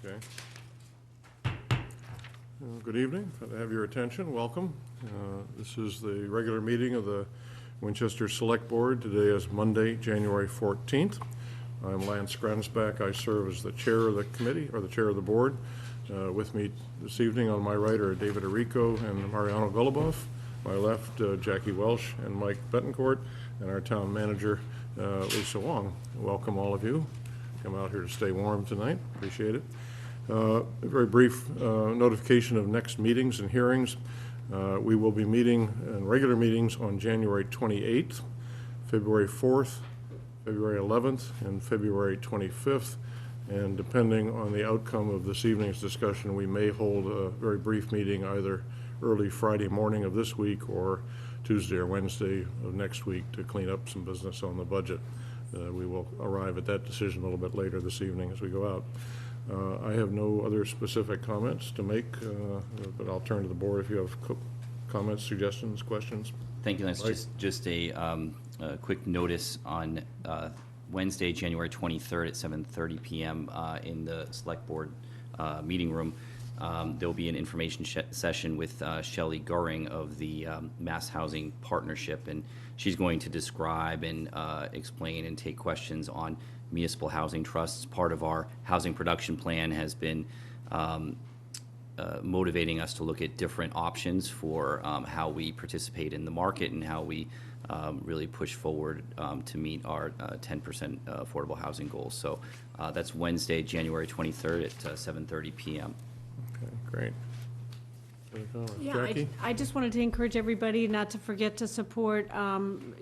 Okay. Good evening. If I have your attention, welcome. This is the regular meeting of the Winchester Select Board. Today is Monday, January 14th. I'm Lance Grensback. I serve as the chair of the committee, or the chair of the board. With me this evening on my right are David Arico and Mariano Golubov. My left, Jackie Welsh and Mike Betancourt, and our town manager, Lisa Wong. Welcome all of you. Come out here to stay warm tonight. Appreciate it. A very brief notification of next meetings and hearings. We will be meeting in regular meetings on January 28th, February 4th, February 11th, and February 25th. And depending on the outcome of this evening's discussion, we may hold a very brief meeting either early Friday morning of this week or Tuesday or Wednesday of next week to clean up some business on the budget. We will arrive at that decision a little bit later this evening as we go out. I have no other specific comments to make, but I'll turn to the board if you have comments, suggestions, questions. Thank you, Lance. Just a quick notice on Wednesday, January 23rd at 7:30 p.m. In the Select Board meeting room. There will be an information session with Shelley Goring of the Mass Housing Partnership, and she's going to describe and explain and take questions on municipal housing trusts. Part of our housing production plan has been motivating us to look at different options for how we participate in the market and how we really push forward to meet our 10% affordable housing goals. So that's Wednesday, January 23rd at 7:30 p.m. Okay, great. Yeah, I just wanted to encourage everybody not to forget to support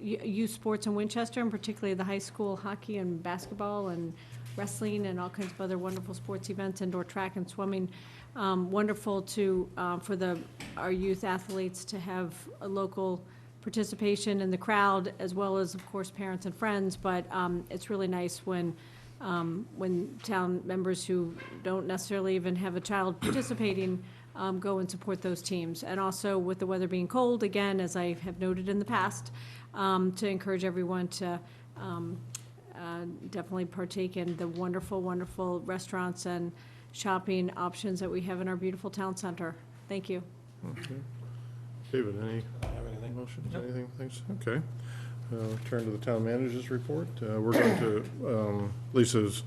youth sports in Winchester, and particularly the high school hockey and basketball and wrestling and all kinds of other wonderful sports events, indoor track and swimming. Wonderful to for our youth athletes to have a local participation in the crowd, as well as, of course, parents and friends. But it's really nice when town members who don't necessarily even have a child participating go and support those teams. And also with the weather being cold, again, as I have noted in the past, to encourage everyone to definitely partake in the wonderful, wonderful restaurants and shopping options that we have in our beautiful town center. Thank you. Okay. David, any motions, anything? Thanks. Okay. Turn to the town manager's report. We're going to, Lisa's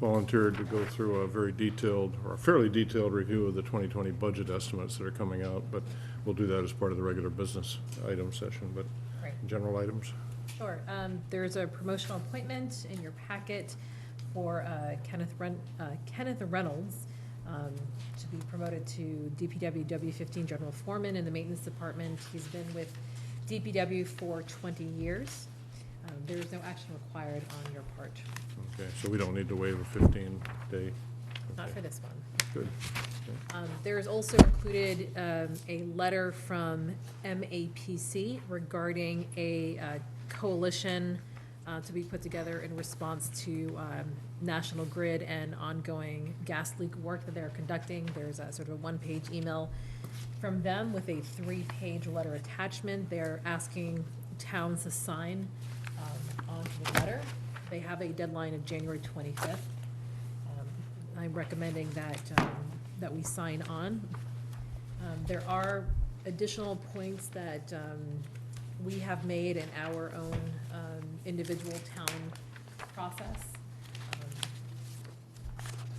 volunteered to go through a very detailed, or a fairly detailed review of the 2020 budget estimates that are coming out, but we'll do that as part of the regular business item session, but Right. General items. Sure. There's a promotional appointment in your packet for Kenneth Reynolds to be promoted to DPW W15 General Foreman in the Maintenance Department. He's been with DPW for 20 years. There is no action required on your part. Okay, so we don't need to waive a 15-day. Not for this one. Good. There is also included a letter from MAPC regarding a coalition to be put together in response to National Grid and ongoing gas leak work that they're conducting. There's a sort of a one-page email from them with a 3-page letter attachment. They're asking towns to sign onto the letter. They have a deadline of January 25th. I'm recommending that we sign on. There are additional points that we have made in our own individual town process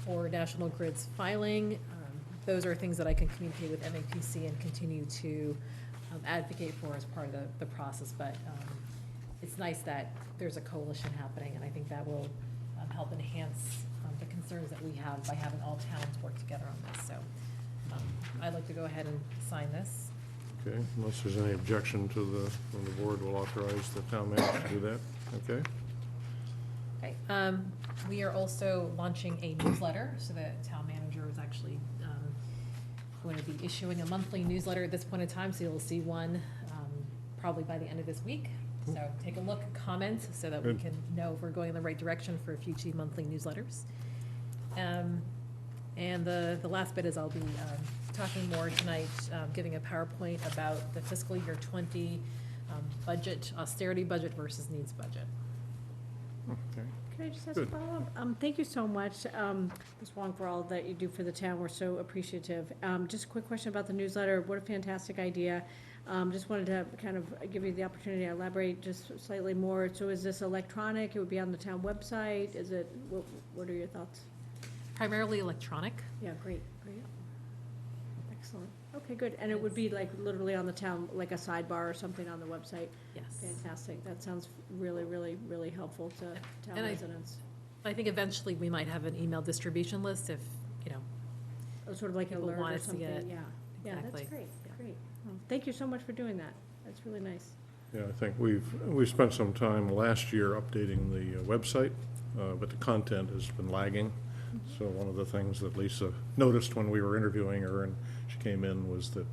for National Grid's filing. Those are things that I can communicate with MAPC and continue to advocate for as part of the process. But it's nice that there's a coalition happening, and I think that will help enhance the concerns that we have by having all towns work together on this. So I'd like to go ahead and sign this. Okay, unless there's any objection from the board, will authorize the town manager to do that. Okay. Okay. We are also launching a newsletter, so the town manager is actually going to be issuing a monthly newsletter at this point in time, so you'll see one probably by the end of this week. So take a look, comment, so that we can know if we're going in the right direction for future monthly newsletters. And the last bit is I'll be talking more tonight, giving a PowerPoint about the fiscal year 20 budget, austerity budget versus needs budget. Okay. Can I just ask a Good. follow-up? Thank you so much, Ms. Wong, for all that you do for the town. We're so appreciative. Just a quick question about the newsletter. What a fantastic idea. Just wanted to kind of give you the opportunity to elaborate just slightly more. So is this electronic? It would be on the town website? Is it, what are your thoughts? Primarily electronic. Yeah, great. Excellent. Okay, good. And it would be like literally on the town, like a sidebar or something on the website? Yes. Fantastic. That sounds really, really, really helpful to town And residents. I think eventually we might have an email distribution list if, Oh, sort of like an people alert want or us to something, get- yeah. Yeah, that's exactly. great, great. Well, thank you so much for doing that. That's really nice. Yeah, I think we've spent some time last year updating the website, but the content has been lagging. So one of the things that Lisa noticed when we were interviewing her and she came in was that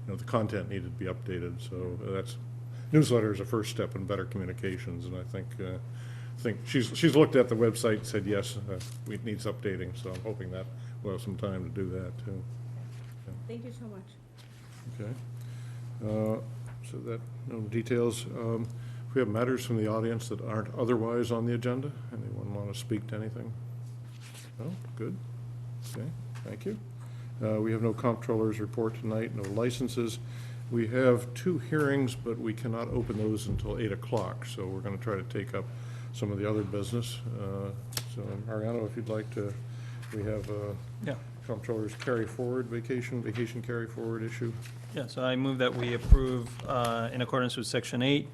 the content needed to be updated. So that's, newsletter is a first step in better communications, and I think she's looked at the website and said, yes, it needs updating, so I'm hoping that we'll have some time to do that, too. Thank you so much. Okay. So that, no details. If we have matters from the audience that aren't otherwise on the agenda, anyone want to speak to anything? No? Good. Okay, thank you. We have no comptroller's report tonight, no licenses. We have 2 hearings, but we cannot open those until 8 o'clock, so we're going to try to take up some of the other business. So Mariano, if you'd like to, we have Yeah. comptroller's carry forward, vacation carry forward issue. Yeah, so I move that we approve, in accordance with Section 8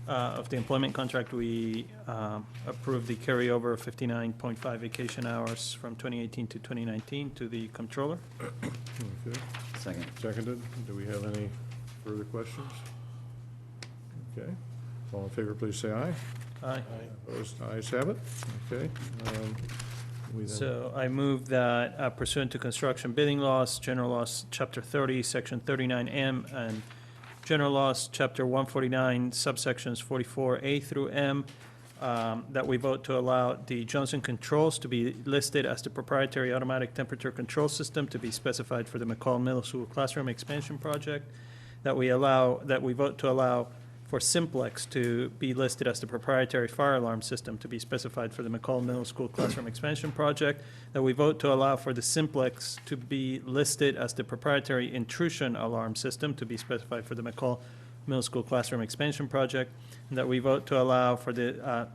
of the employment contract, we approve the carryover of 59.5 vacation hours from 2018 to 2019 to the comptroller. Okay. Second. Seconded. Do we have any further questions? Okay. All in favor, please say aye. Aye. Opposed, ayes have it. Okay. We then- So I move that pursuant to construction bidding laws, general laws, chapter 30, section 39M, and general laws, chapter 149, subsections 44A through M, that we vote to allow the Johnson Controls to be listed as the proprietary automatic temperature control system to be specified for the McCall Middle School classroom expansion project, that we vote to allow for Simplex to be listed as the proprietary fire alarm system to be specified for the McCall Middle School classroom expansion project, that we vote to allow for the Simplex to be listed as the proprietary intrusion alarm system to be specified for the McCall Middle School classroom expansion project, and that we vote to allow for the,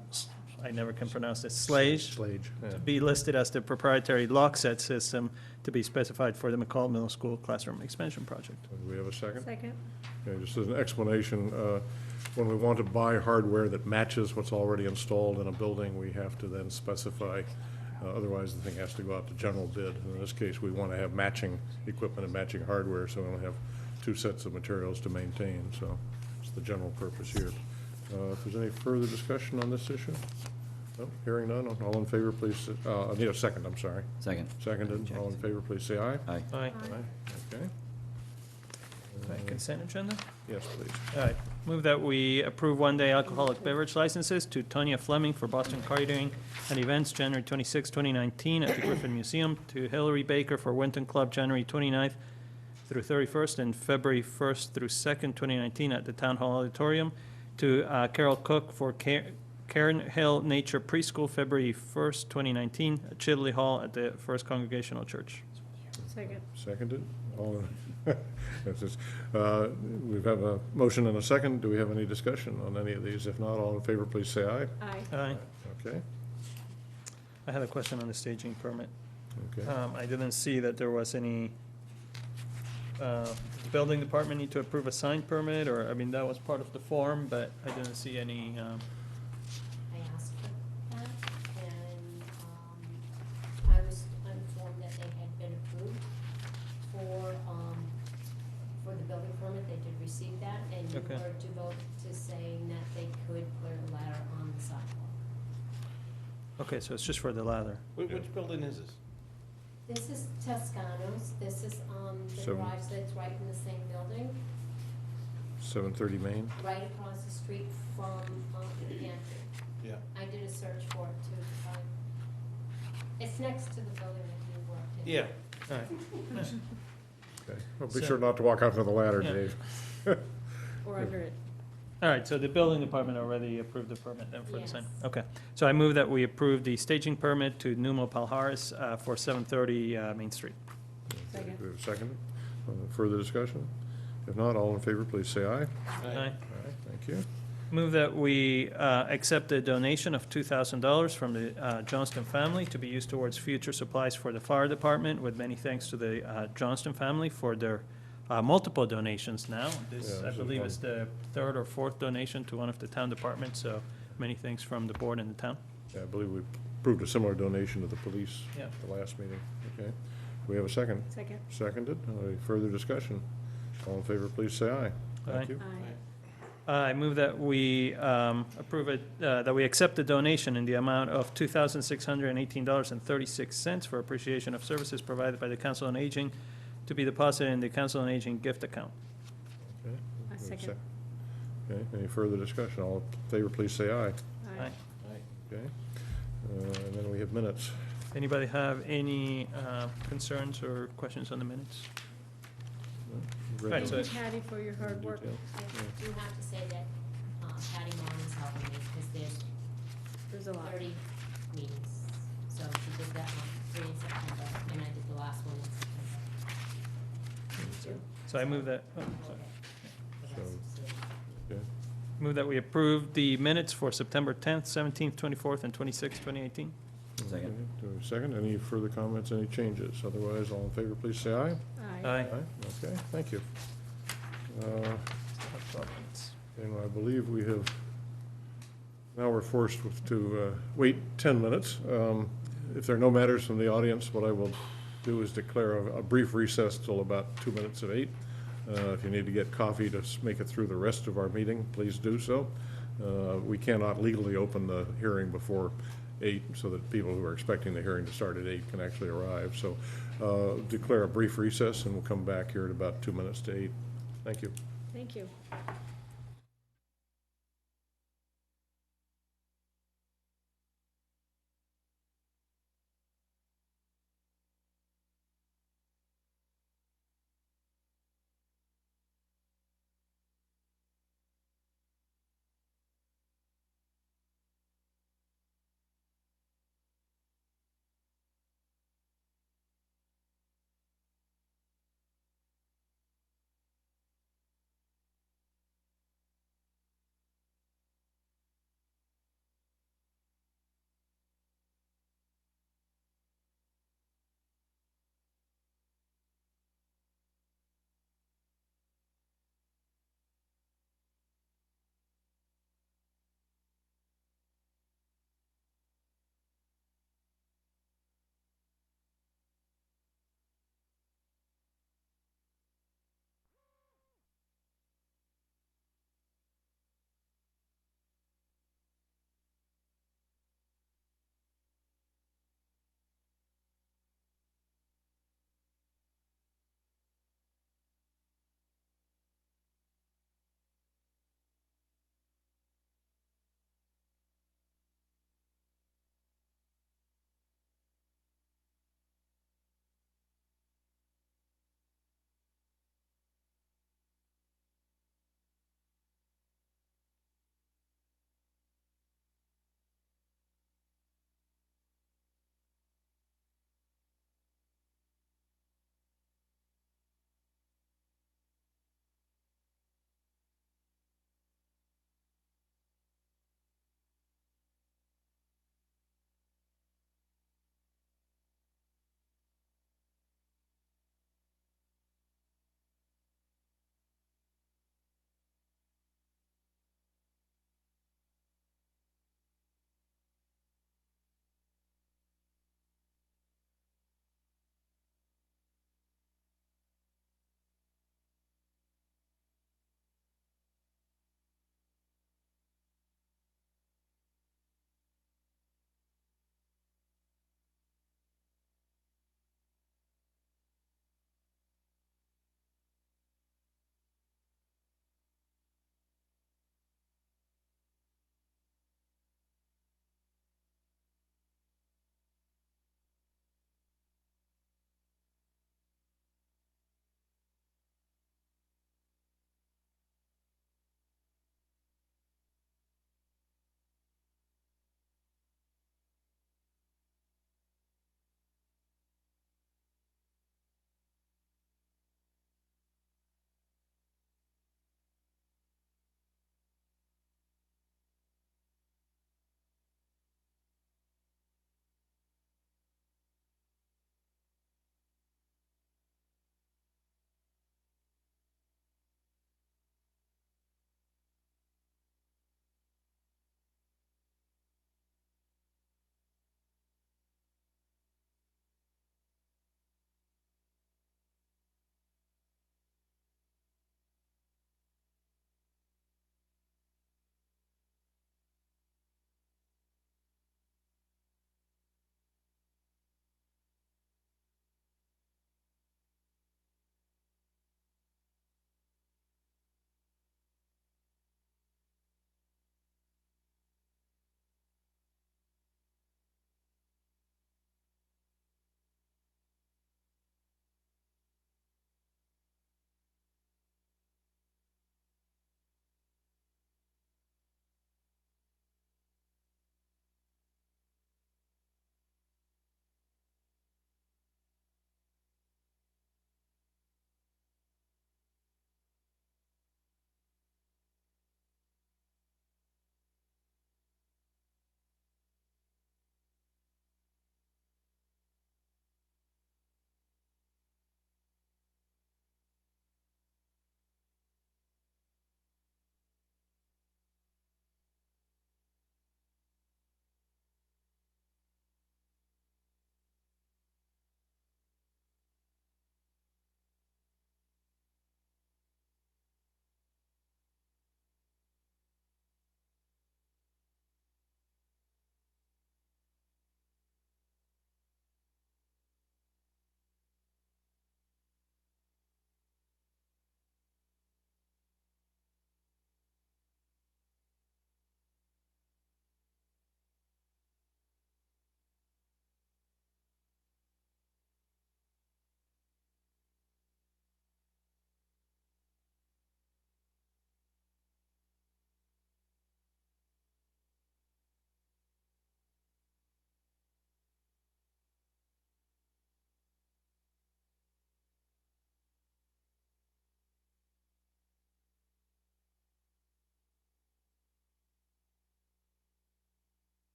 I never can pronounce this, Slage, yeah. to be listed as the proprietary lock set system to be specified for the McCall Middle School classroom expansion project. Do we have a second? Second. Okay, just as an explanation, when we want to buy hardware that matches what's already installed in a building, we have to then specify, otherwise the thing has to go out to general bid. In this case, we want to have matching equipment and matching hardware, so we don't have 2 sets of materials to maintain, so it's the general purpose here. If there's any further discussion on this issue? No, hearing none, all in favor, please, I need a second, I'm sorry. Second. Seconded, all in favor, please say aye. Aye. Aye. Okay. Right, consent agenda? Yes, please. All right, move that we approve one-day alcoholic beverage licenses to Tonya Fleming for Boston Catering and Events, January 26, 2019, at the Griffin Museum, to Hillary Baker for Winton Club, January 29th through 31st, and February 1st through 2nd, 2019, at the Town Hall Auditorium, to Carol Cook for Cairn Hill Nature Preschool, February 1st, 2019, at Chidley Hall at the First Congregational Church. Second. Seconded, all, that's just, we have a motion and a second. Do we have any discussion on any of these? If not, all in favor, please say aye. Aye. Aye. Okay, I had a question on the staging permit. okay. I didn't see that there was any, does the building department need to approve a sign permit, or, I mean, that was part of the form, but I didn't see any, I asked for that, and I was informed that they had been approved for the building permit. They did receive that, and you Okay. were to vote to saying that they could clear the ladder on the sidewalk. okay, so it's just for the lather. Which building is this? This is Toscano's, this is, the Seven. garage that's right in the same building, 730 Main. right across the street from, the pantry. Yeah. I did a search for it too, to find, it's next to the building that you worked in. Yeah. All right. Okay. Well, be So- sure not to walk out to the ladder, Yeah. Dave. Or under it. All right, so the building department already approved the permit then for the sign? Yes. Okay. So I move that we approve the staging permit to Numo Palhares for 730 Main Street. Second. Do we have a second? Further discussion? If not, all in favor, please say aye. Aye. Aye, thank you. Move that we accept a donation of $2,000 from the Johnston family to be used towards future supplies for the fire department, with many thanks to the Johnston family for their multiple donations now. This, Yeah, I this is believe, one. is the third or fourth donation to one of the town departments, so many thanks from the board and the town. Yeah, I believe we approved a similar donation to the police Yeah. at the last meeting. Okay. We have a second. Second. Seconded. Any further discussion? All in favor, please say aye. Thank Aye. you. Aye. I move that we approve it, that we accept the donation in the amount of $2,618.36 for appreciation of services provided by the Council on Aging to be deposited in the Council on Aging gift account. Okay. I second. Okay, any further discussion? All in favor, please say aye. Aye. Okay. And then we have minutes. Anybody have any concerns or questions on the minutes? Read Right, them so- Thank you, Patty, for your hard work. Detail. I do have to say that Patty Mon is helping me, because There's a lot. 30 meetings. So she did that one, 3 in September, and I did the last one in September. So I move that, oh, sorry. The So- rest is, Okay. Move that we approve the minutes for September 10th, 17th, 24th, and 26th, 2018. Second. Okay, do we have a second? Any further comments, any changes? Otherwise, all in favor, please say aye. Aye. Okay, thank you. And I believe we have, now we're forced to wait 10 minutes. If there are no matters from the audience, what I will do is declare a brief recess till about 2 minutes of 8. If you need to get coffee to make it through the rest of our meeting, please do so. We cannot legally open the hearing before 8, so that people who are expecting the hearing to start at 8 can actually arrive. So declare a brief recess, and we'll come back here at about 2 minutes to 8. Thank you. Thank you.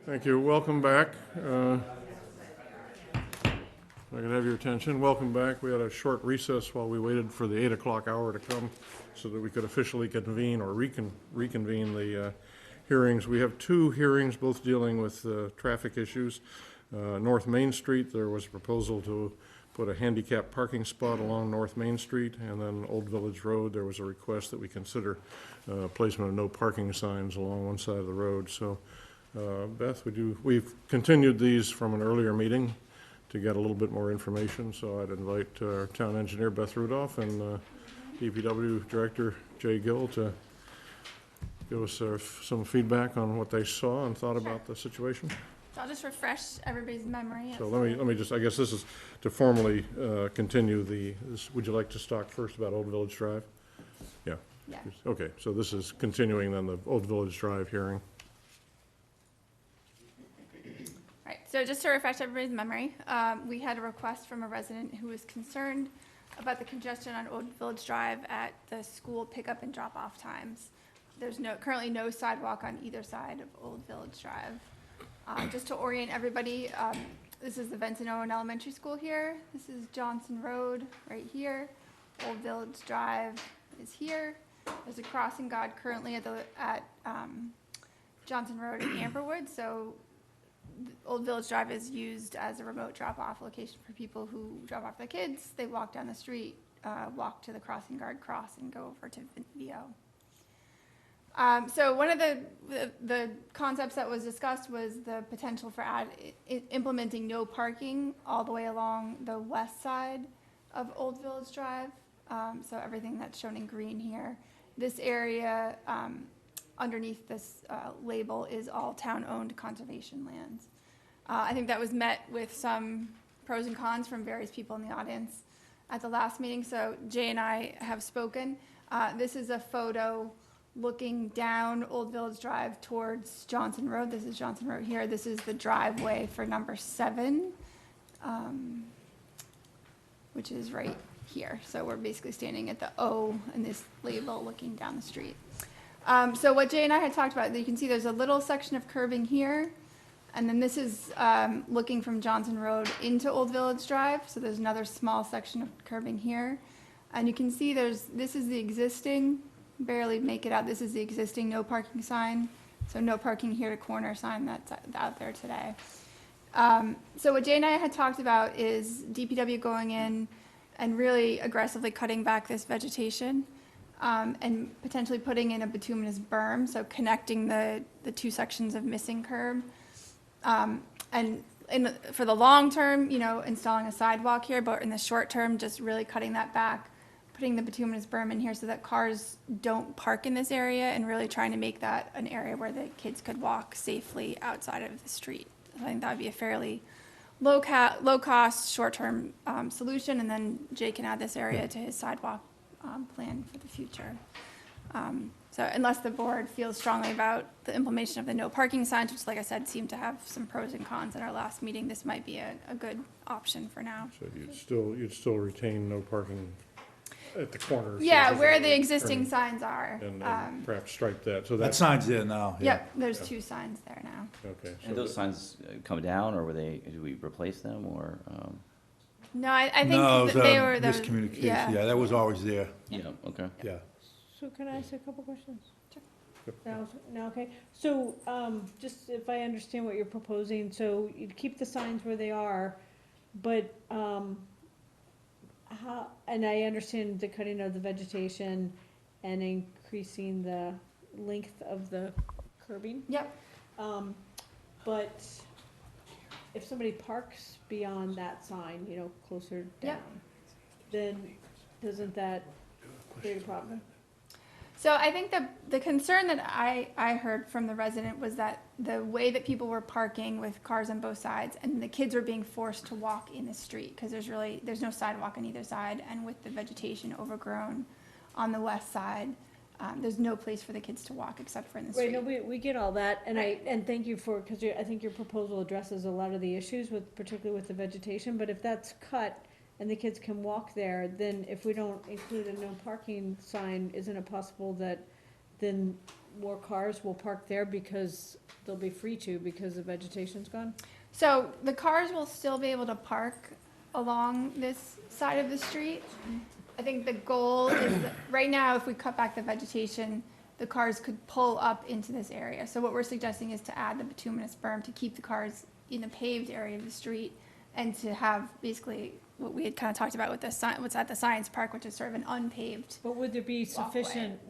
Thank you. Welcome back. If I could have your attention. Welcome back. We had a short recess while we waited for the 8 o'clock hour to come so that we could officially convene or reconvene the hearings. We have two hearings, both dealing with traffic issues. North Main Street, there was a proposal to put a handicap parking spot along North Main Street, and then Old Village Road, there was a request that we consider placement of no parking signs along one side of the road. So, Beth, we've continued these from an earlier meeting to get a little bit more information, so I'd invite our town engineer, Beth Rudolph, and DPW Director Jay Gill to give us some feedback on what they saw and thought about the situation. So I'll just refresh everybody's memory. So let me just, I guess this is to formally continue would you like to talk first about Old Village Drive? Yeah. Yeah. Okay, so this is continuing then the Old Village Drive hearing. Right, so just to refresh everybody's memory, we had a request from a resident who was concerned about the congestion on Old Village Drive at the school pickup and drop-off times. There's currently no sidewalk on either side of Old Village Drive. Just to orient everybody, this is the Vincent Owen Elementary School here. This is Johnson Road right here. Old Village Drive is here. There's a crossing guard currently at Johnson Road in Amberwood, so Old Village Drive is used as a remote drop-off location for people who drop off their kids. They walk down the street, walk to the crossing guard, cross, and go over to VO. So one of the concepts that was discussed was the potential for implementing no parking all the way along the west side of Old Village Drive. So everything that's shown in green here. This area underneath this label is all town-owned conservation lands. I think that was met with some pros and cons from various people in the audience at the last meeting. So Jay and I have spoken. This is a photo looking down Old Village Drive towards Johnson Road. This is Johnson Road here. This is the driveway for number 7, which is right here. So we're basically standing at the O in this label looking down the street. So what Jay and I had talked about, you can see there's a little section of curbing here, and then this is looking from Johnson Road into Old Village Drive. So there's another small section of curbing here. And you can see this is the existing, barely make it out, this is the existing no parking sign. So no parking here to corner sign that's out there today. So what Jay and I had talked about is DPW going in and really aggressively cutting back this vegetation. And potentially putting in a bituminous berm, so connecting the two sections of missing curb. And for the long term, installing a sidewalk here, but in the short term, just really cutting that back, putting the bituminous berm in here so that cars don't park in this area, and really trying to make that an area where the kids could walk safely outside of the street. I think that would be a fairly low cost, short-term solution, and then Jay can add this area to his sidewalk plan for the future. So unless the board feels strongly about the implementation of the no parking signs, which, like I said, seemed to have some pros and cons at our last meeting, this might be a good option for now. So you'd still retain no parking at the corners? Yeah, where the existing signs are. And perhaps stripe that, so That that's, sign's there now. Yeah. Yep, there's 2 signs there now. okay. And those signs come down, or do we replace them, or? No, I think No, it was they were those. miscommunication. Yeah. Yeah, that was always there. Yeah, okay. Yeah. So can I ask a couple questions? Now, okay. So, just if I understand what you're proposing, so you'd keep the signs where they are, but, and I understand the cutting of the vegetation and increasing the length of the curbing. Yep. But if somebody parks beyond that sign, closer down, Yep. then doesn't that create a problem? So I think the concern that I heard from the resident was that the way that people were parking with cars on both sides, and the kids were being forced to walk in the street because there's no sidewalk on either side, and with the vegetation overgrown on the west side, there's no place for the kids to walk except for in the street. Right, no, we get all that, and thank you because I think your proposal addresses a lot of the issues particularly with the vegetation, but if that's cut and the kids can walk there, then if we don't include a no parking sign, isn't it possible that then more cars will park there because they'll be free to because the vegetation's gone? So the cars will still be able to park along this side of the street. I think the goal is, that right now, if we cut back the vegetation, the cars could pull up into this area. So what we're suggesting is to add the bituminous berm to keep the cars in the paved area of the street and to have basically what we had kind of talked about with what's at the science park, which is sort of an unpaved. But would there be sufficient,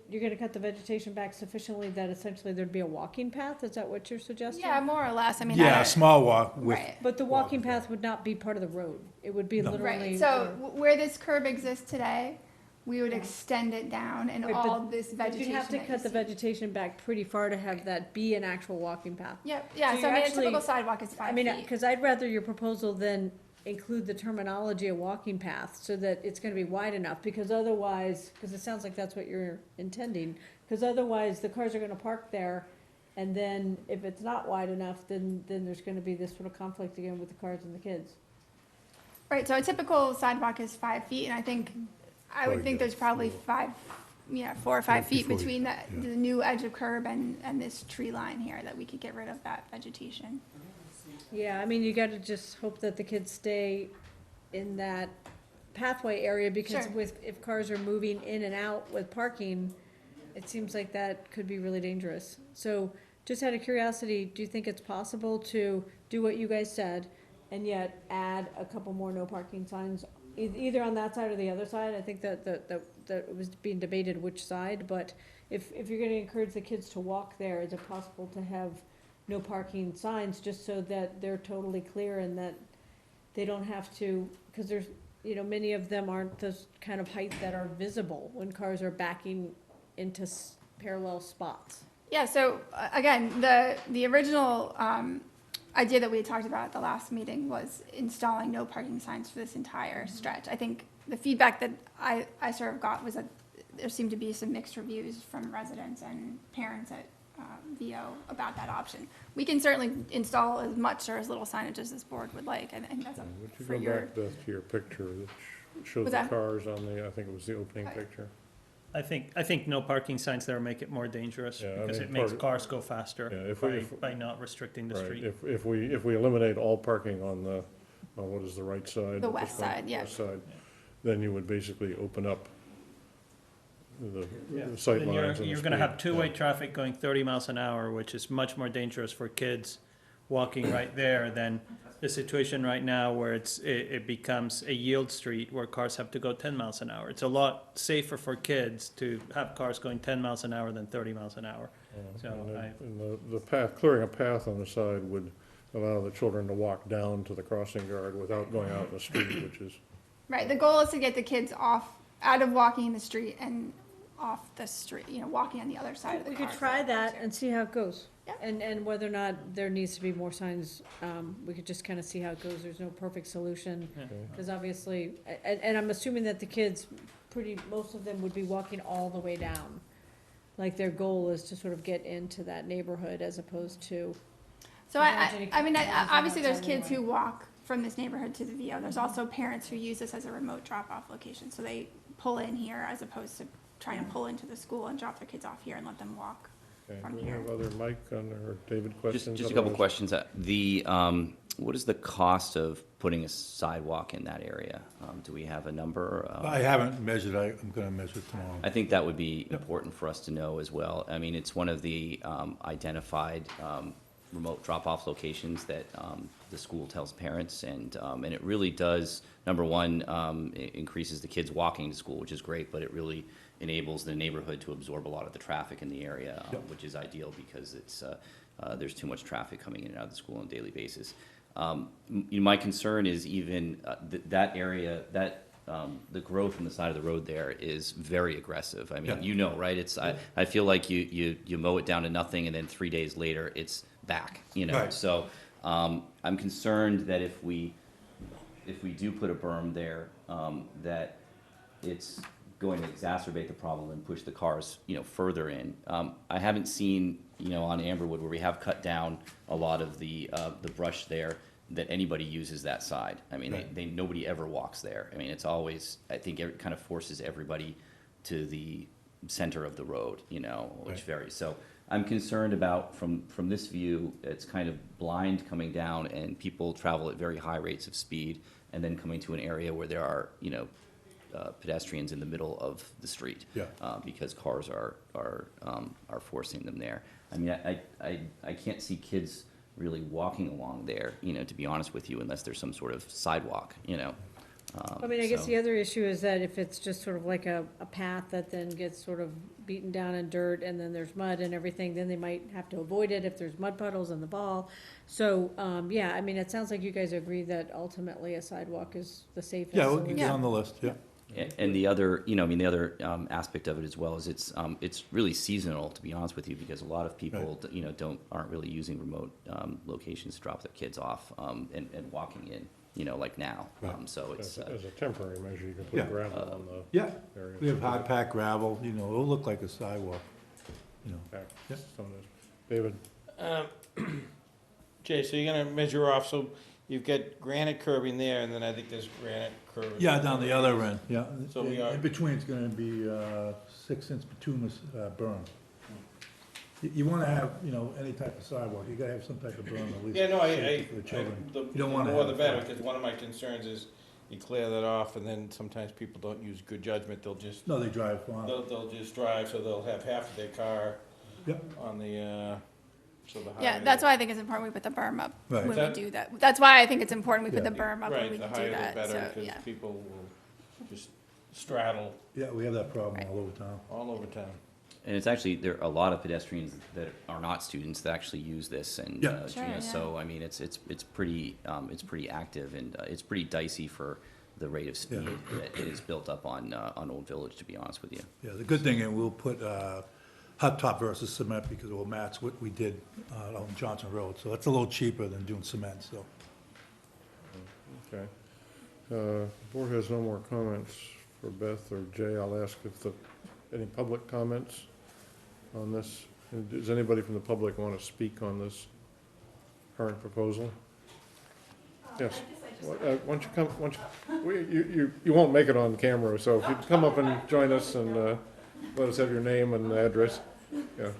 you're gonna cut the vegetation back sufficiently that essentially there'd be a walking path? Is that what you're suggesting? Yeah, more or less. I mean, Yeah, a small walk with, right. But the walking path would not be part of the road. It would be No. literally. Right, so where this curb exists today, we would extend it down and Right, all but- this But vegetation. you'd have to that you cut the see. vegetation back pretty far to have that be an actual walking path. Yep, yeah, So so I you mean, a actually- typical sidewalk is I 5 mean, feet. because I'd rather your proposal than include the terminology of walking path so that it's gonna be wide enough, because otherwise, because it sounds like that's what you're intending, because otherwise the cars are gonna park there, and then if it's not wide enough, then there's gonna be this sort of conflict again with the cars and the kids. Right, so a typical sidewalk is 5 feet, and I think, I would think there's probably 4 or 5 feet before you- between yeah. the new edge of curb and this tree line here, that we could get rid of that vegetation. Yeah, I mean, you gotta just hope that the kids stay in that pathway area, because Sure. if cars are moving in and out with parking, it seems like that could be really dangerous. So, just out of curiosity, do you think it's possible to do what you guys said, and yet add a couple more no parking signs, either on that side or the other side? I think that it was being debated which side, but if you're gonna encourage the kids to walk there, is it possible to have no parking signs, just so that they're totally clear and that they don't have to, because there's, many of them aren't this kind of height that are visible when cars are backing into parallel spots. Yeah, so, again, the original, idea that we had talked about at the last meeting was installing no parking signs for this entire stretch. I think the feedback that I sort of got was that there seemed to be some mixed reviews from residents and parents at VO about that option. We can certainly install as much or as little signage as this board would like, and that's up Would you for go your. back, Beth, to your picture that showed What's the that? cars on the, I think it was the opening Right. picture? I think no parking signs there make it more dangerous, Yeah, I because mean, it makes part- cars go faster Yeah, if we- by not restricting the Right, street. if we eliminate all parking on what is the right side? The at this west point? side, yeah. West side, then you would basically open up the Yeah. sight Then lines and the you're gonna speed, have two-way yeah. traffic going 30 miles an hour, which is much more dangerous for kids walking right there than the situation right now where it becomes a yield street where cars have to go 10 miles an hour. It's a lot safer for kids to have cars going 10 miles an hour than 30 miles an hour. So And the path, clearing a path on the side would allow the children to walk down to the crossing guard without going out in the street, which is, Right, the goal is to get the kids out of walking in the street and off the street, walking on the other side of the We car. could try that and see how it goes. Yeah. And whether or not there needs to be more signs, we could just kind of see how it goes. There's no perfect solution. Because obviously, and I'm assuming that the kids, most of them would be walking all the way down. Like their goal is to sort of get into that neighborhood as opposed to, So Imagine I mean, it could be obviously there's outside kids anyway. who walk from this neighborhood to the VO. There's also parents who use this as a remote drop-off location. So they pull in here as opposed to trying to pull into the school and drop their kids off here and let them walk. okay. From Do we here. have other Mike or David questions? Just a couple Otherwise- questions. What is the cost of putting a sidewalk in that area? Do we have a number? I haven't measured, I'm gonna measure tomorrow. I think that would be important for us to know as well. I mean, it's one of the identified remote drop-off locations that the school tells parents, and it really does, number one, it increases the kids walking to school, which is great, but it really enables the neighborhood to absorb a lot of the traffic in the area, which is ideal because it's there's too much traffic coming in and out of the school on a daily basis. My concern is even that area, the growth on the side of the road there is very aggressive. I mean, Yeah. right? I feel like you mow it down to nothing, and then 3 days later, it's back, Right. So I'm concerned that if we do put a berm there, that it's going to exacerbate the problem and push the cars, further in. I haven't seen, on Amberwood where we have cut down a lot of the brush there, that anybody uses that side. I mean, Right. nobody ever walks there. I mean, it's always, I think it kind of forces everybody to the center of the road, you know, which Right. varies. So I'm concerned about, from this view, it's kind of blind coming down, and people travel at very high rates of speed, and then coming to an area where there are, you know, pedestrians in the middle of the street. Yeah. Because cars are forcing them there. I mean, I can't see kids really walking along there, you know, to be honest with you, unless there's some sort of sidewalk, you know. I mean, I guess So- the other issue is that if it's just sort of like a path that then gets sort of beaten down in dirt and then there's mud and everything, then they might have to avoid it if there's mud puddles in the ball. So, yeah, I mean, it sounds like you guys agree that ultimately a sidewalk is the safest. Yeah, we'll solution. get on the list, yeah. And the other, you know, I mean, the other aspect of it as well is it's really seasonal, to be honest with you, because a lot of people, you know, aren't really using remote locations to drop their kids off and walking in, you know, like now. Right. So it's, As a temporary measure, you can Yeah. put gravel on the Yeah, area. we have hard packed gravel, you know, it'll look like a sidewalk, you know. Back, Yeah. so it is. David? Jay, so you're gonna measure off, so you've got granite curbing there, and then I think there's granite curbing. Yeah, down the other end, yeah. So we are- In between, it's gonna be 6-inch bituminous berm. You wanna have, you know, any type of sidewalk, you gotta have some type of berm at least. Yeah, no, safety for the children. the You don't wanna more have the a better, flat. because one of my concerns is you clear that off, and then sometimes people don't use good judgment, they'll just, No, they drive fine. they'll just drive, so they'll have half of their car Yep. on the, so the higher. Yeah, that's why I think it's important we put the berm up Right. when we That- do that. That's why I think it's important we put Yeah. the berm up when Right, we the do higher the that, better, so, because yeah. people will just straddle Yeah, we have that problem Right. all over town. all over town. and it's actually, there are a lot of pedestrians that are not students that actually use this, and, Yeah. Sure, you know, yeah. so, I mean, it's pretty active, and it's pretty dicey for the rate of speed Yeah. that it is built up on Old Village, to be honest with you. Yeah, the good thing is we'll put hot top versus cement because it will match what we did on Johnson Road. So that's a little cheaper than doing cement, so. Okay. Board has no more comments for Beth or Jay. I'll ask if any public comments on this. Does anybody from the public want to speak on this current proposal? Yes. Why don't you come, you won't make it on camera, so if you'd come up and join us and let us have your name and address. Yeah.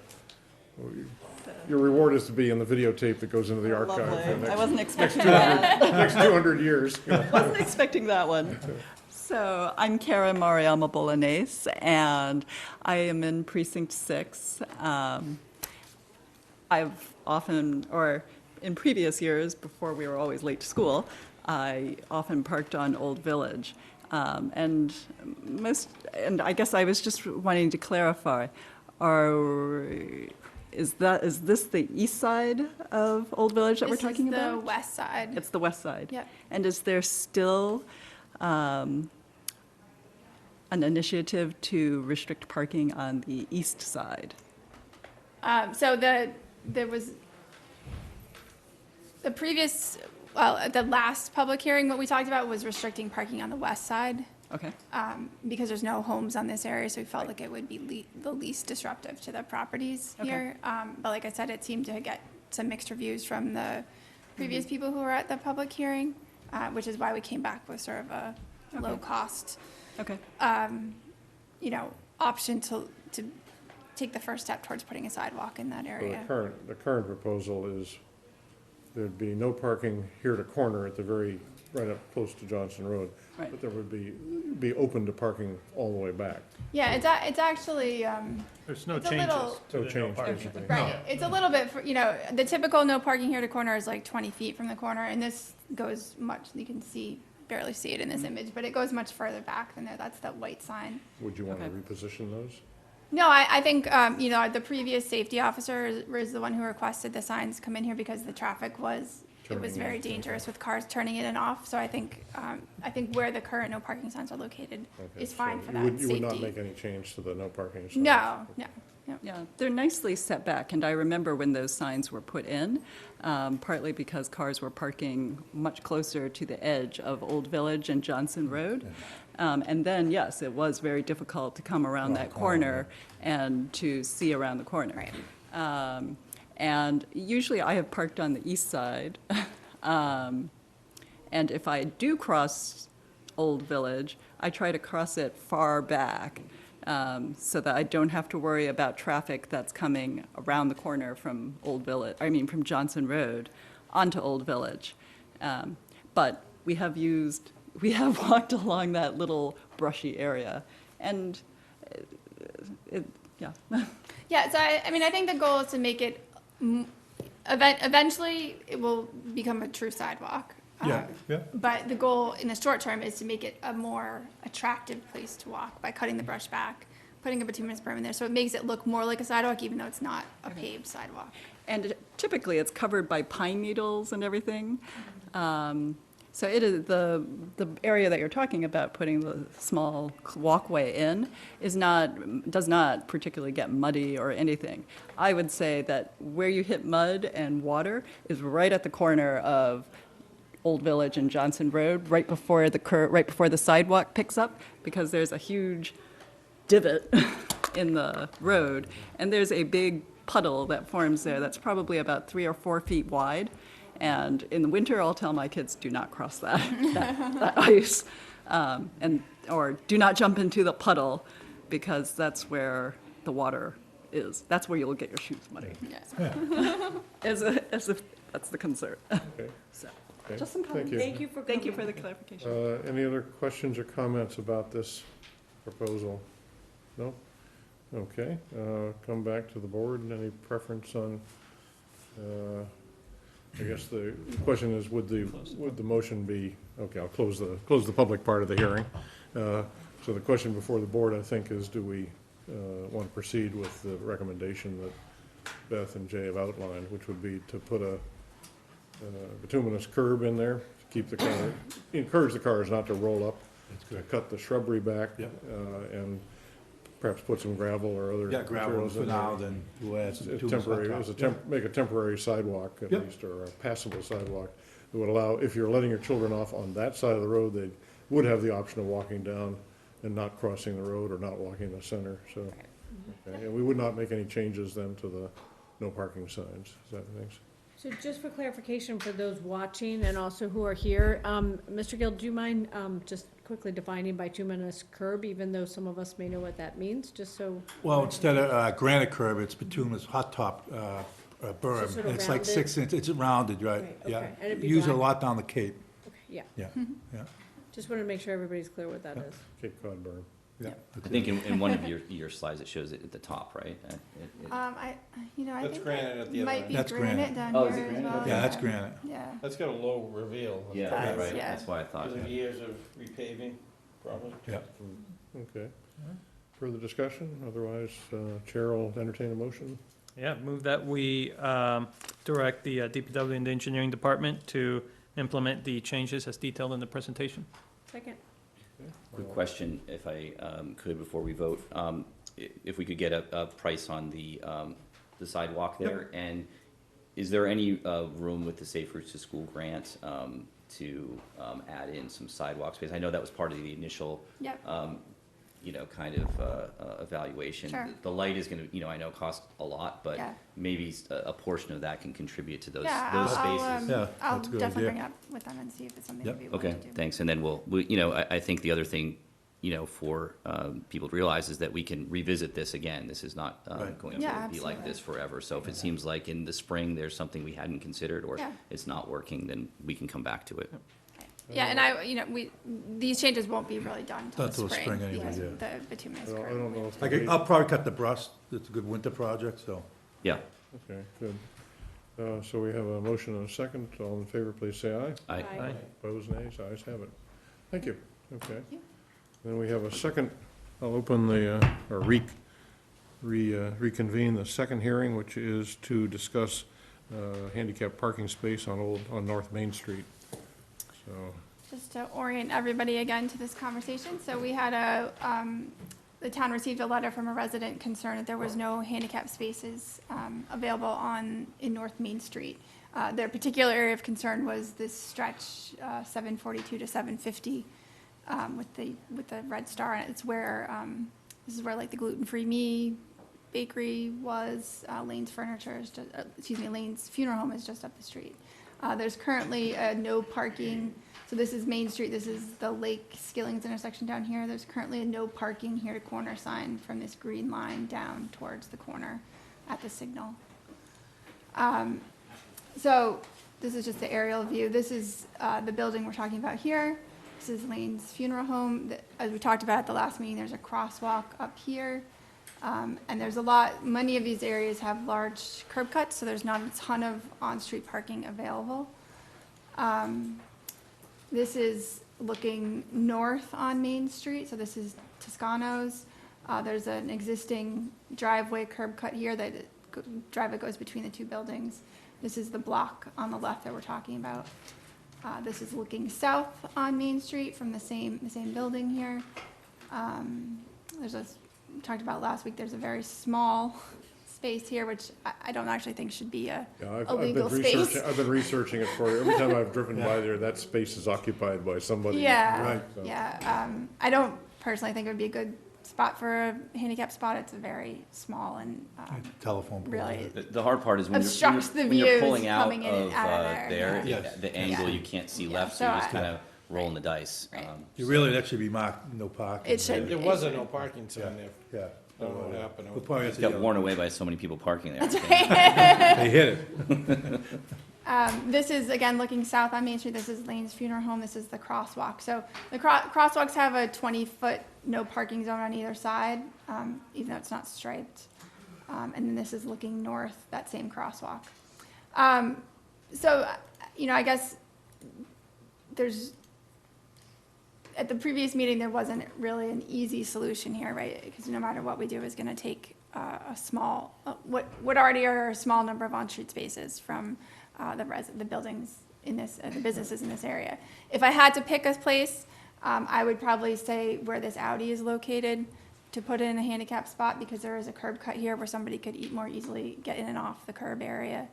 Your reward is to be in the videotape that goes into the archive for the Lovely. I next wasn't expecting that. next 200 years. Wasn't expecting that one. So I'm Kara Mariama Bolognese, and I am in Precinct 6. I've often, or in previous years, before we were always late to school, I often parked on Old Village. And I guess I was just wanting to clarify, is this the east side of Old Village that we're talking This is about? the west side. It's the west side? Yep. And is there still an initiative to restrict parking on the east side? So there was, the previous, well, at the last public hearing, what we talked about was restricting parking on the west side, Okay, because there's no homes on this area, so we felt like it would be the least disruptive to the properties Okay. here. But like I said, it seemed to get some mixed reviews from the previous people who were at the public hearing, which is why we came back with sort of a low-cost, okay, option to take the first step towards putting a sidewalk in that So area. the current proposal is there'd be no parking here to corner at right up close to Johnson Road. Right. But there would be open to parking all the way back. Yeah, it's actually, There's no It's a changes little- to No the no change, parking. basically. right, it's a little bit, the typical no parking here to corner is like 20 feet from the corner, and this goes much, you can barely see it in this image, but it goes much further back than there, that's that white sign. Would you want to Okay. reposition those? No, I think, the previous safety officer was the one who requested the signs come in here because the traffic was Turning very in, dangerous with cars turning in and off, so I think where the current no parking signs are located Okay, is fine so for you that would- You would not safety. make any change to the no parking signs? No. yeah. They're nicely set back, and I remember when those signs were put in, partly because cars were parking much closer to the edge of Old Village and Johnson Road. And then, yes, it was very difficult to come around that corner and to see around the corner. Right. And usually I have parked on the east side. And if I do cross Old Village, I try to cross it far back so that I don't have to worry about traffic that's coming around the corner from from Johnson Road onto Old Village. But we have walked along that little brushy area, and yeah. Yeah, so I mean, I think the goal is to make it, eventually, it will become a true sidewalk. Yeah, yeah. But the goal in the short term is to make it a more attractive place to walk by cutting the brush back, putting a bituminous berm in there, so it makes it look more like a sidewalk, even though it's not a paved sidewalk. And typically, it's covered by pine needles and everything. So it is, the area that you're talking about, putting the small walkway in, does not particularly get muddy or anything. I would say that where you hit mud and water is right at the corner of Old Village and Johnson Road, right before the sidewalk picks up, because there's a huge divot in the road, and there's a big puddle that forms there that's probably about 3 or 4 feet wide. And in the winter, I'll tell my kids, do not cross that ice, or do not jump into the puddle, because that's where the water is. That's where you'll get your shoes muddy. As if that's the concern. Okay. So, Okay. just some comments. Thank you. Thank you for the clarification. Any other questions or comments about this proposal? No? Okay, come back to the board. Any preference on, I guess the question is, would the motion be, okay, I'll close the public part of the hearing. So the question before the board, I think, is do we want to proceed with the recommendation that Beth and Jay have outlined, which would be to put a bituminous curb in there, to keep the car, encourage the cars not to roll up, cut the shrubbery back, and perhaps put some gravel or other Yeah, gravel materials for in now, there. then we'll add some bituminous on Temporary, top. as a Yeah. make a temporary sidewalk at Yep. least, or a passable sidewalk that would allow, if you're letting your children off on that side of the road, they would have the option of walking down and not crossing the road or not walking the center, so. Okay, and we would not make any changes then to the no parking signs, is that things? So just for clarification for those watching and also who are here, Mr. Gill, do you mind just quickly defining bituminous curb, even though some of us may know what that means, just so? Well, instead of granite curb, it's bituminous hot top berm. sort of And it's like rounded? 6 inches, it's rounded, right? Right, Yeah. okay. And it'd be Use it a black? lot down the Cape, Okay, yeah, yeah, yeah, just wanted to make sure everybody's clear what that is. Cape Cod berm. yeah. I think in one of your slides, it shows it at the top, right? I That's think granite at that the other might end. be That's granite granite. down Oh, here is it as granite? well. Okay. Yeah, that's granite. Yeah. That's got a low reveal. Yeah, does, right, yeah. that's why I thought. Because of years of repaving, probably. Yeah. Okay. Further discussion? Otherwise, Chair will entertain a motion. Yeah, move that we direct the DPW and the engineering department to implement the changes as detailed in the presentation. Second. Quick question, if I could, before we vote. If we could get a price on the sidewalk there? And is there any room with the Safe Routes to School grant to add in some sidewalk space? I know that was part of the initial Yep. kind of evaluation. Sure. The light is gonna, I know cost a lot, but Yeah. maybe a portion of that can contribute to those Yeah, spaces. Yeah, I'll that's a good definitely idea. bring it up with them and see if it's something Yep. we'd be willing Okay, to do. thanks, and then I think the other thing, for people to realize is that we can revisit this again. This is not Right. going to Yeah, be like absolutely. this forever. So if it seems like in the spring, there's something we hadn't considered, or Yeah. it's not working, then we can come back to it. Yeah, and these changes won't be really done until Not till the the spring, spring anyway, because yeah. the bituminous Well, I curb. don't know if. I'll probably cut the brush, it's a good winter project, so. Yeah, Okay, good. So we have a motion and a second. All in favor, please say aye. I, Aye. Opposed, nays, ayes have it. Thank you. Okay. you. Then we have a second, I'll open or reconvene the second hearing, which is to discuss handicap parking space on North Main Street. So, Just to orient everybody again to this conversation, so we had the town received a letter from a resident concerned that there was no handicap spaces available in North Main Street. Their particular area of concern was this stretch, 742 to 750, with the red star, and it's where, this is where like the gluten-free me bakery was, Lane's Furniture is just, Lane's Funeral Home is just up the street. There's currently no parking. So this is Main Street, this is the Lake Skillings intersection down here. There's currently a no parking here to corner sign from this green line down towards the corner at the signal. So this is just the aerial view. This is the building we're talking about here. This is Lane's funeral home. As we talked about at the last meeting, there's a crosswalk up here. And there's many of these areas have large curb cuts, so there's not a ton of on-street parking available. This is looking north on Main Street, so this is Toscano's. There's an existing driveway curb cut here that driveway goes between the two buildings. This is the block on the left that we're talking about. This is looking south on Main Street from the same building here. We talked about last week, there's a very small space here, which I don't actually think should be a legal space. I've been researching it for you. Every time I've driven by there, that space is occupied by somebody. Yeah, Right, so. yeah. I don't personally think it would be a good spot for a handicap spot. It's very small and Telephone pole. really, The hard part is when Obstructs the when you're views pulling out coming in and of out of there. Yes. the angle, Yeah. you can't see Yeah, left, so so you're just I- kind of rolling the dice. Right. You really, that should be marked, no parking. It should. There was a no parking sign there. Yeah. I don't know what happened. We'll probably have It to got yell. worn away by so many people parking there. They hit it. This is, again, looking south on Main Street. This is Lane's funeral home. This is the crosswalk. So the crosswalks have a 20-foot no parking zone on either side, even though it's not striped. And then this is looking north, that same crosswalk. So, I guess at the previous meeting, there wasn't really an easy solution here, right? Because no matter what we do is going to take a small, what already are a small number of on-street spaces from the buildings in this, the businesses in this area. If I had to pick a place, I would probably say where this Audi is located to put in a handicap spot, because there is a curb cut here where somebody could more easily get in and off the curb area.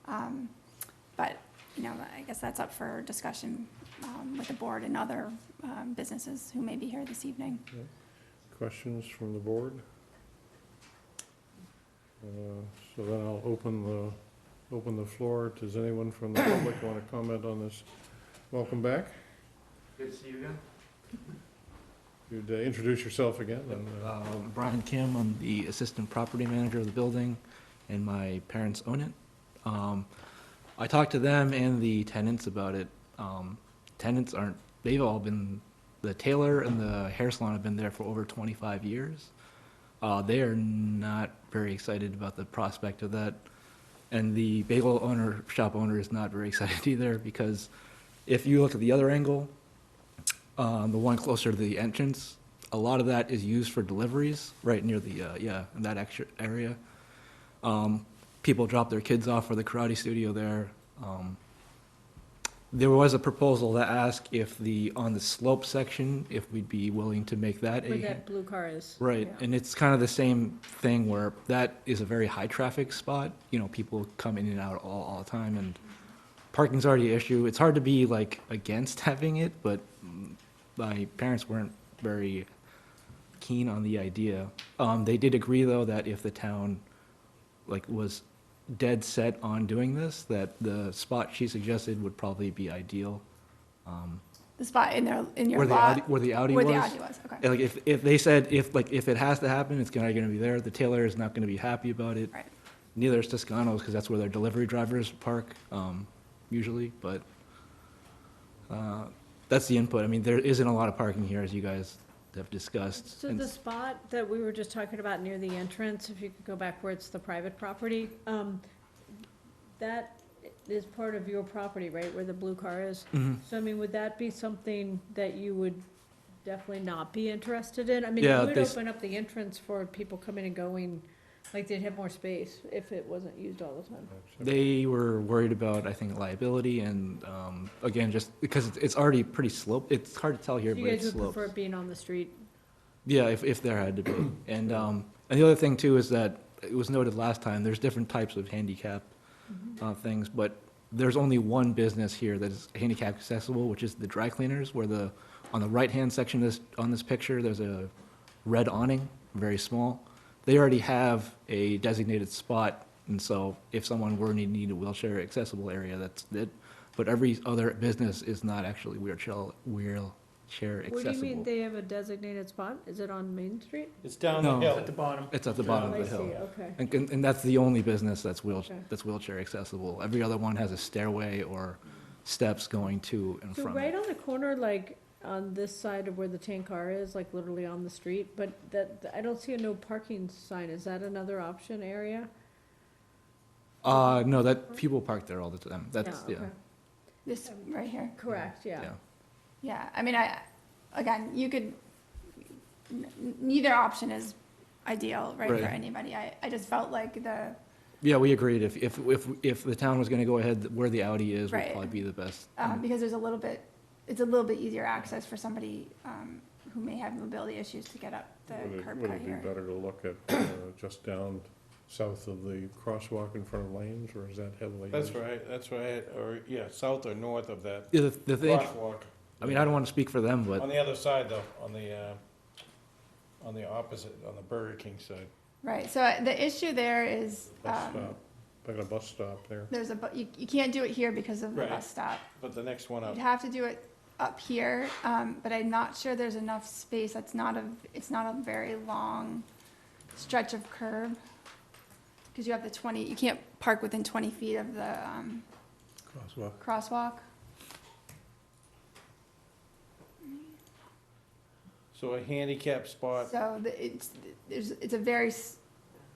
But, I guess that's up for discussion with the board and other businesses who may be here this evening. Questions from the board? So then I'll open the floor. Does anyone from the public want to comment on this? Welcome back. Good to see you again. You'd introduce yourself again. And, Brian Kim, I'm the assistant property manager of the building, and my parents own it. I talked to them and the tenants about it. Tenants they've all been, the tailor and the hair salon have been there for over 25 years. They are not very excited about the prospect of that. And the bagel shop owner is not very excited either, because if you look at the other angle, the one closer to the entrance, a lot of that is used for deliveries right near the, in that extra area. People drop their kids off for the karate studio there. There was a proposal to ask if on the slope section, if we'd be willing to make that Where that blue car is. Right, Yeah. and it's kind of the same thing where that is a very high-traffic spot. People come in and out all the time, and parking's already an issue. It's hard to be, against having it, but my parents weren't very keen on the idea. They did agree, though, that if the town, was dead set on doing this, that the spot she suggested would probably be ideal. The spot in your Where lot? where the Audi Where was. the Audi was, okay. If they said, if it has to happen, it's gonna be there, the tailor is not gonna be happy about it. Right. Neither is Toscano's, because that's where their delivery drivers park, usually, but, that's the input. There isn't a lot of parking here, as you guys have discussed. So And the spot that we were just talking about near the entrance, if you could go back where it's the private property, that is part of your property, right, where the blue car is? Mhm. So, would that be something that you would definitely not be interested in? Yeah, it would they open up the entrance for people coming and going, they'd have more space if it wasn't used all the time. They were worried about, I think, liability and, again, just because it's already pretty sloped. It's hard to tell here, So but you it's guys would sloped. prefer it being on the street? Yeah, if there had to be. And the other thing too is that it was noted last time, there's different types of handicap things, but there's only one business here that is handicap accessible, which is the dry cleaners, where on the right-hand section on this picture, there's a red awning, very small. They already have a designated spot And so if someone were to need a wheelchair accessible area, that's it. But every other business is not actually wheelchair accessible. What do you mean they have a designated spot? Is it on Main Street? It's down the No. hill. At the bottom. It's at the bottom Oh, of the I see, hill. okay. And that's the only business that's Okay. wheelchair accessible. Every other one has a stairway or steps going to and So from right it. on the corner, like, on this side of where the tank car is, like literally on the street, but I don't see a no parking sign. Is that another option area? No, that, people park there all the time. That's, yeah. okay. This right here. Correct, yeah. Yeah. Yeah, I mean, again, you could, neither option is ideal, right, for Right. anybody. I just felt like Yeah, we agreed. If the town was gonna go ahead where the Audi is, would Right. probably be the best. because there's it's a little bit easier access for somebody, who may have mobility issues to get up the curb Would cut it be here. better to look at just down south of the crosswalk in front of Lanes, or is that heavily? That's used? right, or, yeah, south or north of that Yeah, the thing, crosswalk. I mean, I don't wanna speak for them, but On the other side though, on the opposite, on the Burger King side. Right, so the issue there is, Bus stop, like a bus stop there. there's you can't do it here because of the Right. bus stop. But the next one up, You'd have to do it up here, but I'm not sure there's enough space. It's not a very long stretch of curb. Because you have you can't park within 20 feet of the, Crosswalk. crosswalk. so a handicap spot, So it's a very,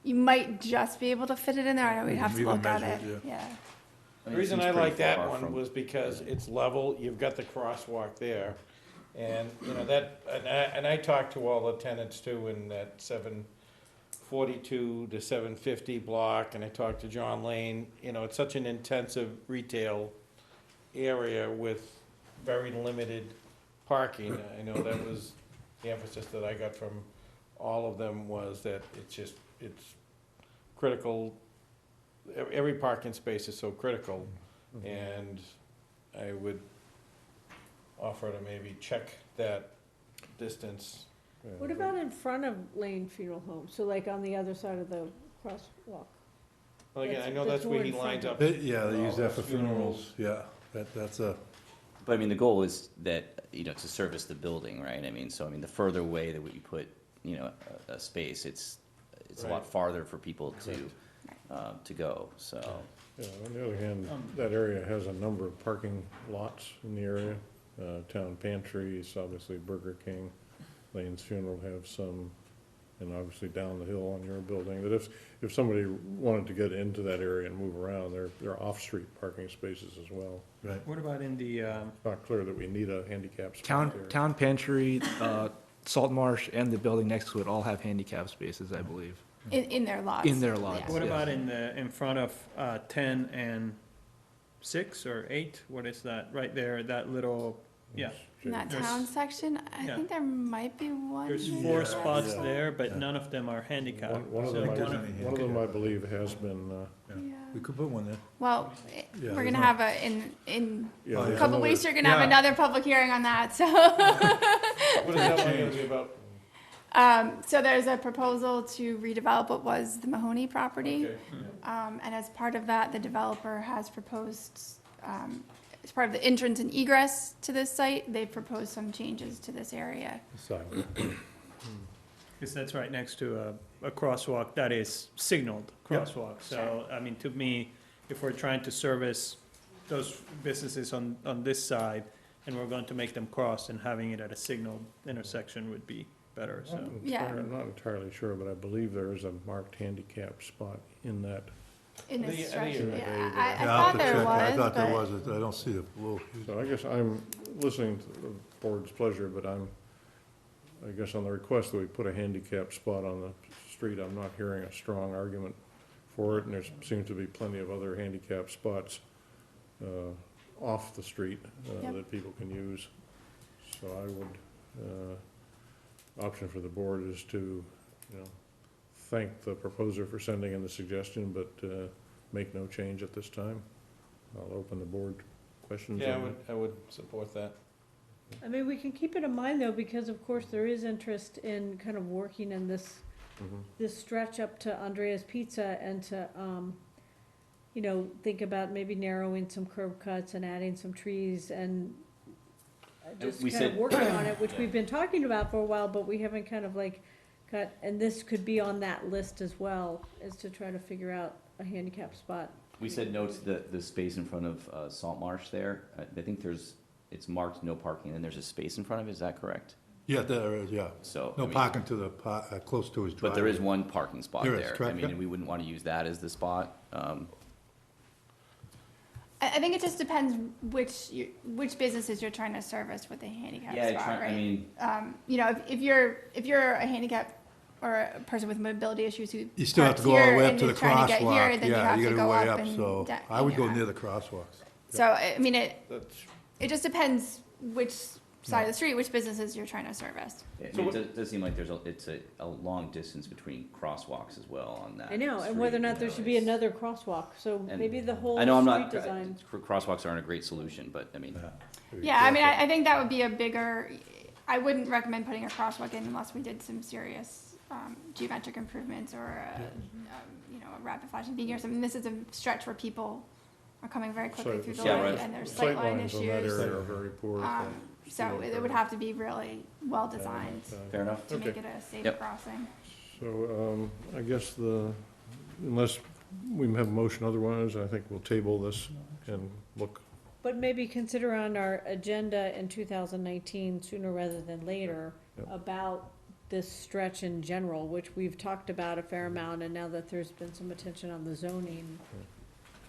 you might just be able to fit it in there. I know we'd have to We can look at measure it, it, yeah. the reason I like that one was because it's level, you've got the crosswalk there. And, you know, and I talked to all the tenants too in that 742 to 750 block, and I talked to John Lane. You know, it's such an intensive retail area with very limited parking. I know that was the emphasis that I got from all of them, was that it's critical. Every parking space is so critical, and I would offer to maybe check that distance. Yeah, What about in front of Lane Funeral Home? So like on the other side of the crosswalk? Well, again, I know That's that's where more he in front lines of- up. Yeah, they use that for Funerals. funerals, yeah, that's a, But I mean, the goal is that, you know, to service the building, right? I mean, so I mean, the further away that we put, you know, a space, it's a lot Right. farther for people to go, so. Yeah, on the other hand, that area has a number of parking lots in the area. Town Pantries, obviously Burger King, Lane's Funeral have some, and obviously down the hill on your building. That if somebody wanted to get into that area and move around, there are off-street parking spaces as well. right. What about in the, It's not clear that we need a handicap spot there. Town Pantry, Salt Marsh, and the building next to it all have handicap spaces, I believe. In their lots. In their lots. Yeah. what Yes. about in front of 10 and 6 or 8? What is that, right there, that little, yeah. In that There's- town section, I yeah. think there might be one. There's maybe. 4 spots Yeah. there, but none of them are handicapped. One of So them, one there's of- any one of them, I believe, has been, Yeah. We could put one there. Well, Yeah, we're there's gonna not- have in yeah, Oh, a there's couple another- weeks, you're gonna have Yeah. another public hearing on that, so. What is that one gonna be about? So there's a proposal to redevelop what was the Mahoney property. Okay. And as part of that, the developer has proposed, as part of the entrance and egress to this site, they've proposed some changes to this area. Sidewalk. Because that's right next to a crosswalk that is signaled crosswalk. So, I mean, to me, if we're trying to service those businesses on this side, and we're going to make them cross, and having it at a signaled intersection would be better, so. Yeah. I'm not entirely sure, but I believe there is a marked handicap spot in that. In I this think stretch, you're right. yeah, I Yeah, I'll thought have to there check. I was, thought there but, was, I don't see the blue. So I guess I'm listening to the board's pleasure, but I guess on the request that we put a handicap spot on the street, I'm not hearing a strong argument for it, and there seems to be plenty of other handicap spots off the street Yep. that people can use. So I would, option for the board is to, you know, thank the proposer for sending in the suggestion, but make no change at this time. I'll open the board questions. Yeah, on I would support that. I mean, we can keep it in mind though, because of course there is interest in kind of working in this this stretch up to Andrea's Pizza and to, think about maybe narrowing some curb cuts and adding some trees and just We kind of said- working on it, which we've been talking about for a while, but we haven't kind of like and this could be on that list as well, is to try to figure out a handicap spot. We said no to the space in front of Salt Marsh there. I think it's marked no parking, and there's a space in front of it, is that correct? Yeah, there is, yeah. So. No I mean, parking to the, close to his driveway. But there is one parking spot There there. is, correct, I mean, yeah. we wouldn't want to use that as the spot. I think it just depends which businesses you're trying to service with a handicap Yeah, spot, right? I mean, If you're a handicap or a person with mobility issues who You still have to go all the way up to the crosswalk. then you have to go way up up, and so down, I would go yeah. near the crosswalks. So, I mean, it That's, just depends which side of the street, which businesses you're trying to service. it does seem like it's a long distance between crosswalks as well on that. I know, and whether or street, not there should be it's- another crosswalk, so and maybe the whole I know I'm street not, design. crosswalks aren't a great solution, but I mean, Yeah, I mean, I think that would be a bigger, I wouldn't recommend putting a crosswalk in unless we did some serious geometric improvements or a rapid flashing beacon or something. This is a stretch where people are coming very quickly Sight- through the Yeah, light right. and there's sightline Sightlines on that issues. area are very poor. So it would have to be really well designed fair enough. to make Okay. it a safe Yep. crossing. So, I guess unless we have a motion otherwise, I think we'll table this and look. But maybe consider on our agenda in 2019, sooner rather than later, Yep. about this stretch in general, which we've talked about a fair amount, and now that there's been some attention on the zoning,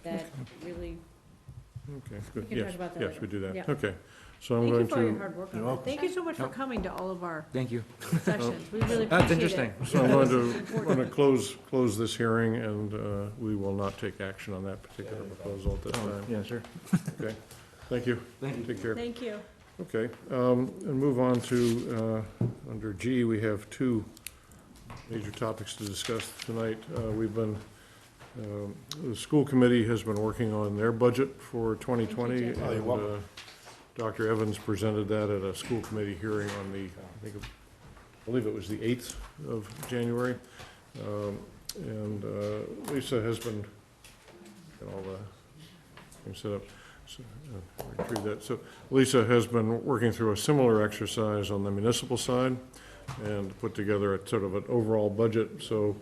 that really, Okay, good. can Yes, talk about that yes, later. we do that. Yeah. Okay. So I'm thank you going for all your to, hard work on You're that. welcome. Thank you so much for coming to all of our Thank you. sessions, we really That's appreciate it. interesting. so I'm going to close this hearing, and we will not take action on that particular proposal at this time. Yeah, sure. Okay, thank you. Thank you. Take care. Thank you. Okay, and move on to, under G, we have two major topics to discuss tonight. The school committee has been working on their budget for 2020, Thank you, Jeff. Oh, you're and welcome. Dr. Evans presented that at a school committee hearing on I believe it was the 8th of January. And Lisa has been, get all the things set up. So, retrieve that. So Lisa has been working through a similar exercise on the municipal side and put together a sort of an overall budget. So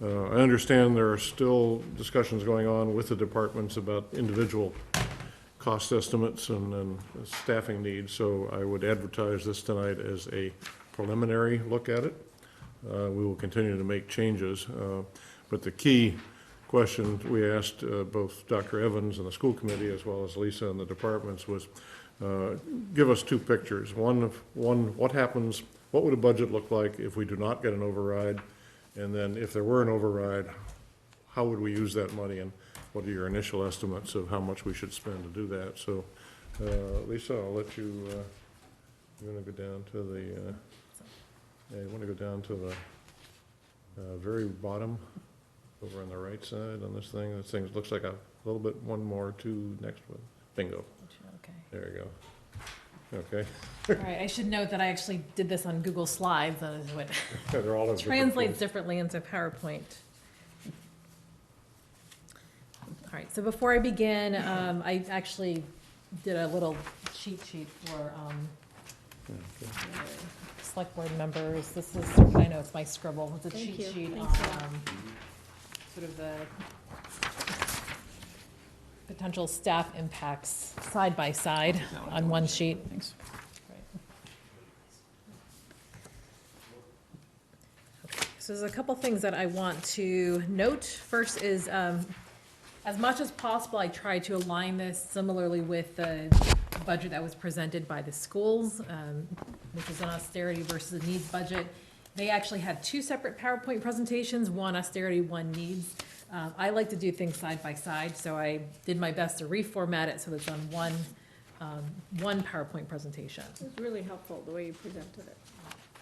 I understand there are still discussions going on with the departments about individual cost estimates and staffing needs. So I would advertise this tonight as a preliminary look at it. We will continue to make changes. But the key question we asked both Dr. Evans and the school committee, as well as Lisa and the departments, was give us two pictures. One, what happens, what would a budget look like if we do not get an override? And then if there were an override, how would we use that money? And what are your initial estimates of how much we should spend to do that? So, Lisa, I'll let you, you want to go down to you want to go down to the very bottom, over on the right side on this thing. This thing looks like a little bit, one more, two, next one. Bingo. Okay. There you go. Okay. All right, I should note that I actually did this on Google Slides, that is what They're all in different translates places. differently into PowerPoint. All right, so before I begin, I actually did a little cheat sheet for select board members. This is, I know it's my scribble, it's a Thank cheat you. sheet on Thanks a lot. sort of the potential staff impacts side by side on one sheet. Thanks. So there's a couple things that I want to note. First is, as much as possible, I tried to align this similarly with the budget that was presented by the schools, which is an austerity versus a needs budget. They actually had two separate PowerPoint presentations, one austerity, one needs. I like to do things side by side, so I did my best to reformat it so it's on one PowerPoint presentation. It was really helpful, the way you presented it.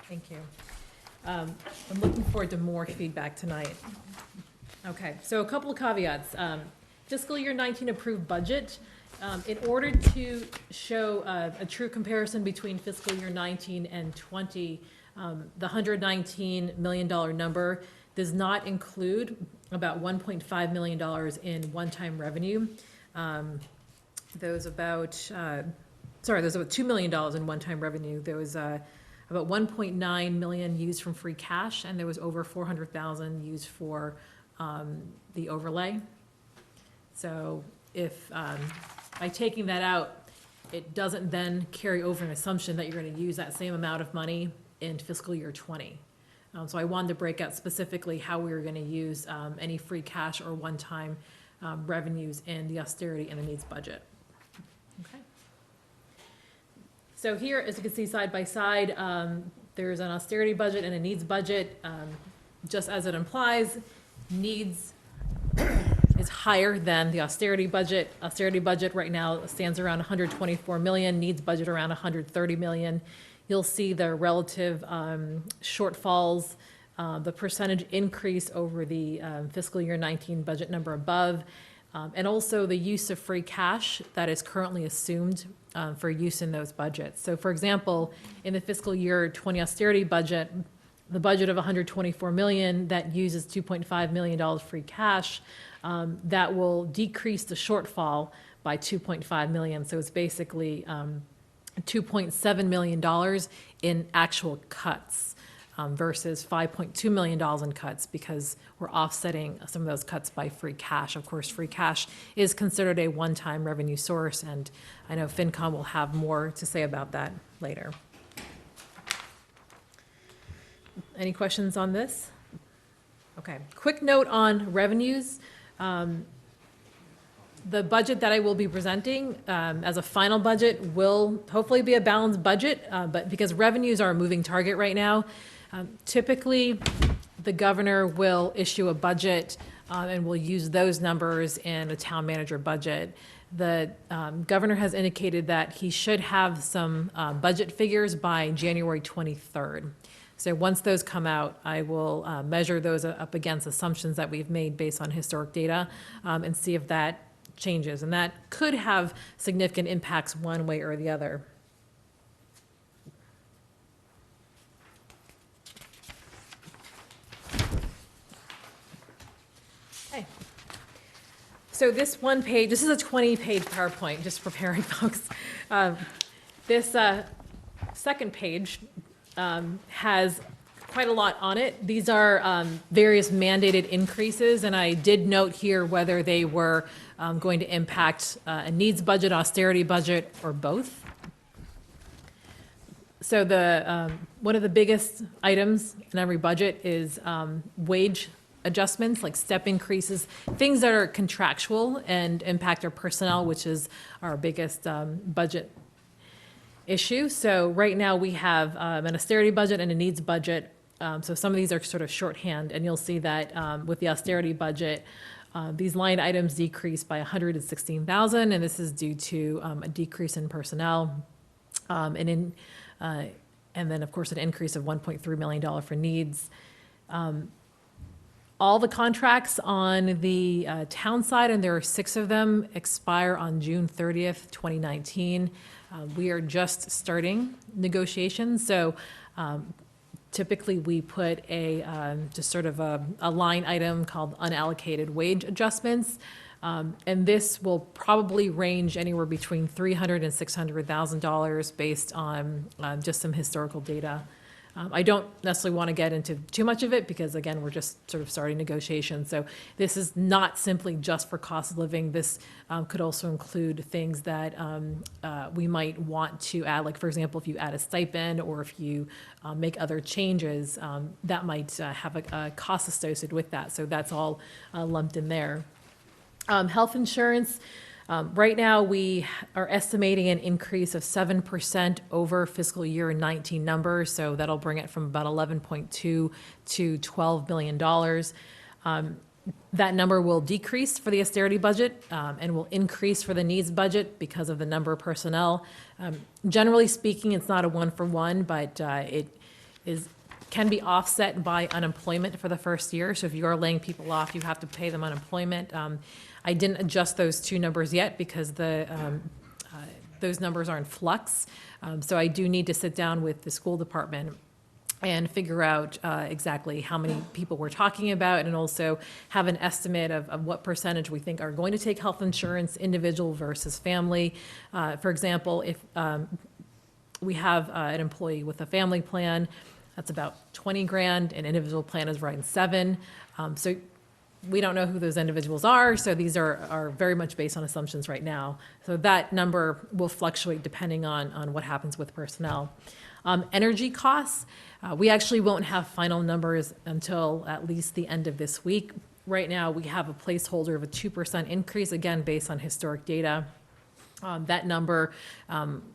Thank you. I'm looking forward to more feedback tonight. Okay, so a couple of caveats. Fiscal year 19 approved budget. In order to show a true comparison between fiscal year 19 and 20, the $119 million number does not include about $1.5 million in one-time revenue. There's about $2 million in one-time revenue. There was about 1.9 million used from free cash, and there was over 400,000 used for the overlay. So if, by taking that out, it doesn't then carry over an assumption that you're going to use that same amount of money in fiscal year '20. So I wanted to break out specifically how we were going to use any free cash or one-time revenues in the austerity and the needs budget. Okay. So here, as you can see side by side, there's an austerity budget and a needs budget. Just as it implies, needs is higher than the austerity budget. Austerity budget right now stands around 124 million, needs budget around 130 million. You'll see the relative shortfalls, the percentage increase over the fiscal year 19 budget number above, and also the use of free cash that is currently assumed for use in those budgets. So for example, in the fiscal year 20 austerity budget, the budget of 124 million that uses $2.5 million free cash, that will decrease the shortfall by 2.5 million. So it's basically $2.7 million in actual cuts versus $5.2 million in cuts, because we're offsetting some of those cuts by free cash. Of course, free cash is considered a one-time revenue source, and I know FinCom will have more to say about that later. Any questions on this? Okay, quick note on revenues. The budget that I will be presenting as a final budget will hopefully be a balanced budget, but because revenues are a moving target right now, typically the governor will issue a budget and will use those numbers in a town manager budget. The governor has indicated that he should have some budget figures by January 23rd. So once those come out, I will measure those up against assumptions that we've made based on historic data and see if that changes. And that could have significant impacts one way or the other. Okay. So this one page, this is a 20-page PowerPoint, just preparing folks. This second page has quite a lot on it. These are various mandated increases, and I did note here whether they were going to impact a needs budget, austerity budget, or both. So the one of the biggest items in every budget is wage adjustments, like step increases, things that are contractual and impact our personnel, which is our biggest budget issue. So right now we have an austerity budget and a needs budget. So some of these are sort of shorthand, and you'll see that with the austerity budget, these line items decreased by 116,000, and this is due to a decrease in personnel, and then of course an increase of $1.3 million for needs. All the contracts on the town side, and there are 6 of them, expire on June 30th, 2019. We are just starting negotiations, so typically we put a just sort of a line item called unallocated wage adjustments, and this will probably range anywhere between $300,000 and $600,000 based on just some historical data. I don't necessarily want to get into too much of it because, again, we're just sort of starting negotiations. So this is not simply just for cost of living. This could also include things that we might want to add, like, for example, if you add a stipend or if you make other changes, that might have a cost associated with that. So that's all lumped in there. Health insurance. Right now, we are estimating an increase of 7% over fiscal year 19 numbers, so that'll bring it from about 11.2 to $12 billion. That number will decrease for the austerity budget and will increase for the needs budget because of the number of personnel. Generally speaking, it's not a one-for-one, but it can be offset by unemployment for the first year. So if you are laying people off, you have to pay them unemployment. I didn't adjust those 2 numbers yet because those numbers are in flux. So I do need to sit down with the school department and figure out exactly how many people we're talking about, and also have an estimate of what percentage we think are going to take health insurance, individual versus family. For example, if we have an employee with a family plan, that's about 20 grand, an individual plan is right in 7. So we don't know who those individuals are, so these are very much based on assumptions right now. So that number will fluctuate depending on what happens with personnel. Energy costs, we actually won't have final numbers until at least the end of this week. Right now, we have a placeholder of a 2% increase, again, based on historic data. That number,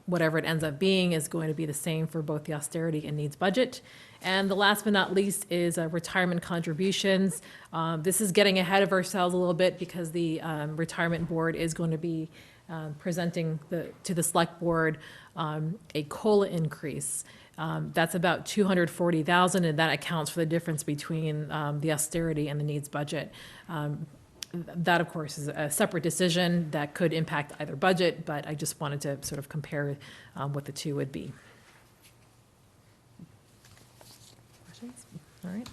whatever it ends up being, is going to be the same for both the austerity and needs budget. And the last but not least is retirement contributions. This is getting ahead of ourselves a little bit because the retirement board is going to be presenting to the select board a COLA increase. That's about $240,000, and that accounts for the difference between the austerity and the needs budget. That, of course, is a separate decision that could impact either budget, but I just wanted to sort of compare what the two would be. Questions? All right.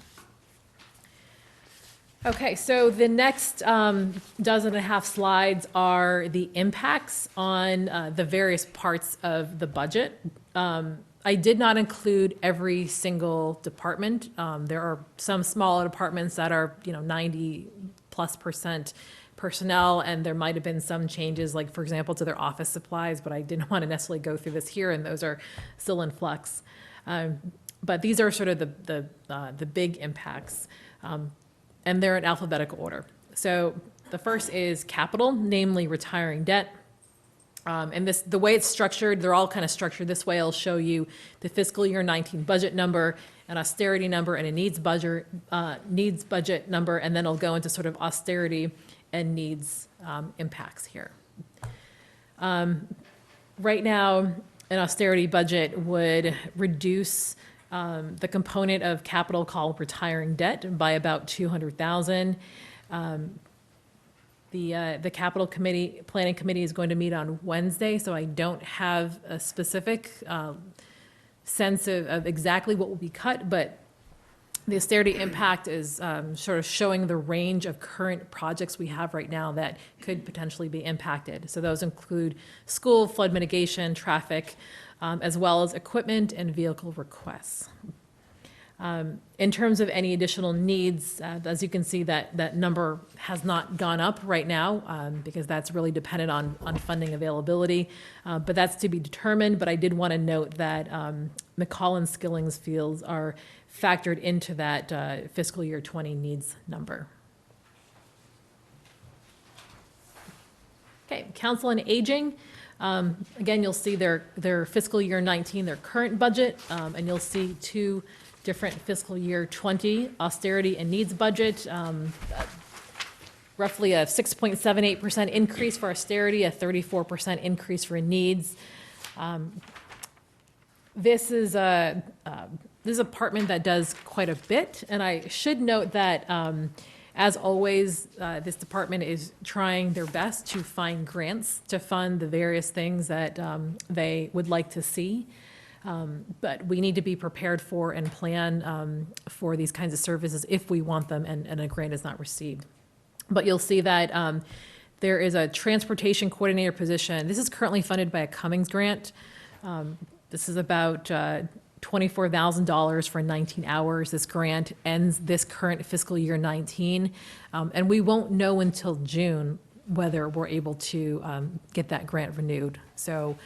Okay, so the next dozen and a half slides are the impacts on the various parts of the budget. I did not include every single department. There are some smaller departments that are, 90+% personnel, and there might have been some changes, like, for example, to their office supplies, but I didn't want to necessarily go through this here, and those are still in flux. But these are sort of the big impacts, and they're in alphabetical order. So the first is capital, namely retiring debt. And the way it's structured, they're all kind of structured this way. I'll show you the fiscal year 19 budget number, an austerity number, and a needs budget number, and then I'll go into sort of austerity and needs impacts here. Right now, an austerity budget would reduce the component of capital called retiring debt by about $200,000. The capital planning committee is going to meet on Wednesday, so I don't have a specific sense of exactly what will be cut, but the austerity impact is sort of showing the range of current projects we have right now that could potentially be impacted. So those include school, flood mitigation, traffic, as well as equipment and vehicle requests. In terms of any additional needs, as you can see, that number has not gone up right now because that's really dependent on funding availability, but that's to be determined. But I did want to note that McCall and Skilling's fields are factored into that fiscal year 20 needs number. Okay, Council on Aging. Again, you'll see their fiscal year 19, their current budget, and you'll see two different fiscal year 20 austerity and needs budget, roughly a 6.78% increase for austerity, a 34% increase for needs. This is a department that does quite a bit, and I should note that, as always, this department is trying their best to find grants to fund the various things that they would like to see. But we need to be prepared for and plan for these kinds of services if we want them and a grant is not received. But you'll see that there is a transportation coordinator position. This is currently funded by a Cummings grant. This is about $24,000 for 19 hours. This grant ends this current fiscal year 19, and we won't know until June whether we're able to get that grant renewed. So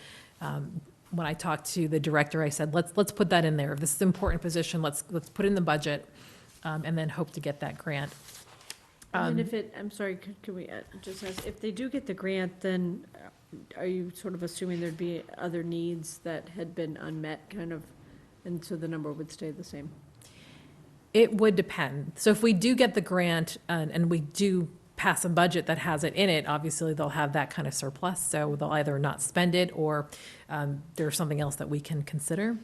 when I talked to the director, I said, let's put that in there. If this is an important position, let's put it in the budget, and then hope to get that grant. And if I'm sorry, could we just ask, if they do get the grant, then are you sort of assuming there'd be other needs that had been unmet, kind of, and so the number would stay the same? It would depend. So if we do get the grant and we do pass a budget that has it in it, obviously they'll have that kind of surplus, so they'll either not spend it or there's something else that we can consider.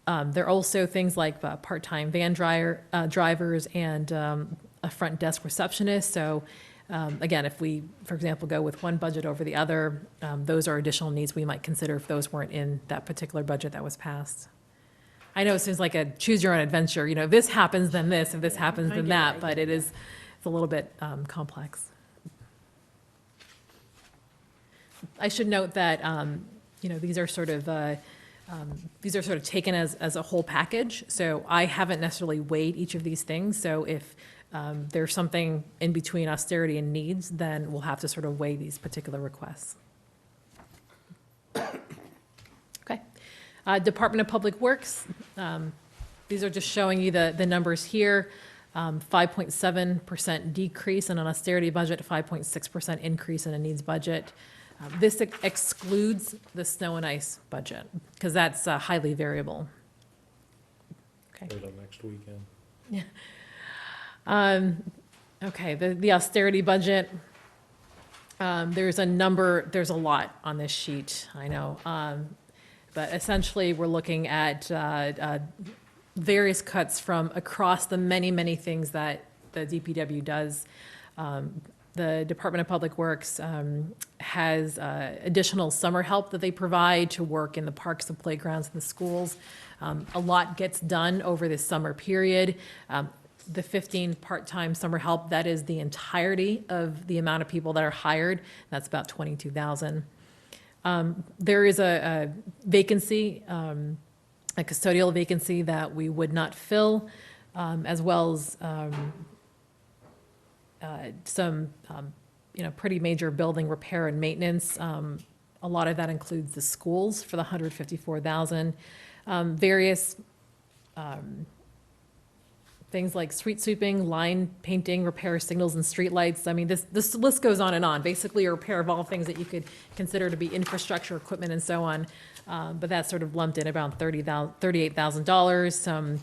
There are also things like part-time van drivers and a front desk receptionist. So again, if we, for example, go with one budget over the other, those are additional needs we might consider if those weren't in that particular budget that was passed. I know it seems like a choose your own adventure, if this happens, then this, if this happens, I then get it, that, I but get it is, it's a little bit complex. I should note that, these are sort of, taken as a whole package, so I haven't necessarily weighed each of these things, so if there's something in between austerity and needs, then we'll have to sort of weigh these particular requests. Okay. Department of Public Works, these are just showing you the numbers here. 5.7% decrease in an austerity budget, 5.6% increase in a needs budget. This excludes the snow and ice budget, because that's highly variable. Okay. Wait till next weekend. Okay, the austerity budget, there's a lot on this sheet, I know. But essentially, we're looking at various cuts from across the many, many things that the DPW does. The Department of Public Works has additional summer help that they provide to work in the parks, the playgrounds, and the schools. A lot gets done over this summer period. The 15 part-time summer help, that is the entirety of the amount of people that are hired. That's about 22,000. There is a vacancy, a custodial vacancy that we would not fill, as well as some, pretty major building repair and maintenance. A lot of that includes the schools for the 154,000. Various things like street sweeping, line painting, repair signals and streetlights. I mean, this list goes on and on. Basically, a repair of all things that you could consider to be infrastructure, equipment, and so on. But that's sort of lumped in around $38,000. Some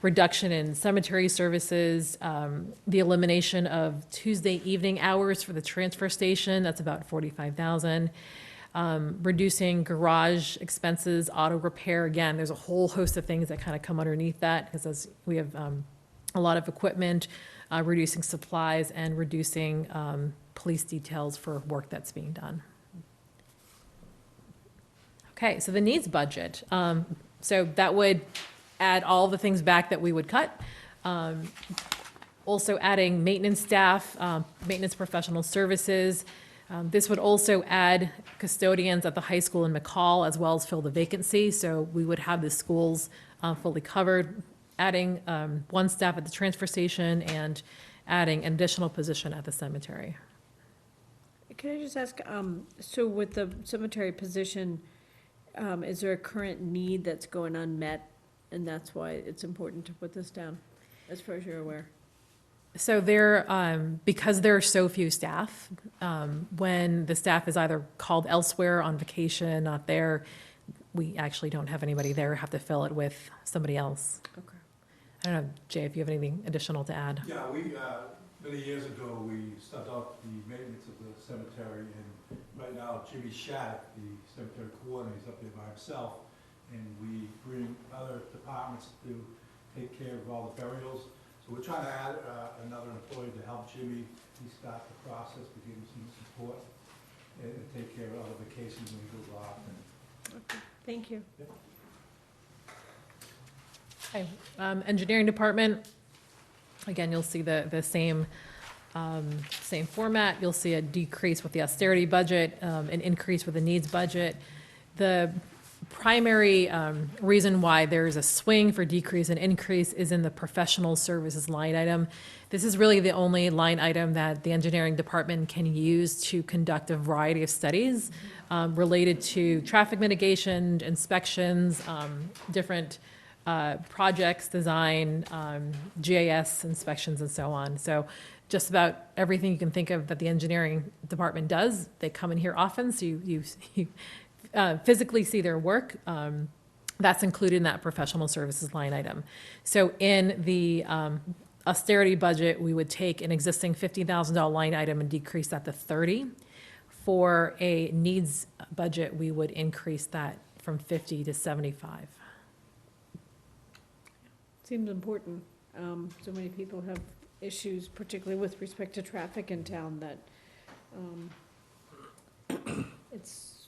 reduction in cemetery services, the elimination of Tuesday evening hours for the transfer station. That's about $45,000. Reducing garage expenses, auto repair. Again, there's a whole host of things that kind of come underneath that, because as we have a lot of equipment, reducing supplies, and reducing police details for work that's being done. Okay, so the needs budget. So that would add all the things back that we would cut. Also adding maintenance staff, maintenance professional services. This would also add custodians at the high school in McCall, as well as fill the vacancy. So we would have the schools fully covered. Adding one staff at the transfer station and adding an additional position at the cemetery. Can I just ask, so with the cemetery position, is there a current need that's going unmet, and that's why it's important to put this down, as far as you're aware? So because there are so few staff, when the staff is either called elsewhere on vacation, not there, we actually don't have anybody there, have to fill it with somebody else. Okay. I don't know, Jay, if you have anything additional to add. Yeah, many years ago, we subbed out the maintenance of the cemetery, and right now Jimmy Shattuck, the cemetery coordinator, is up there by himself, and we bring other departments to take care of all the burials. So we're trying to add another employee to help Jimmy restart the process, to give him some support, and take care of other vacations when he goes off. Okay, thank you. Yep. Okay, engineering department, again, you'll see the same format. You'll see a decrease with the austerity budget, an increase with the needs budget. The primary reason why there's a swing for decrease and increase is in the professional services line item. This is really the only line item that the engineering department can use to conduct a variety of studies related to traffic mitigation, inspections, different projects, design, GIS inspections, and so on. So just about everything you can think of that the engineering department does, they come in here often, so you physically see their work. That's included in that professional services line item. So in the austerity budget, we would take an existing $50,000 line item and decrease that to 30. For a needs budget, we would increase that from 50 to 75. Seems important. So many people have issues, particularly with respect to traffic in town, that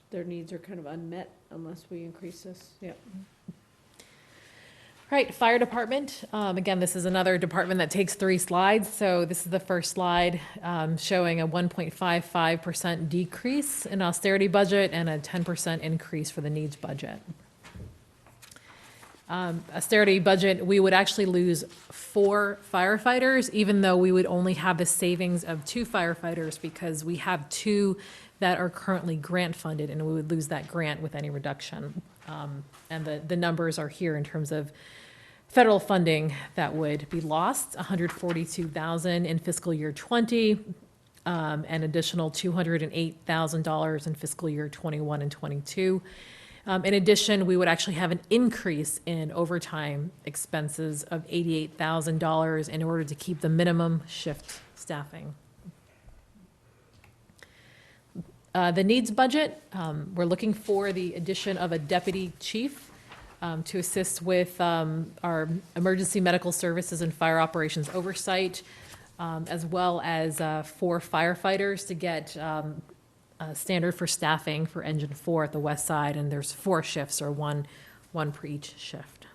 their needs are kind of unmet unless we increase this. Yep. Right, fire department. Again, this is another department that takes 3 slides. So this is the first slide showing a 1.55% decrease in austerity budget and a 10% increase for the needs budget. Austerity budget, we would actually lose 4 firefighters, even though we would only have the savings of 2 firefighters because we have 2 that are currently grant funded, and we would lose that grant with any reduction. And the numbers are here in terms of federal funding that would be lost, $142,000 in fiscal year '20, an additional $208,000 in fiscal year '21 and '22. In addition, we would actually have an increase in overtime expenses of $88,000 in order to keep the minimum shift staffing. The needs budget, we're looking for the addition of a deputy chief to assist with our emergency medical services and fire operations oversight, as well as 4 firefighters to get standard for staffing for Engine 4 at the west side, and there's 4 shifts, or one per each shift.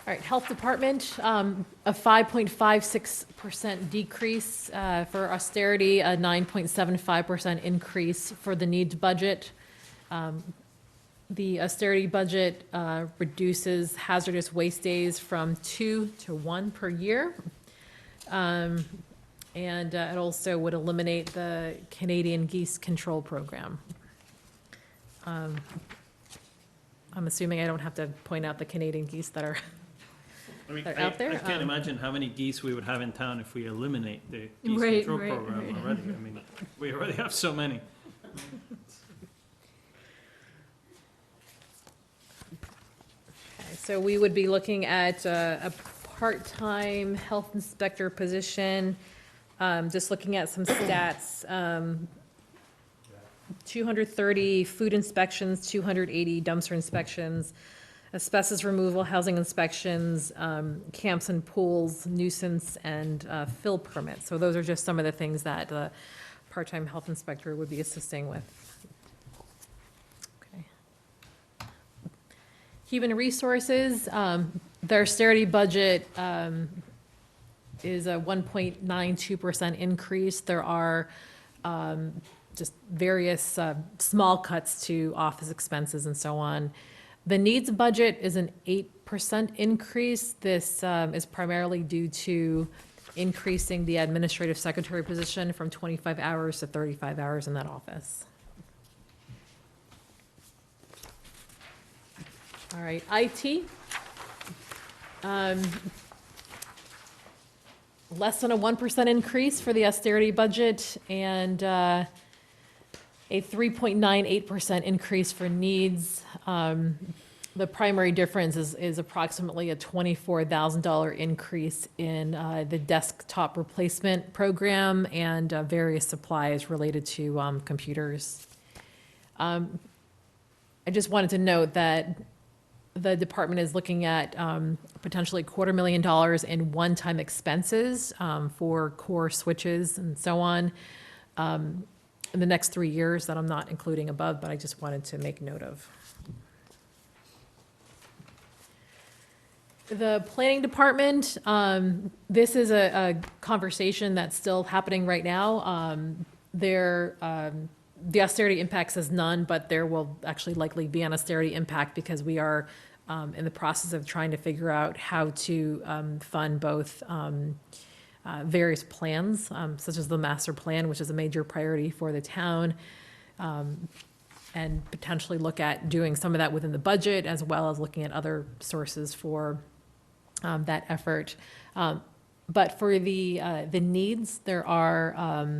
All right, health department, a 5.56% decrease for austerity, a 9.75% increase for the needs budget. The austerity budget reduces hazardous waste days from 2 to 1 per year. And it also would eliminate the Canadian geese control program. I'm assuming I don't have to point out the Canadian geese that are out there. I can't imagine how many geese we would have in town if we eliminate the geese Right, control right, program right. already. I mean, we already have so many. Okay, so we would be looking at a part-time health inspector position. Just looking at some stats. 230 food inspections, 280 dumpster inspections, asbestos removal, housing inspections, camps and pools, nuisance, and fill permits. So those are just some of the things that the part-time health inspector would be assisting with. Okay. Human resources, their austerity budget is a 1.92% increase. There are just various small cuts to office expenses and so on. The needs budget is an 8% increase. This is primarily due to increasing the administrative secretary position from 25 hours to 35 hours in that office. All right, IT. Less than a 1% increase for the austerity budget, and a 3.98% increase for needs. The primary difference is approximately a $24,000 increase in the desktop replacement program and various supplies related to computers. I just wanted to note that the department is looking at potentially $250,000 in one-time expenses for core switches and so on in the next 3 years that I'm not including above, but I just wanted to make note of. The planning department, this is a conversation that's still happening right now. The austerity impact says none, but there will actually likely be an austerity impact because we are in the process of trying to figure out how to fund both various plans, such as the master plan, which is a major priority for the town, and potentially look at doing some of that within the budget, as well as looking at other sources for that effort. But for the needs, there are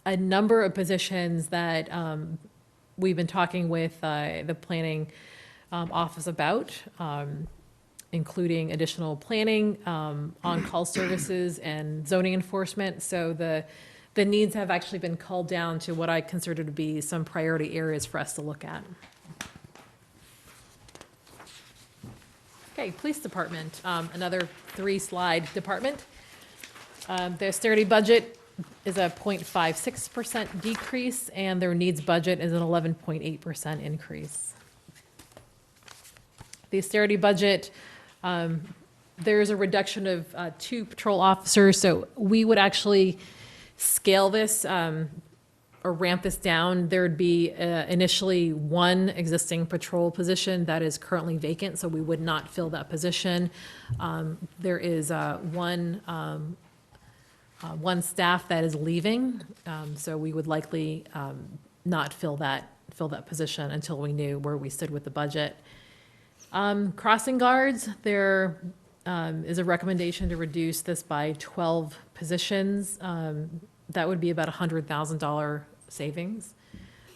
a number of positions that we've been talking with the planning office about, including additional planning, on-call services, and zoning enforcement. So the needs have actually been culled down to what I consider to be some priority areas for us to look at. Okay, police department, another 3-slide department. The austerity budget is a 0.56% decrease, and their needs budget is an 11.8% increase. The austerity budget, there's a reduction of 2 patrol officers, so we would actually scale this or ramp this down. There'd be initially 1 existing patrol position that is currently vacant, so we would not fill that position. There is one staff that is leaving, so we would likely not fill that position until we knew where we stood with the budget. Crossing guards, there is a recommendation to reduce this by 12 positions. That would be about $100,000 savings.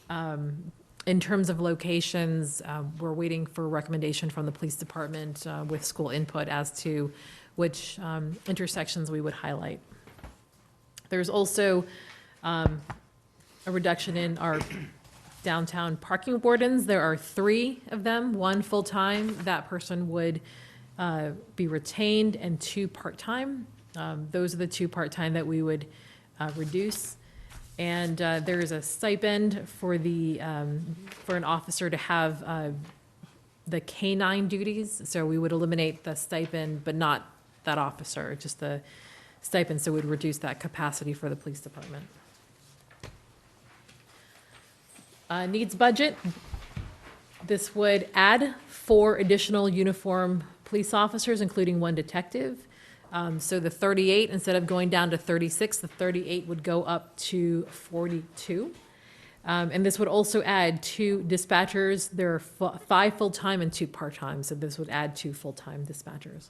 In terms of locations, we're waiting for a recommendation from the police department with school input as to which intersections we would highlight. There's also a reduction in our downtown parking wardens. There are 3 of them, 1 full-time. That person would be retained, and 2 part-time. Those are the 2 part-time that we would reduce. And there is a stipend for an officer to have the K-9 duties. So we would eliminate the stipend, but not that officer, just the stipend, so we'd reduce that capacity for the police department. Needs budget. This would add 4 additional uniform police officers, including 1 detective. So the 38, instead of going down to 36, the 38 would go up to 42. And this would also add 2 dispatchers. There are 5 full-time and 2 part-time, so this would add 2 full-time dispatchers.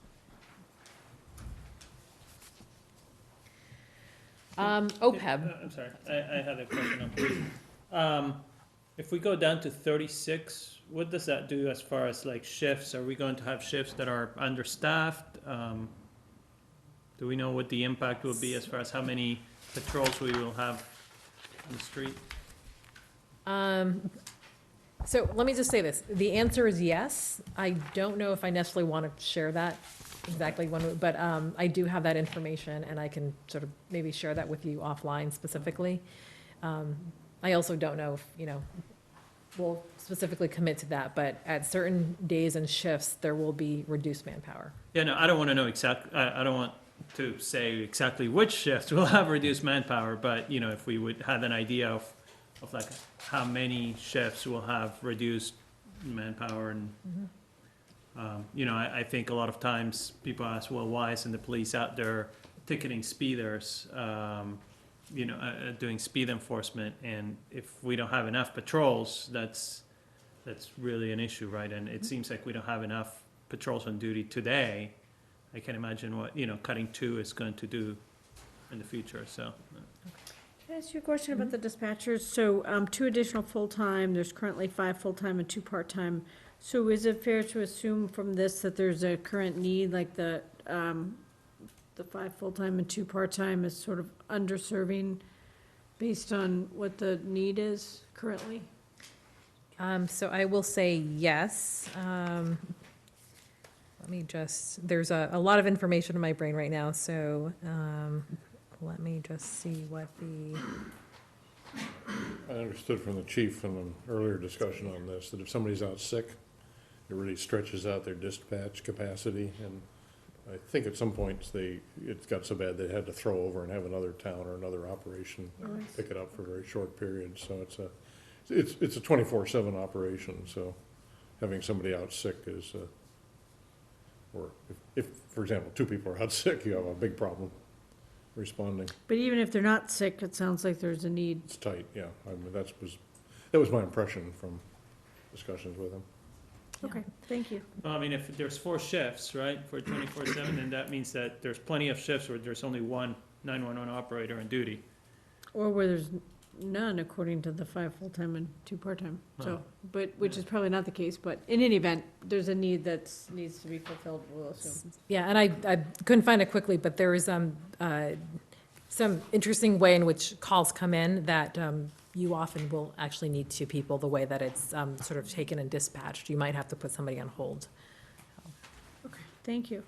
OPEB. I'm sorry, I had a question on police. If we go down to 36, what does that do as far as like shifts? Are we going to have shifts that are understaffed? Do we know what the impact will be as far as how many patrols we will have on the street? So let me just say this. The answer is yes. I don't know if I necessarily want to share that exactly but I do have that information, and I can sort of maybe share that with you offline specifically. I also don't know if, we'll specifically commit to that, but at certain days and shifts, there will be reduced manpower. Yeah, no, I don't want to know I don't want to say exactly which shifts will have reduced manpower, but, if we would have an idea of like how many shifts will have reduced manpower and, I think a lot of times people ask, well, why isn't the police out there ticketing speeders, doing speed enforcement? And if we don't have enough patrols, that's really an issue, right? And it seems like we don't have enough patrols on duty today. I can imagine what, cutting 2 is going to do in the future, so. Can I ask you a question about the dispatchers? So 2 additional full-time, there's currently 5 full-time and 2 part-time. So is it fair to assume from this that there's a current need, like the 5 full-time and 2 part-time is sort of underserving based on what the need is currently? So I will say yes. There's a lot of information in my brain right now, so let me just see what I understood from the chief in an earlier discussion on this, that if somebody's out sick, it really stretches out their dispatch capacity, and I think at some points it got so bad they had to throw over and have another town or another operation pick it up for a very short period, so it's a 24/7 operation, so having somebody out sick is, or if, for example, 2 people are out sick, you have a big problem responding. But even if they're not sick, it sounds like there's a need. It's tight, yeah, I mean, that was my impression from discussions with him. Okay, thank you. Well, I mean, if there's 4 shifts, right, for 24/7, then that means that there's plenty of shifts where there's only 1 911 operator on duty. Or where there's none, according to the 5 full-time and 2 part-time. So, which is probably not the case, but in any event, there's a need that needs to be fulfilled, we'll assume. Yeah, and I couldn't find it quickly, but there is some interesting way in which calls come in that you often will actually need 2 people, the way that it's sort of taken and dispatched. You might have to put somebody on hold. Okay, thank you.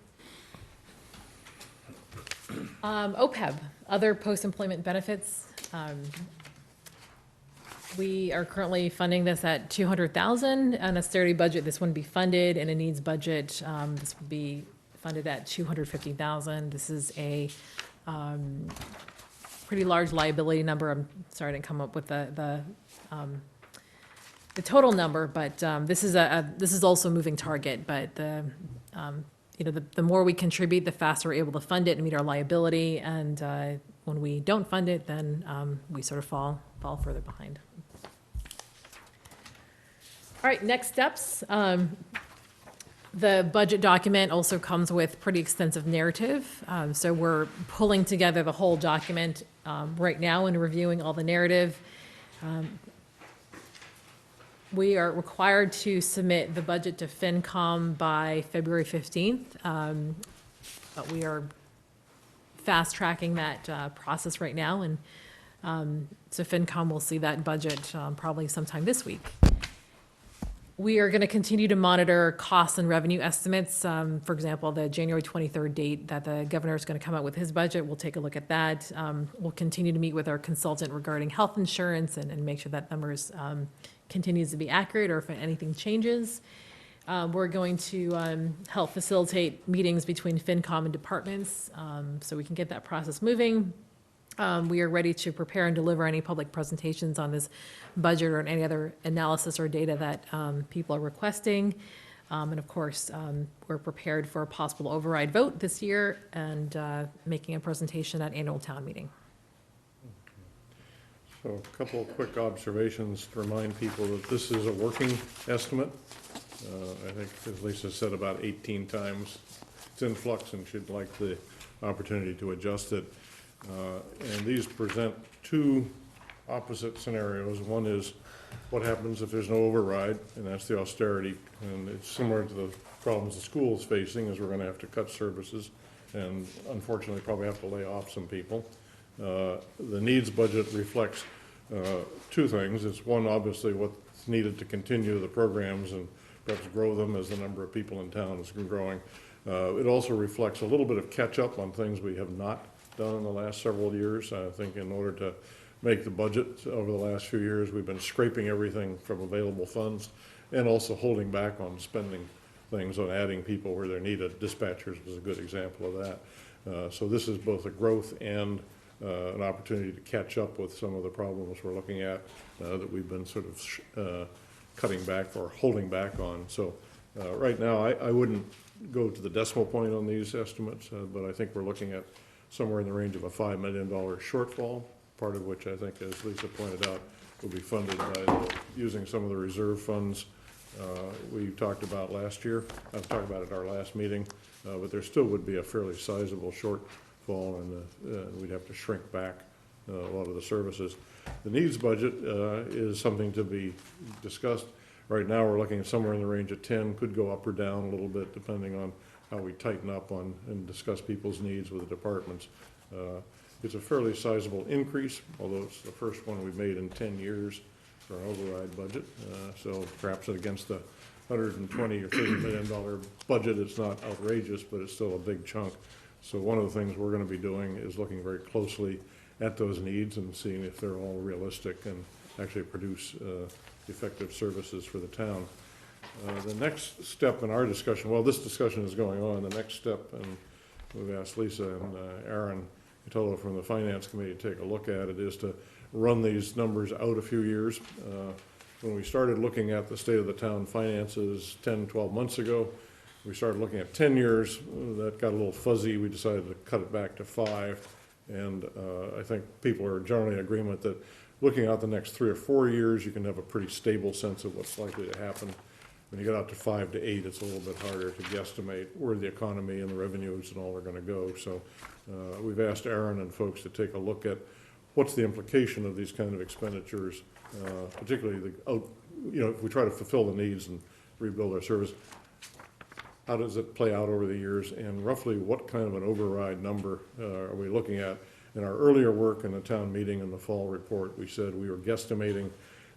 OPEB, other post-employment benefits. We are currently funding this at 200,000. On a austerity budget, this wouldn't be funded. In a needs budget, this would be funded at 250,000. This is a pretty large liability number. I'm sorry I didn't come up with the total number, but this is also a moving target. But the more we contribute, the faster we're able to fund it and meet our liability. And when we don't fund it, then we sort of fall further behind. All right, next steps. The budget document also comes with pretty extensive narrative. So we're pulling together the whole document right now and reviewing all the narrative. We are required to submit the budget to FinCom by February 15th. But we are fast tracking that process right now. And so FinCom will see that budget probably sometime this week. We are going to continue to monitor costs and revenue estimates. For example, the January 23rd date that the governor is going to come out with his budget, we'll take a look at that. We'll continue to meet with our consultant regarding health insurance and make sure that numbers continues to be accurate or if anything changes. We're going to help facilitate meetings between FinCom and departments so we can get that process moving. We are ready to prepare and deliver any public presentations on this budget or any other analysis or data that people are requesting. And of course, we're prepared for a possible override vote this year and making a presentation at annual town meeting. So a couple of quick observations to remind people that this is a working estimate. I think, as Lisa said, about 18 times. It's in flux and she'd like the opportunity to adjust it. And these present two opposite scenarios. One is what happens if there's no override, and that's the austerity. And it's similar to the problems the school is facing, is we're going to have to cut services and unfortunately probably have to lay off some people. The needs budget reflects two things. It's one, obviously, what's needed to continue the programs and perhaps grow them as the number of people in town is growing. It also reflects a little bit of catch-up on things we have not done in the last several years. I think in order to make the budget over the last few years, we've been scraping everything from available funds and also holding back on spending things, on adding people where they're needed. Dispatchers was a good example of that. So this is both a growth and an opportunity to catch up with some of the problems we're looking at that we've been sort of cutting back or holding back on. So right now, I wouldn't go to the decimal point on these estimates, but I think we're looking at somewhere in the range of a $5 million shortfall, part of which I think, as Lisa pointed out, will be funded by using some of the reserve funds we talked about last year. I've talked about it at our last meeting, but there still would be a fairly sizable shortfall, and we'd have to shrink back a lot of the services. The needs budget is something to be discussed. Right now, we're looking at somewhere in the range of 10, could go up or down a little bit depending on how we tighten up on and discuss people's needs with the departments. It's a fairly sizable increase, although it's the first one we've made in 10 years for an override budget. So perhaps against the $120 or $30 million budget, it's not outrageous, but it's still a big chunk. So one of the things we're going to be doing is looking very closely at those needs and seeing if they're all realistic and actually produce effective services for the town. The next step in our discussion, well, this discussion is going on. The next step, and we've asked Lisa and Aaron Cotolo from the Finance Committee to take a look at it, is to run these numbers out a few years. When we started looking at the state of the town finances 10, 12 months ago, we started looking at 10 years. That got a little fuzzy. We decided to cut it back to 5. And I think people are generally in agreement that looking out the next 3 or 4 years, you can have a pretty stable sense of what's likely to happen. When you get out to 5 to 8, it's a little bit harder to guesstimate where the economy and the revenues and all are going to go. So we've asked Aaron and folks to take a look at what's the implication of these kind of expenditures, particularly if we try to fulfill the needs and rebuild our service, how does it play out over the years, and roughly what kind of an override number are we looking at? In our earlier work in the town meeting in the fall report, we said we were guesstimating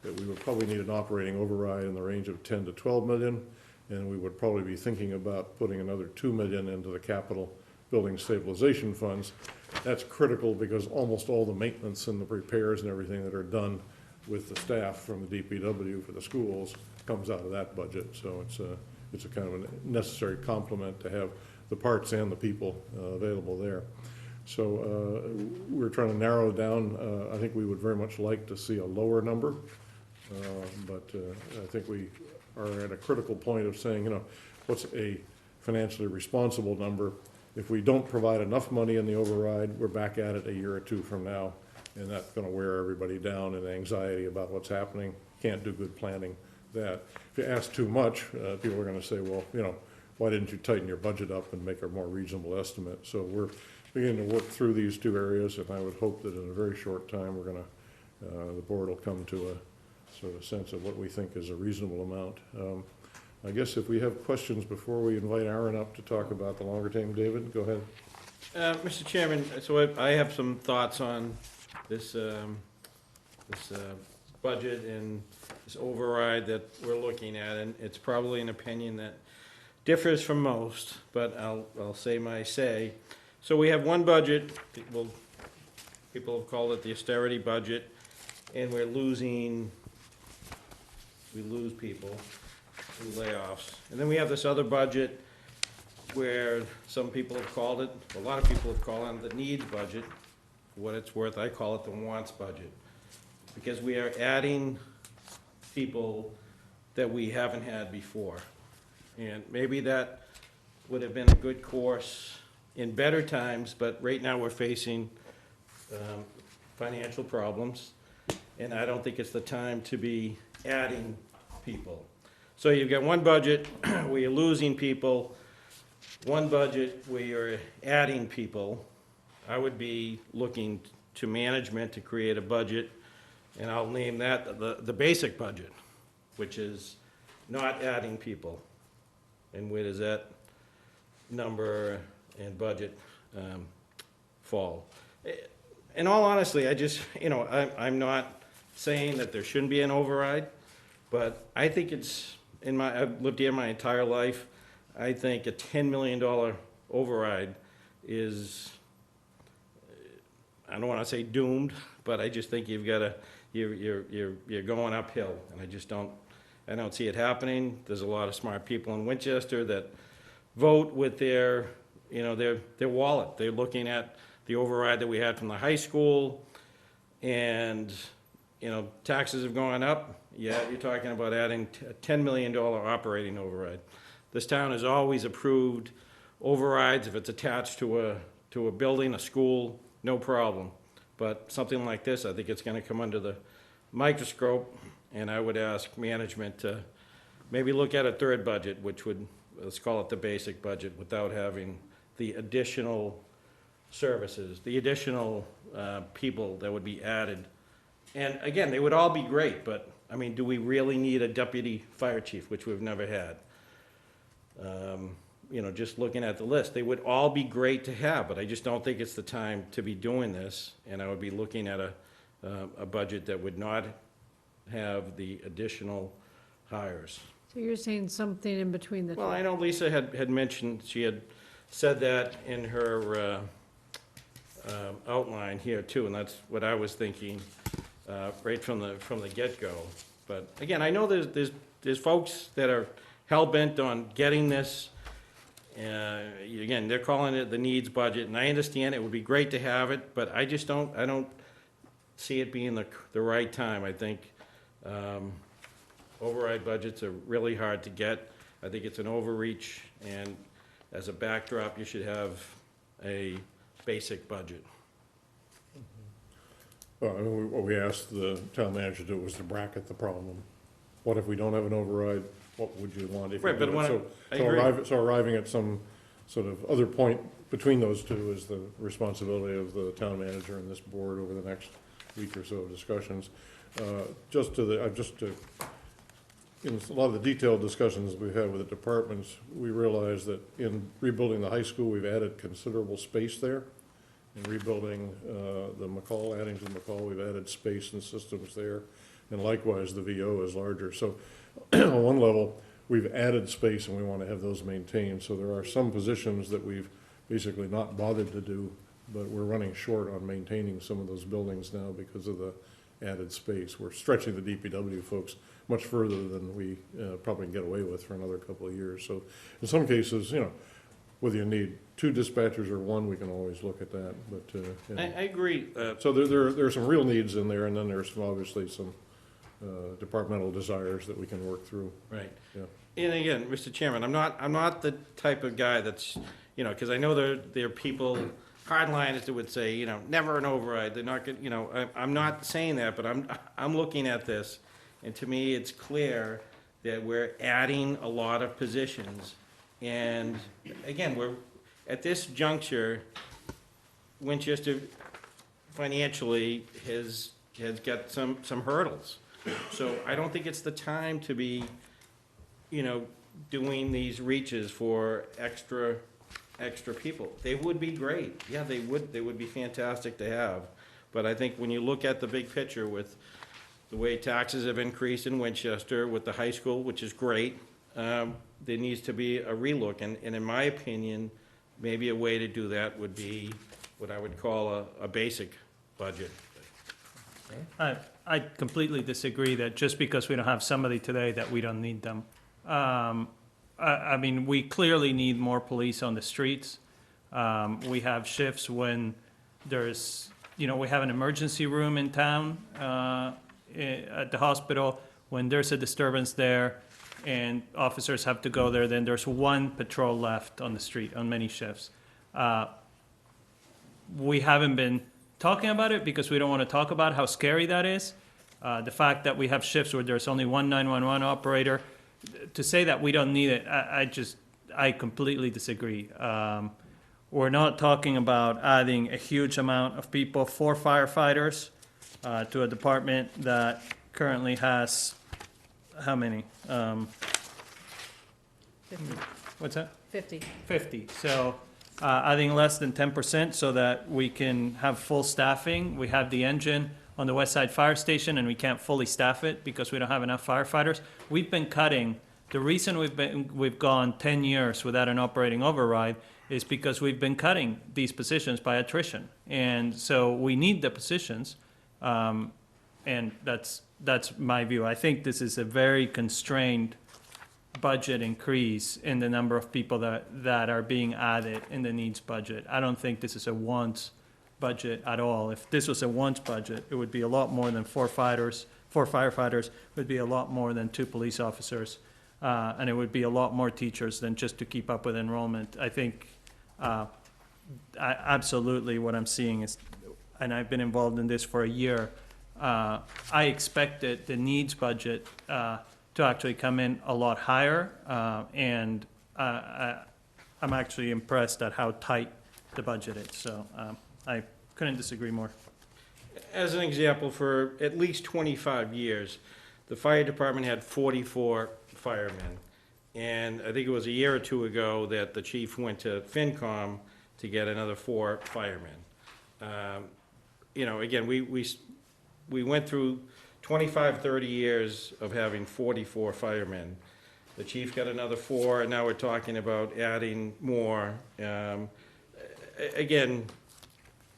that we would probably need an operating override in the range of 10 to 12 million, and we would probably be thinking about putting another 2 million into the capital building stabilization funds. That's critical because almost all the maintenance and the repairs and everything that are done with the staff from the DPW for the schools comes out of that budget. So it's a kind of a necessary complement to have the parts and the people available there. So we're trying to narrow it down. I think we would very much like to see a lower number, but I think we are at a critical point of saying, you know, what's a financially responsible number? If we don't provide enough money in the override, we're back at it a year or two from now, and that's going to wear everybody down and anxiety about what's happening. Can't do good planning. That if you ask too much, people are going to say, well, you know, why didn't you tighten your budget up and make a more reasonable estimate? So we're beginning to work through these two areas, and I would hope that in a very short time, we're going to, the board will come to a sort of sense of what we think is a reasonable amount. I guess if we have questions before we invite Aaron up to talk about the longer term, David, go ahead. Mr. Chairman, so I have some thoughts on this, budget and this override that we're looking at, and it's probably an opinion that differs from most, but I'll say my say. So we have one budget, people have called it the austerity budget, and we lose people through layoffs. And then we have this other budget where some people have called it, a lot of people have called it the needs budget. For what it's worth, I call it the wants budget. Because we are adding people that we haven't had before. And maybe that would have been a good course in better times, but right now we're facing financial problems, and I don't think it's the time to be adding people. So you've got one budget where you're losing people, one budget where you're adding people. I would be looking to management to create a budget, and I'll name that the basic budget, which is not adding people. And where does that number and budget fall? In all honesty, I just, you know, I'm not saying that there shouldn't be an override, but I think it's, I've lived here my entire life, I think a $10 million override is, I don't want to say doomed, but I just think you've got to, you're going uphill, and I don't see it happening. There's a lot of smart people in Winchester that vote with their, you know, their wallet. They're looking at the override that we had from the high school, and, you know, taxes have gone up. Yeah, you're talking about adding a $10 million operating override. This town has always approved overrides if it's attached to a building, a school, no problem. But something like this, I think it's going to come under the microscope, and I would ask management to maybe look at a third budget, which would, let's call it the basic budget, without having the additional services, the additional people that would be added. And again, they would all be great, but I mean, do we really need a deputy fire chief, which we've never had? You know, just looking at the list, they would all be great to have, but I just don't think it's the time to be doing this. And I would be looking at a budget that would not have the additional hires. So you're saying something in between the two? Well, I know Lisa had mentioned, she had said that in her outline here too, and that's what I was thinking right from the get-go. But again, I know there's folks that are hell-bent on getting this. Again, they're calling it the needs budget, and I understand it would be great to have it, but I just don't see it being the right time. I think override budgets are really hard to get. I think it's an overreach, and as a backdrop, you should have a basic budget. Well, I mean, what we asked the town manager to do was to bracket the problem. What if we don't have an override? What would you want if you Right, but do when it? I agree. So arriving at some sort of other point between those two is the responsibility of the town manager and this board over the next week or so of discussions. In a lot of the detailed discussions we've had with the departments, we realized that in rebuilding the high school, we've added considerable space there. In rebuilding the McCall, adding to the McCall, we've added space and systems there. And likewise, the VO is larger. So on one level, we've added space and we want to have those maintained. So there are some positions that we've basically not bothered to do, but we're running short on maintaining some of those buildings now because of the added space. We're stretching the DPW folks much further than we probably can get away with for another couple of years. So in some cases, whether you need 2 dispatchers or 1, we can always look at that, but, I agree. So there are some real needs in there, and then there's obviously some departmental desires that we can work through. Right. Yeah. And again, Mr. Chairman, I'm not the type of guy that's, because I know there are people, hardliners that would say, never an override, they're not gonna, I'm not saying that, but I'm looking at this, and to me, it's clear that we're adding a lot of positions. And again, we're, at this juncture, Winchester financially has got some hurdles. So I don't think it's the time to be, doing these reaches for extra people. They would be great. Yeah, they would be fantastic to have. But I think when you look at the big picture with the way taxes have increased in Winchester, with the high school, which is great, there needs to be a relook. And in my opinion, maybe a way to do that would be what I would call a basic budget. I completely disagree that just because we don't have somebody today that we don't need them. I mean, we clearly need more police on the streets. We have shifts when there's, we have an emergency room in town at the hospital. When there's a disturbance there and officers have to go there, then there's 1 patrol left on the street on many shifts. We haven't been talking about it because we don't want to talk about how scary that is. The fact that we have shifts where there's only 1 911 operator, to say that we don't need it, I completely disagree. We're not talking about adding a huge amount of people, 4 firefighters, to a department that currently has, how many? 50. What's that? 50. 50. So adding less than 10% so that we can have full staffing. We have the engine on the West Side Fire Station, and we can't fully staff it because we don't have enough firefighters. We've been cutting. The reason we've gone 10 years without an operating override is because we've been cutting these positions by attrition. And so we need the positions, and that's my view. I think this is a very constrained budget increase in the number of people that are being added in the needs budget. I don't think this is a wants budget at all. If this was a wants budget, it would be a lot more than 4 firefighters, it would be a lot more than 2 police officers, and it would be a lot more teachers than just to keep up with enrollment. I think absolutely what I'm seeing is, and I've been involved in this for a year, I expected the needs budget to actually come in a lot higher, and I'm actually impressed at how tight the budget is. So I couldn't disagree more. As an example, for at least 25 years, the fire department had 44 firemen. And I think it was a year or 2 ago that the chief went to FinCom to get another 4 firemen. Again, we went through 25, 30 years of having 44 firemen. The chief got another 4, and now we're talking about adding more. Again,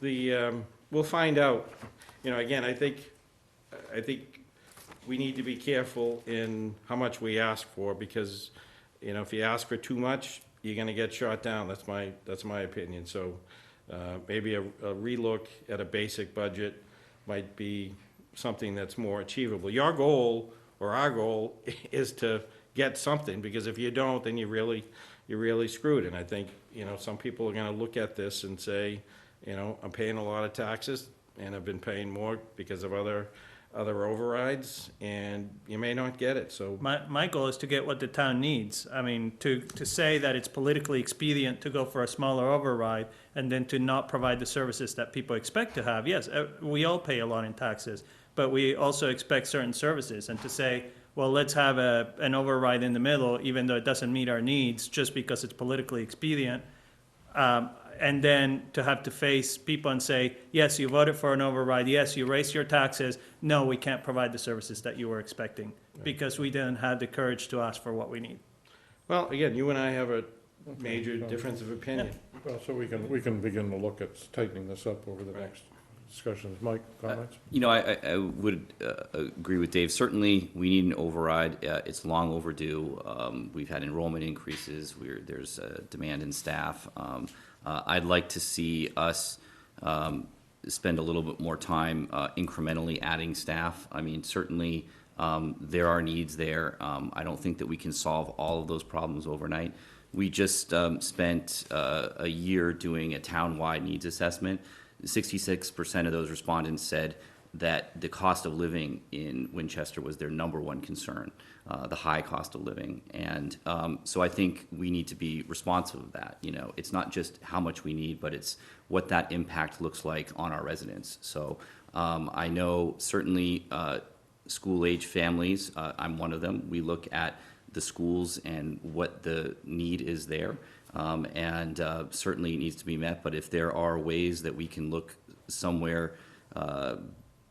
we'll find out. Again, I think we need to be careful in how much we ask for, because, if you ask for too much, you're gonna get shot down. That's my opinion. So, maybe a relook at a basic budget might be something that's more achievable. Your goal, or our goal, is to get something, because if you don't, then you're really screwed. And I think, some people are gonna look at this and say, I'm paying a lot of taxes, and I've been paying more because of other overrides, and you may not get it, so. My goal is to get what the town needs. I mean, to say that it's politically expedient to go for a smaller override and then to not provide the services that people expect to have. Yes, we all pay a lot in taxes, but we also expect certain services. And to say, well, let's have an override in the middle, even though it doesn't meet our needs, just because it's politically expedient, and then to have to face people and say, yes, you voted for an override, yes, you raised your taxes, no, we can't provide the services that you were expecting, because we didn't have the courage to ask for what we need. Well, again, you and I have a major difference of opinion. Well, so we can begin to look at tightening this up over the next discussions. Mike, comments? You know, I would agree with Dave. Certainly, we need an override. It's long overdue. We've had enrollment increases. There's demand in staff. I'd like to see us spend a little bit more time incrementally adding staff. I mean, certainly, there are needs there. I don't think that we can solve all of those problems overnight. We just spent a year doing a town-wide needs assessment. 66% of those respondents said that the cost of living in Winchester was their number one concern, the high cost of living. And so I think we need to be responsive of that. You know, it's not just how much we need, but it's what that impact looks like on our residents. So I know certainly school-age families, I'm one of them. We look at the schools and what the need is there. And certainly it needs to be met, but if there are ways that we can look somewhere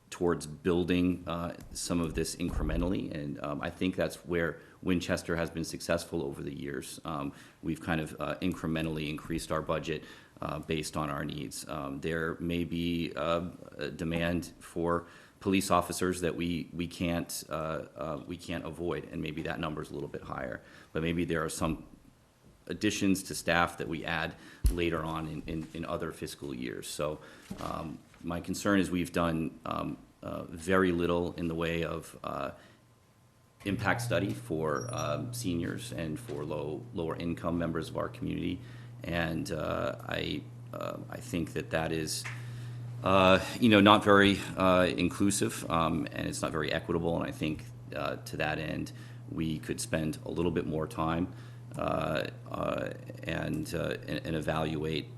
towards building some of this incrementally, and I think that's where Winchester has been successful over the years. We've kind of incrementally increased our budget based on our needs. There may be a demand for police officers that we can't avoid, and maybe that number is a little bit higher. But maybe there are some additions to staff that we add later on in other fiscal years. So my concern is we've done very little in the way of impact study for seniors and for lower income members of our community. And I think that is not very inclusive, and it's not very equitable. And I think to that end, we could spend a little bit more time and evaluate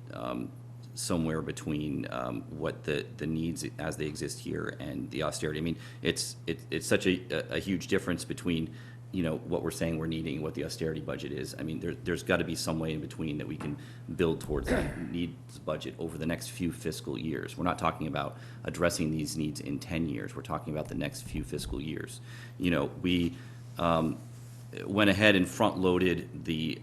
somewhere between what the needs as they exist here and the austerity. I mean, it's such a huge difference between what we're saying we're needing, what the austerity budget is. I mean, there's got to be some way in between that we can build towards that needs budget over the next few fiscal years. We're not talking about addressing these needs in 10 years. We're talking about the next few fiscal years. We went ahead and front-loaded the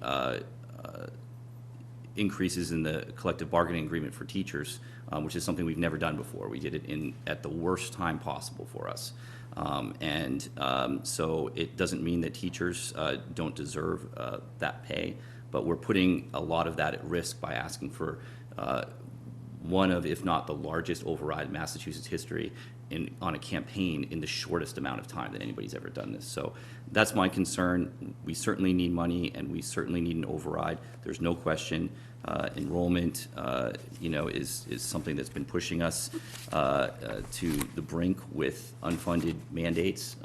increases in the collective bargaining agreement for teachers, which is something we've never done before. We did it at the worst time possible for us. So it doesn't mean that teachers don't deserve that pay, but we're putting a lot of that at risk by asking for one of, if not the largest override in Massachusetts history on a campaign in the shortest amount of time that anybody's ever done this. So that's my concern. We certainly need money, and we certainly need an override. There's no question. Enrollment, is something that's been pushing us to the brink with unfunded mandates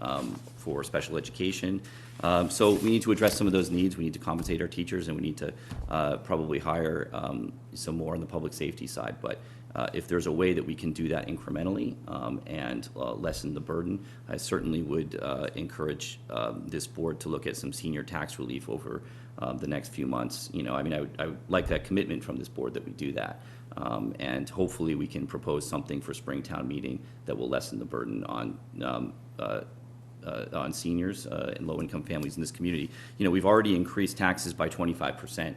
for special education. So we need to address some of those needs. We need to compensate our teachers, and we need to probably hire some more on the public safety side. But if there's a way that we can do that incrementally and lessen the burden, I certainly would encourage this board to look at some senior tax relief over the next few months. I would like that commitment from this board that we do that. And hopefully we can propose something for Springtown meeting that will lessen the burden on seniors and low-income families in this community. We've already increased taxes by 25%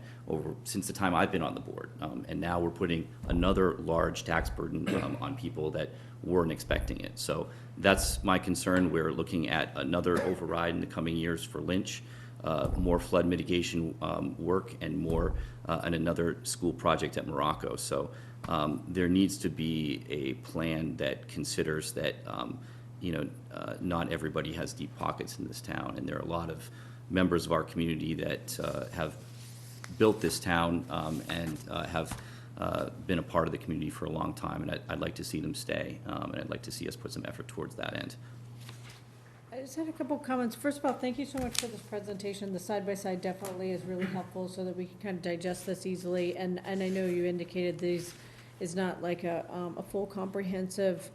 since the time I've been on the board, and now we're putting another large tax burden on people that weren't expecting it. So that's my concern. We're looking at another override in the coming years for Lynch, more flood mitigation work, and another school project at Morocco. So there needs to be a plan that considers that not everybody has deep pockets in this town, and there are a lot of members of our community that have built this town and have been a part of the community for a long time, and I'd like to see them stay, and I'd like to see us put some effort towards that end. I just had a couple of comments. First of all, thank you so much for this presentation. The side-by-side definitely is really helpful so that we can kind of digest this easily. And I know you indicated these is not like a full comprehensive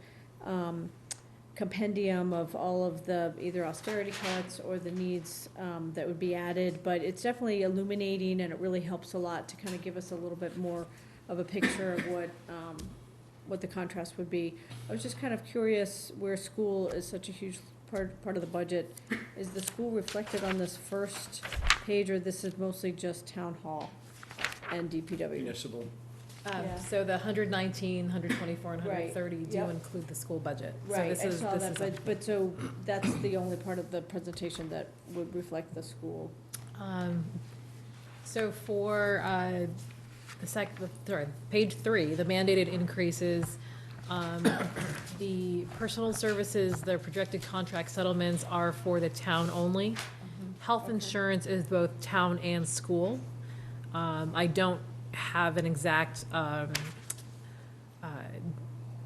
compendium of all of the either austerity cuts or the needs that would be added, but it's definitely illuminating, and it really helps a lot to kind of give us a little bit more of a picture of what the contrast would be. I was just kind of curious, where school is such a huge part of the budget, is the school reflected on this first page, or this is mostly just town hall? and DPW. Municipal. Yeah. So the 119, 124, and Right, 130 do yep. include the school budget. So Right, this I is- saw this that, is a- but so that's the only part of the presentation that would reflect the school. So for page 3, the mandated increases, the personal services, the projected contract settlements are for the town only. Health insurance is both town and school. I don't have an exact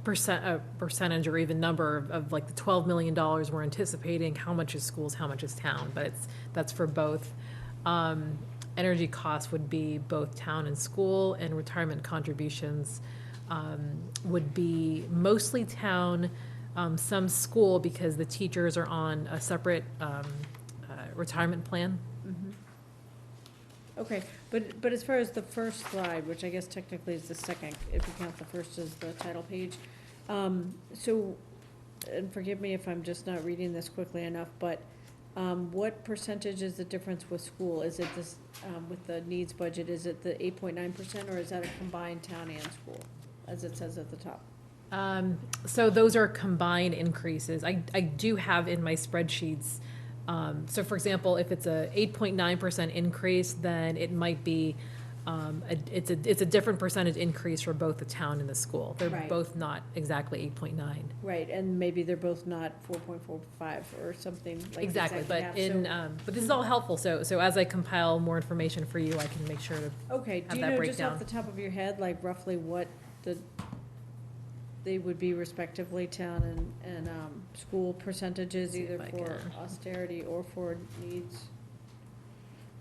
percentage or even number of like the $12 million we're anticipating, how much is schools, how much is town, but that's for both. Energy costs would be both town and school, and retirement contributions would be mostly town, some school, because the teachers are on a separate retirement plan. Okay, but as far as the first slide, which I guess technically is the second, if you count the first as the title page, so, and forgive me if I'm just not reading this quickly enough, but what percentage is the difference with school? Is it this, with the needs budget, is it the 8.9%, or is that a combined town and school, as it says at the top? So those are combined increases. I do have in my spreadsheets, so for example, if it's a 8.9% increase, then it might be, it's a different percentage increase for both the town and the school. They're Right. both not exactly 8.9. Right, and maybe they're both not 4.45 or something like Exactly, but half, in, so- but this is all helpful, so as I compile more information for you, I can make sure to, Okay, have do you that know just breakdown. off the top of your head, like roughly what they would be respectively, town and school percentages, See if either I for can. austerity or for needs?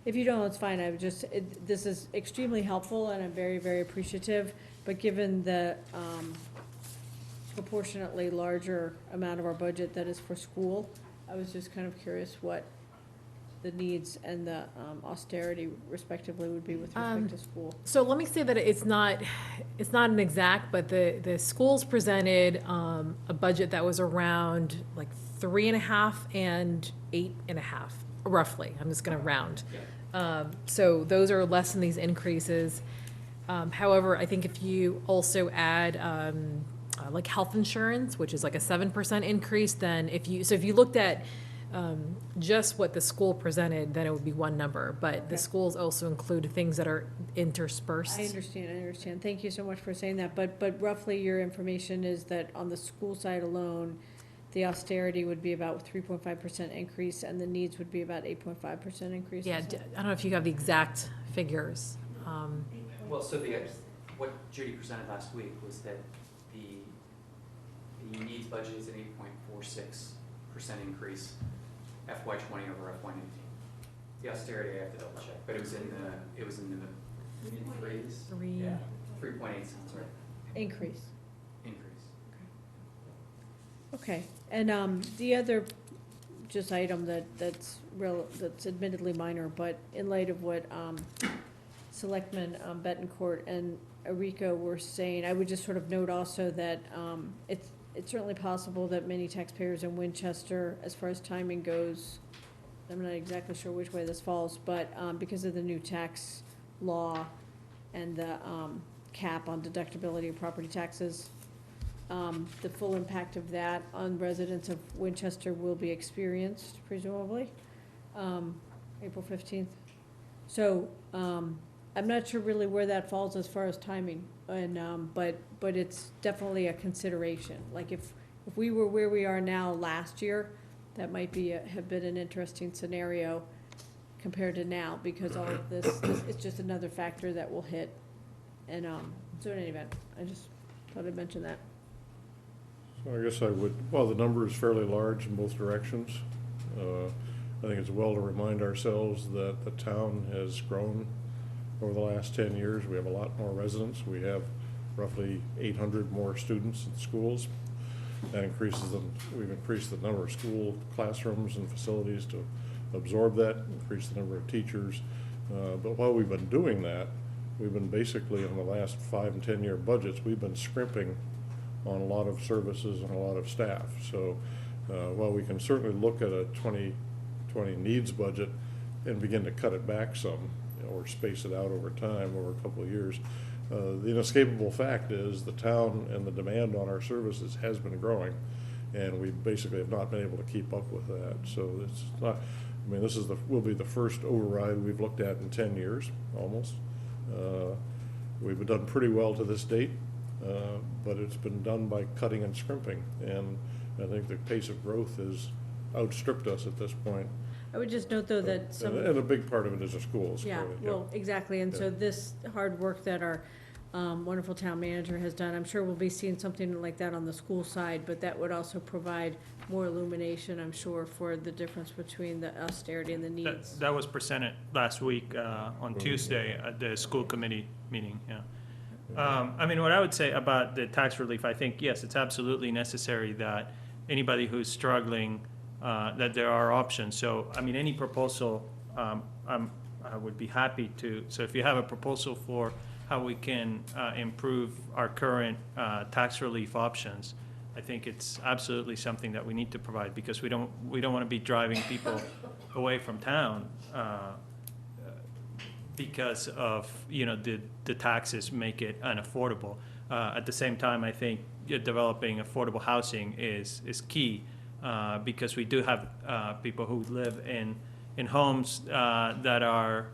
If you don't, it's fine, I would just, this is extremely helpful, and I'm very, very appreciative, but given the proportionately larger amount of our budget that is for school, I was just kind of curious what the needs and the austerity respectively would be with respect to school. So let me say that it's not an exact, but the schools presented a budget that was around like 3.5 and 8.5, roughly. I'm just gonna round. So those are less than these increases. However, I think if you also add like health insurance, which is like a 7% increase, then if you looked at just what the school presented, then it would be one number, but the Okay. schools also include things that are interspersed. I understand. Thank you so much for saying that, but roughly your information is that on the school side alone, the austerity would be about 3.5% increase, and the needs would be about 8.5% increase? Yeah, is that- I don't know if you have the exact figures. Well, so what Judy presented last week was that the needs budget is an 8.46% increase, FY '20 over FY '19. The austerity, I have to double check, but it was in the mid-threes. Three. Yeah, 3.8 sounds right, Increase, increase. okay. And the other just item that's admittedly minor, but in light of what Selectmen Betancourt and Arico were saying, I would just sort of note also that it's certainly possible that many taxpayers in Winchester, as far as timing goes, I'm not exactly sure which way this falls, but because of the new tax law and the cap on deductibility of property taxes, the full impact of that on residents of Winchester will be experienced presumably, April 15th. So, I'm not sure really where that falls as far as timing, and, but it's definitely a consideration. Like if we were where we are now last year, that might be, have been an interesting scenario compared to now, because all of this, it's just another factor that will hit. And, so in any event, I just thought I'd mention that. So I guess I would, well, the number is fairly large in both directions. I think it's well to remind ourselves that the town has grown over the last 10 years. We have a lot more residents. We have roughly 800 more students in schools. That increases them, we've increased the number of school classrooms and facilities to absorb that, increase the number of teachers. But while we've been doing that, we've been basically, in the last 5 and 10 year budgets, we've been scrimping on a lot of services and a lot of staff. So while we can certainly look at a 2020 needs budget and begin to cut it back some, or space it out over time, over a couple of years. The inescapable fact is the town and the demand on our services has been growing, and we basically have not been able to keep up with that. So it's not, I mean, will be the first override we've looked at in 10 years, almost. We've done pretty well to this date, but it's been done by cutting and scrimping, and I think the pace of growth has outstripped us at this point. I would just note, though, that some. And a big part of it is the schools. Yeah, clearly, well, exactly, and so Yeah. this hard work that our wonderful town manager has done, I'm sure we'll be seeing something like that on the school side, but that would also provide more illumination, I'm sure, for the difference between the austerity and the needs. That was presented last week on Tuesday at the school committee meeting, yeah. I mean, what I would say about the tax relief, I think, yes, it's absolutely necessary that anybody who's struggling, that there are options. So, I mean, any proposal, I would be happy to, so if you have a proposal for how we can improve our current tax relief options, I think it's absolutely something that we need to provide, because we don't want to be driving people away from town because of, you know, the taxes make it unaffordable. At the same time, I think developing affordable housing is key, because we do have people who live in homes that are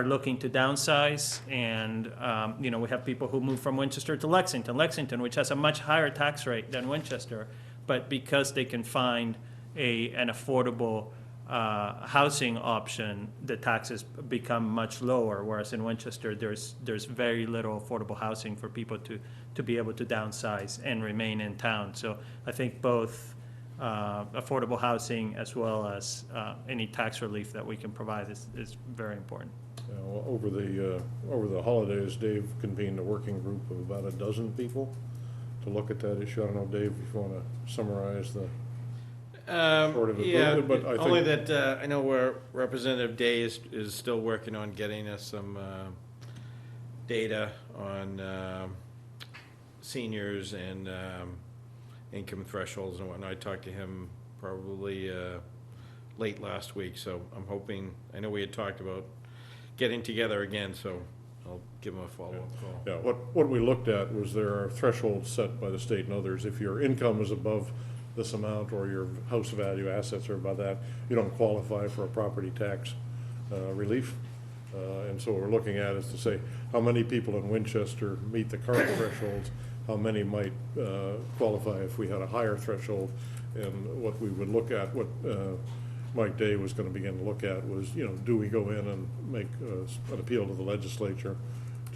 looking to downsize, and you know, we have people who move from Winchester to Lexington, which has a much higher tax rate than Winchester, but because they can find an affordable housing option, the taxes become much lower, whereas in Winchester, there's very little affordable housing for people to be able to downsize and remain in town. So I think both affordable housing as well as any tax relief that we can provide is very important. Well, over the holidays, Dave convened a working group of about a dozen people to look at that issue. I don't know, Dave, if you want to summarize the sort of Yeah, but I only think, that I know where Representative Day is still working on getting us some data on seniors and income thresholds and whatnot. I talked to him probably late last week, so I'm hoping, I know we had talked about getting together again, so I'll give him a follow-up call. yeah, what we looked at was there are thresholds set by the state and others. If your income is above this amount, or your house value assets are above that, you don't qualify for a property tax relief. And so what we're looking at is to say, how many people in Winchester meet the current thresholds, how many might qualify if we had a higher threshold, and what we would look at, what Mike Day was going to begin to look at was, you know, do we go in and make an appeal to the legislature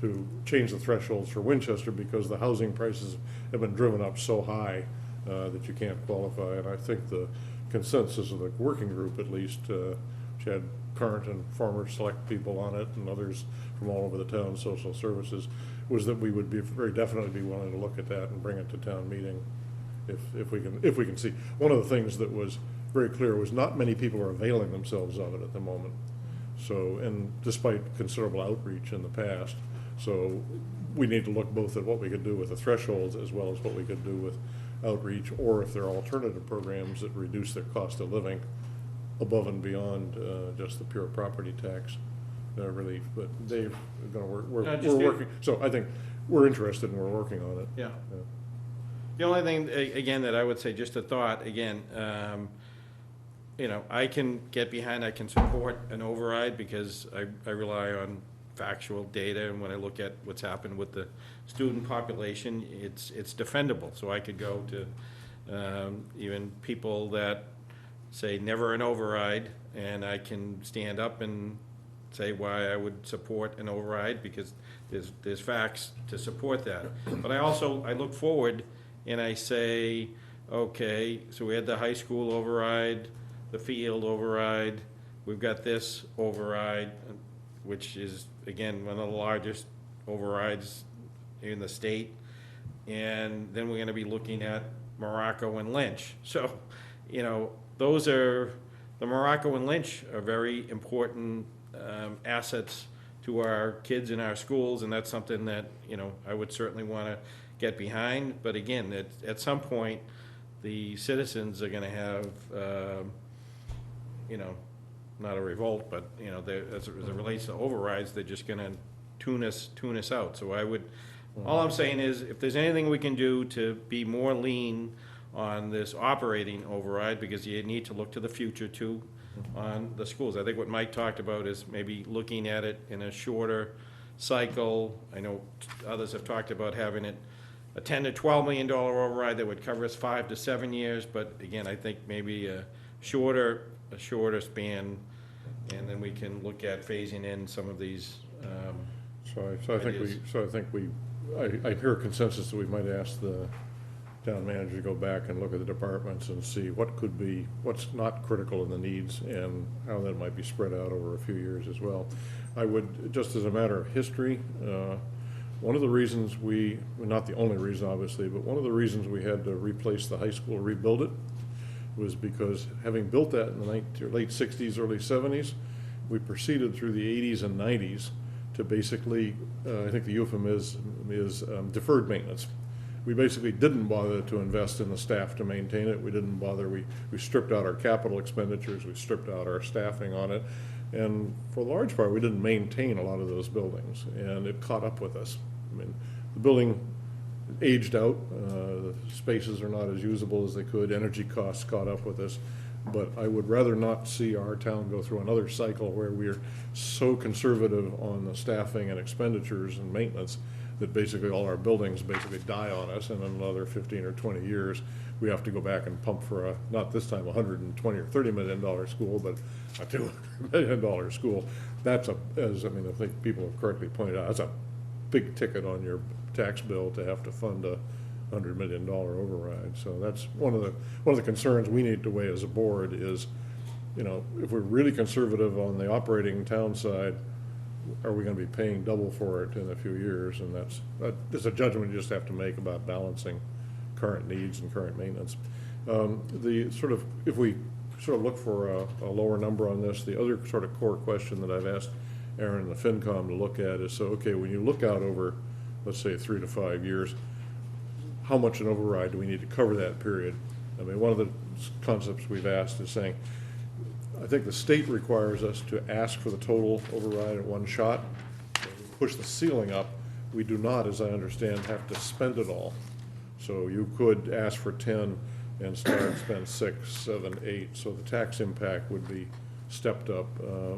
to change the thresholds for Winchester, because the housing prices have been driven up so high that you can't qualify. And I think the consensus of the working group, at least, which had current and former select people on it and others from all over the town, social services, was that we would be very definitely be willing to look at that and bring it to town meeting if we can see. One of the things that was very clear was not many people are availing themselves of it at the moment. So, and despite considerable outreach in the past, so we need to look both at what we could do with the thresholds as well as what we could do with outreach, or if there are alternative programs that reduce their cost of living above and beyond just the pure property tax relief. But Dave, we're working, so I think we're interested and we're working on it. Yeah. The only thing, again, that I would say, just a thought, again, you know, I can get behind, I can support an override because I rely on factual data, and when I look at what's happened with the student population, it's defendable. So I could go to even people that say never an override, and I can stand up and say why I would support an override, because there's facts to support that. But I look forward and I say, okay, so we had the high school override, the field override, we've got this override, which is, again, one of the largest overrides in the state. And then we're gonna be looking at Morocco and Lynch. So, you know, the Morocco and Lynch are very important assets to our kids in our schools, and that's something that, you know, I would certainly wanna get behind. But again, at some point, the citizens are gonna have, you know, not a revolt, but, you know, as it relates to overrides, they're just gonna tune us out. So all I'm saying is, if there's anything we can do to be more lean on this operating override, because you need to look to the future too on the schools. I think what Mike talked about is maybe looking at it in a shorter cycle. I know others have talked about having it a $10 to $12 million override that would cover us 5 to 7 years, but again, I think maybe a shorter span, and then we can look at phasing in some of these. I hear a consensus that we might ask the town manager to go back and look at the departments and see what's not critical in the needs and how that might be spread out over a few years as well. I would, just as a matter of history, one of the reasons not the only reason obviously, but one of the reasons we had to replace the high school, rebuild it, was because having built that in the late 60s, early 70s, we proceeded through the 80s and 90s to basically, I think the euphemism is deferred maintenance. We basically didn't bother to invest in the staff to maintain it. We didn't bother, we stripped out our capital expenditures, we stripped out our staffing on it. And for the large part, we didn't maintain a lot of those buildings, and it caught up with us. I mean, the building aged out, the spaces are not as usable as they could, energy costs caught up with us. But I would rather not see our town go through another cycle where we're so conservative on the staffing and expenditures and maintenance that basically all our buildings basically die on us, and in another 15 or 20 years, we have to go back and pump for not this time $120 or $30 million school, but a $200 million school. That's I think people have correctly pointed out, that's a big ticket on your tax bill to have to fund a $100 million override. So that's one of the concerns we need to weigh as a board is, you know, if we're really conservative on the operating town side, are we going to be paying double for it in a few years? And that's a judgment you just have to make about balancing current needs and current maintenance. If we sort of look for a lower number on this, the other sort of core question that I've asked Aaron and the FinCom to look at is, so, okay, when you look out over, let's say, 3 to 5 years, how much an override do we need to cover that period? I mean, one of the concepts we've asked is saying, I think the state requires us to ask for the total override at one shot. Push the ceiling up. We do not, as I understand, have to spend it all. So you could ask for 10 and spend 6, 7, 8. So the tax impact would be stepped up.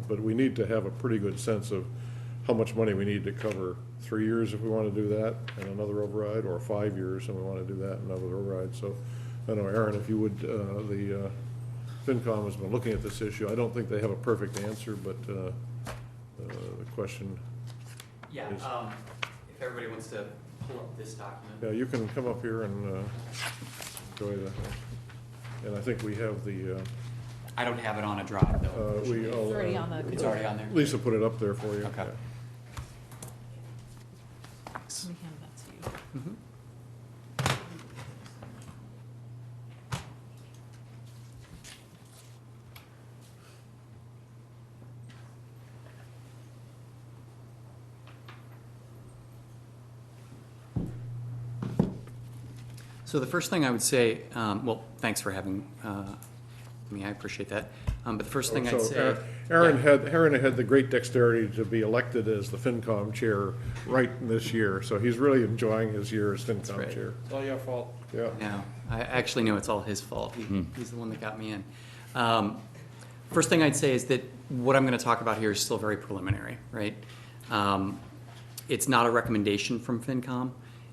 But we need to have a pretty good sense of how much money we need to cover 3 years if we want to do that and another override, or 5 years and we want to do that and another override. So I don't know, Aaron, if you would, the FinCom has been looking at this issue. I don't think they have a perfect answer, but the question Yeah, is... if everybody wants to pull up this document. Yeah, you can come up here and enjoy that. And I think we have the... I don't have it on a drive, though. It's already on the. It's already on there? Lisa put it up there for you. Okay. Yeah. Let me hand that to you. Mhm. So the first thing I would say, well, thanks for having me, I appreciate that. But the first thing I'd say. Aaron had the great dexterity to be elected as the FinCom chair right this year, so he's really enjoying his year as FinCom right. chair. It's all your fault. Yeah. No, I actually know it's all his fault. He's the one that got me in. First thing I'd say is that what I'm going to talk about here is still very preliminary, right? It's not a recommendation from FinCom,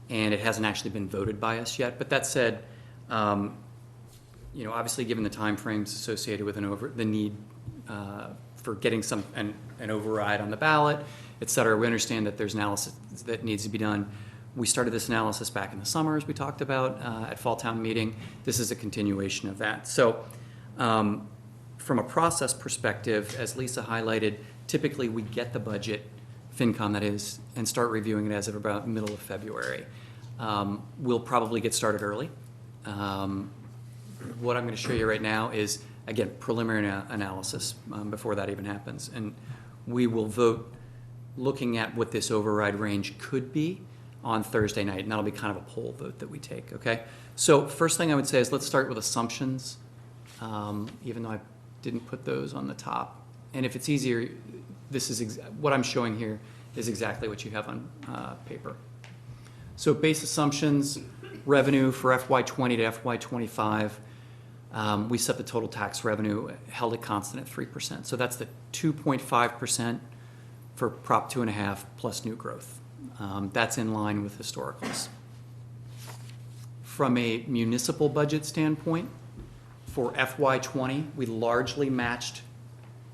and it hasn't actually been voted by us yet. But that said, obviously given the timeframes associated with the need for getting an override on the ballot, et cetera, we understand that there's analysis that needs to be done. We started this analysis back in the summer, as we talked about at Fall Town Meeting. This is a continuation of that. So from a process perspective, as Lisa highlighted, typically we get the budget, FinCom that is, and start reviewing it as of about middle of February. We'll probably get started early. What I'm going to show you right now is, again, preliminary analysis before that even happens. And we will vote looking at what this override range could be on Thursday night, and that'll be kind of a poll vote that we take, okay? So first thing I would say is let's start with assumptions, even though I didn't put those on the top. And if it's easier, this is, what I'm showing here is exactly what you have on paper. So base assumptions, revenue for FY '20 to FY '25, we set the total tax revenue, held it constant at 3%. So that's the 2.5% for Prop 2.5 plus new growth. That's in line with historicals. From a municipal budget standpoint, for FY '20, we largely matched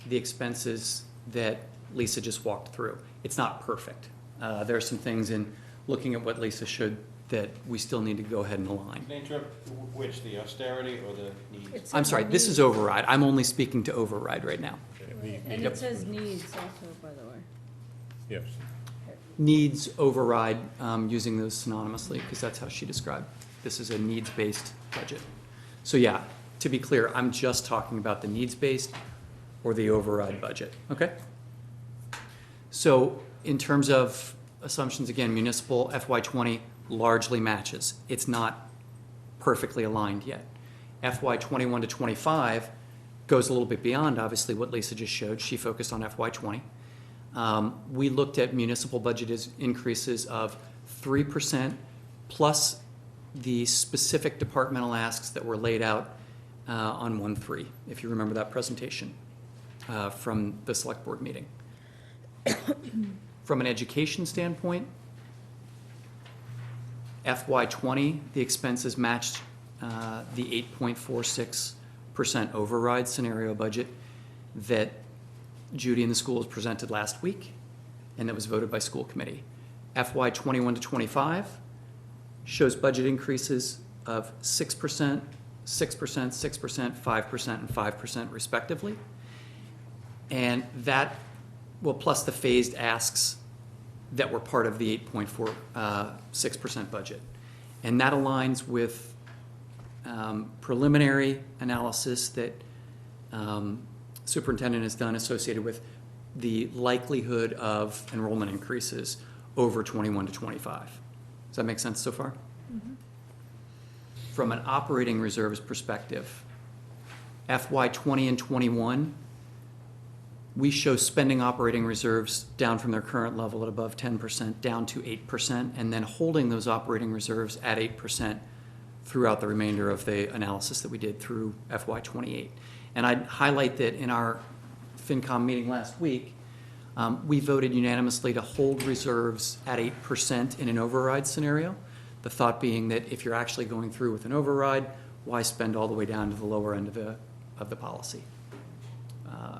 the expenses that Lisa just walked through. It's not perfect. There are some things in looking at what Lisa showed that we still need to go ahead and align. Can I interrupt, which, the austerity or the needs? I'm sorry, this is override. I'm only speaking to override right now. And it says needs also, by the way. Yes. Needs override, using those synonymously, because that's how she described. This is a needs-based budget. So yeah, to be clear, I'm just talking about the needs-based or the override budget, okay? So in terms of assumptions, again, municipal FY '20 largely matches. It's not perfectly aligned yet. FY '21 to '25 goes a little bit beyond, obviously, what Lisa just showed. She focused on FY '20. We looked at municipal budget increases of 3% plus the specific departmental asks that were laid out on 1.3, if you remember that presentation from the select board meeting. From an education standpoint, FY '20, the expenses matched the 8.46% override scenario budget that Judy and the schools presented last week and that was voted by school committee. FY '21 to '25 shows budget increases of 6%, 6%, 6%, 5%, and 5% respectively. And that, well, plus the phased asks that were part of the 8.46% budget. And that aligns with preliminary analysis that superintendent has done associated with the likelihood of enrollment increases over '21 to '25. Does that make sense so far? Mm-hmm. From an operating reserves perspective, FY '20 and '21, we show spending operating reserves down from their current level at above 10% down to 8%, and then holding those operating reserves at 8% throughout the remainder of the analysis that we did through FY '28. And I'd highlight that in our FinCom meeting last week, we voted unanimously to hold reserves at 8% in an override scenario. The thought being that if you're actually going through with an override, why spend all the way down to the lower end of the policy?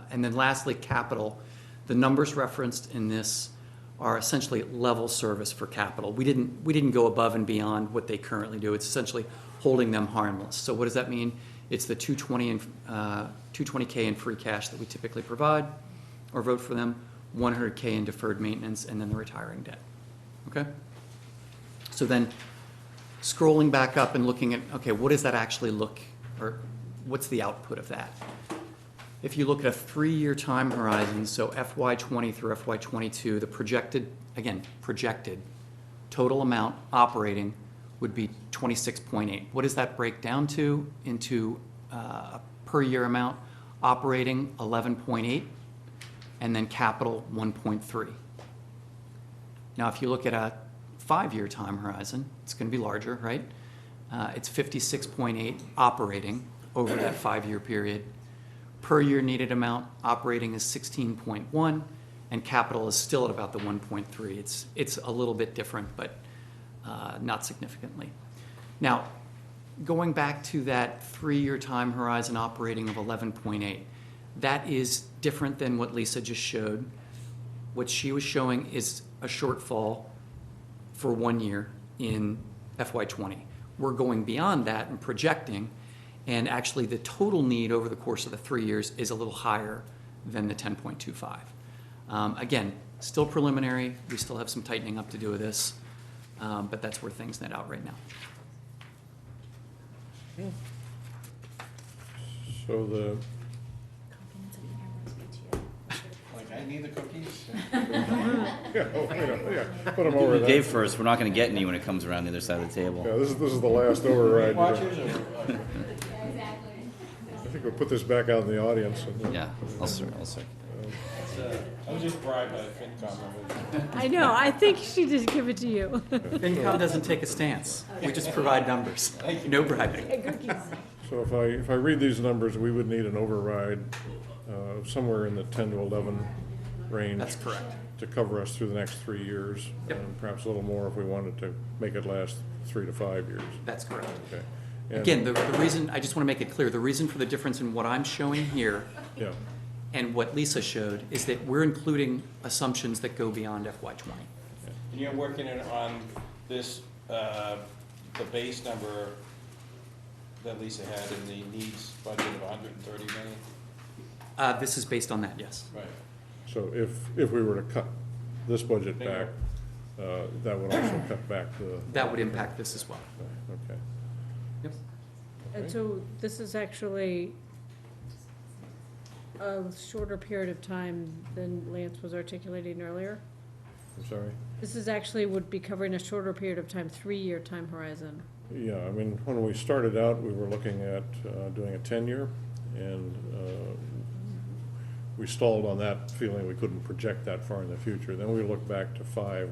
And then lastly, capital. The numbers referenced in this are essentially level service for capital. We didn't go above and beyond what they currently do. It's essentially holding them harmless. So what does that mean? It's the $220K in free cash that we typically provide or vote for them, $100K in deferred maintenance, and then the retiring debt. Okay? So then scrolling back up and looking at, okay, what does that actually look, or what's the output of that? If you look at a 3-year time horizon, so FY '20 through FY '22, the projected total amount operating would be 26.8. What does that break down to into a per year amount? Operating 11.8, and then capital 1.3. Now, if you look at a 5-year time horizon, it's going to be larger, right? It's 56.8 operating over that 5-year period. Per year needed amount operating is 16.1, and capital is still at about the 1.3. It's a little bit different, but not significantly. Now, going back to that 3-year time horizon operating of 11.8, that is different than what Lisa just showed. What she was showing is a shortfall for 1 year in FY '20. We're going beyond that and projecting, and actually the total need over the course of the 3 years is a little higher than the 10.25. Again, still preliminary. We still have some tightening up to do with this, but that's where things net out right now. So the, Like, I need the cookies. put them over there. Dave first, we're not gonna get any when it comes around the other side of the table. Yeah, this is the last override. Watchers or? I think we'll put this back out in the audience. And, Yeah, I'll second. I was just bribed by FinCom. I know, I think she did give it to you. FinCom doesn't take a stance. We just provide numbers. No bribing. So if I read these numbers, we would need an override somewhere in the 10 to 11 range. That's correct. To cover us through the next 3 years. Yep. And perhaps a little more if we wanted to make it last 3 to 5 years. That's correct. Okay. And- Again, the reason, I just want to make it clear, the reason for the difference in what I'm showing here Yeah, and what Lisa showed is that we're including assumptions that go beyond FY '20. And you're working on this, the base number that Lisa had in the needs budget of 130 million? This is based on that, yes. Right. so if we were to cut this budget back, that would also cut back the. That would impact this as well. Okay. Yep. And so this is actually a shorter period of time than Lance was articulating earlier? I'm sorry? This is actually would be covering a shorter period of time, 3-year time horizon. Yeah, I mean, when we started out, we were looking at doing a 10-year, and we stalled on that, feeling we couldn't project that far in the future. Then we looked back to 5.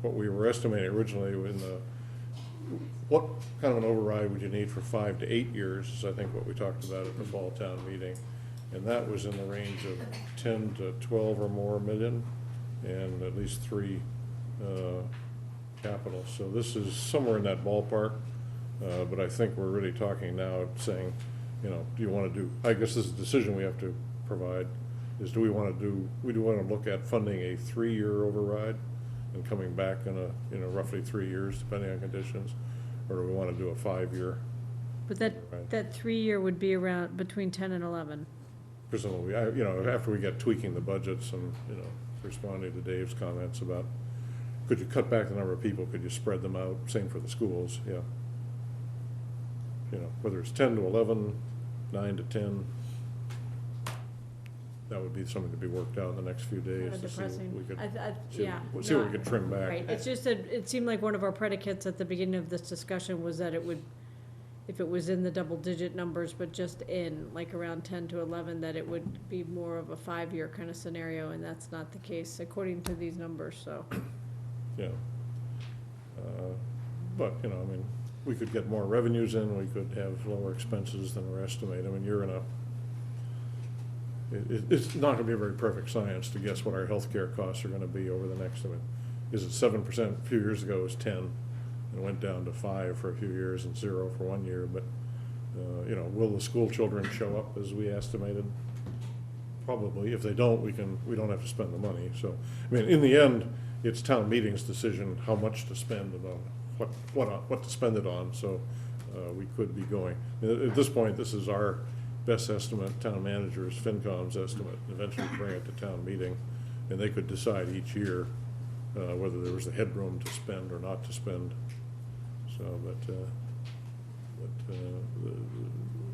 What we were estimating originally what kind of an override would you need for 5 to 8 years, is I think what we talked about at the fall town meeting. And that was in the range of 10 to 12 or more million, and at least 3 capital. So this is somewhere in that ballpark, but I think we're really talking now, saying, do you want to do, I guess this is a decision we have to provide, is do we want to look at funding a 3-year override and coming back in a roughly 3 years, depending on conditions, or do we want to do a 5-year? But that 3-year would be around between 10 and 11. Presumably, after we get tweaking the budgets and, responding to Dave's comments about, could you cut back the number of people, could you spread them out, same for the schools, yeah. Whether it's 10 to 11, 9 to 10, that would be something to be worked out in the next few days. Kind of to see what depressing. we could Yeah. see what we could trim back. Right, it's just that, it seemed like one of our predicates at the beginning of this discussion was that it would, if it was in the double-digit numbers, but just in, like around 10 to 11, that it would be more of a 5-year kind of scenario, and that's not the case, according to these numbers, so. Yeah. But, we could get more revenues in, we could have lower expenses than we're estimating. You're in it's not gonna be a very perfect science to guess what our healthcare costs are gonna be over the next, is it 7%? A few years ago it was 10, and went down to 5 for a few years and 0 for 1 year, but, will the school children show up as we estimated? Probably. If they don't, we don't have to spend the money. So, in the end, it's town meeting's decision how much to spend and on what to spend it on. So, we could be going. At this point, this is our best estimate, town manager's, FinCom's estimate. Eventually bring it to town meeting, and they could decide each year whether there was the headroom to spend or not to spend. So,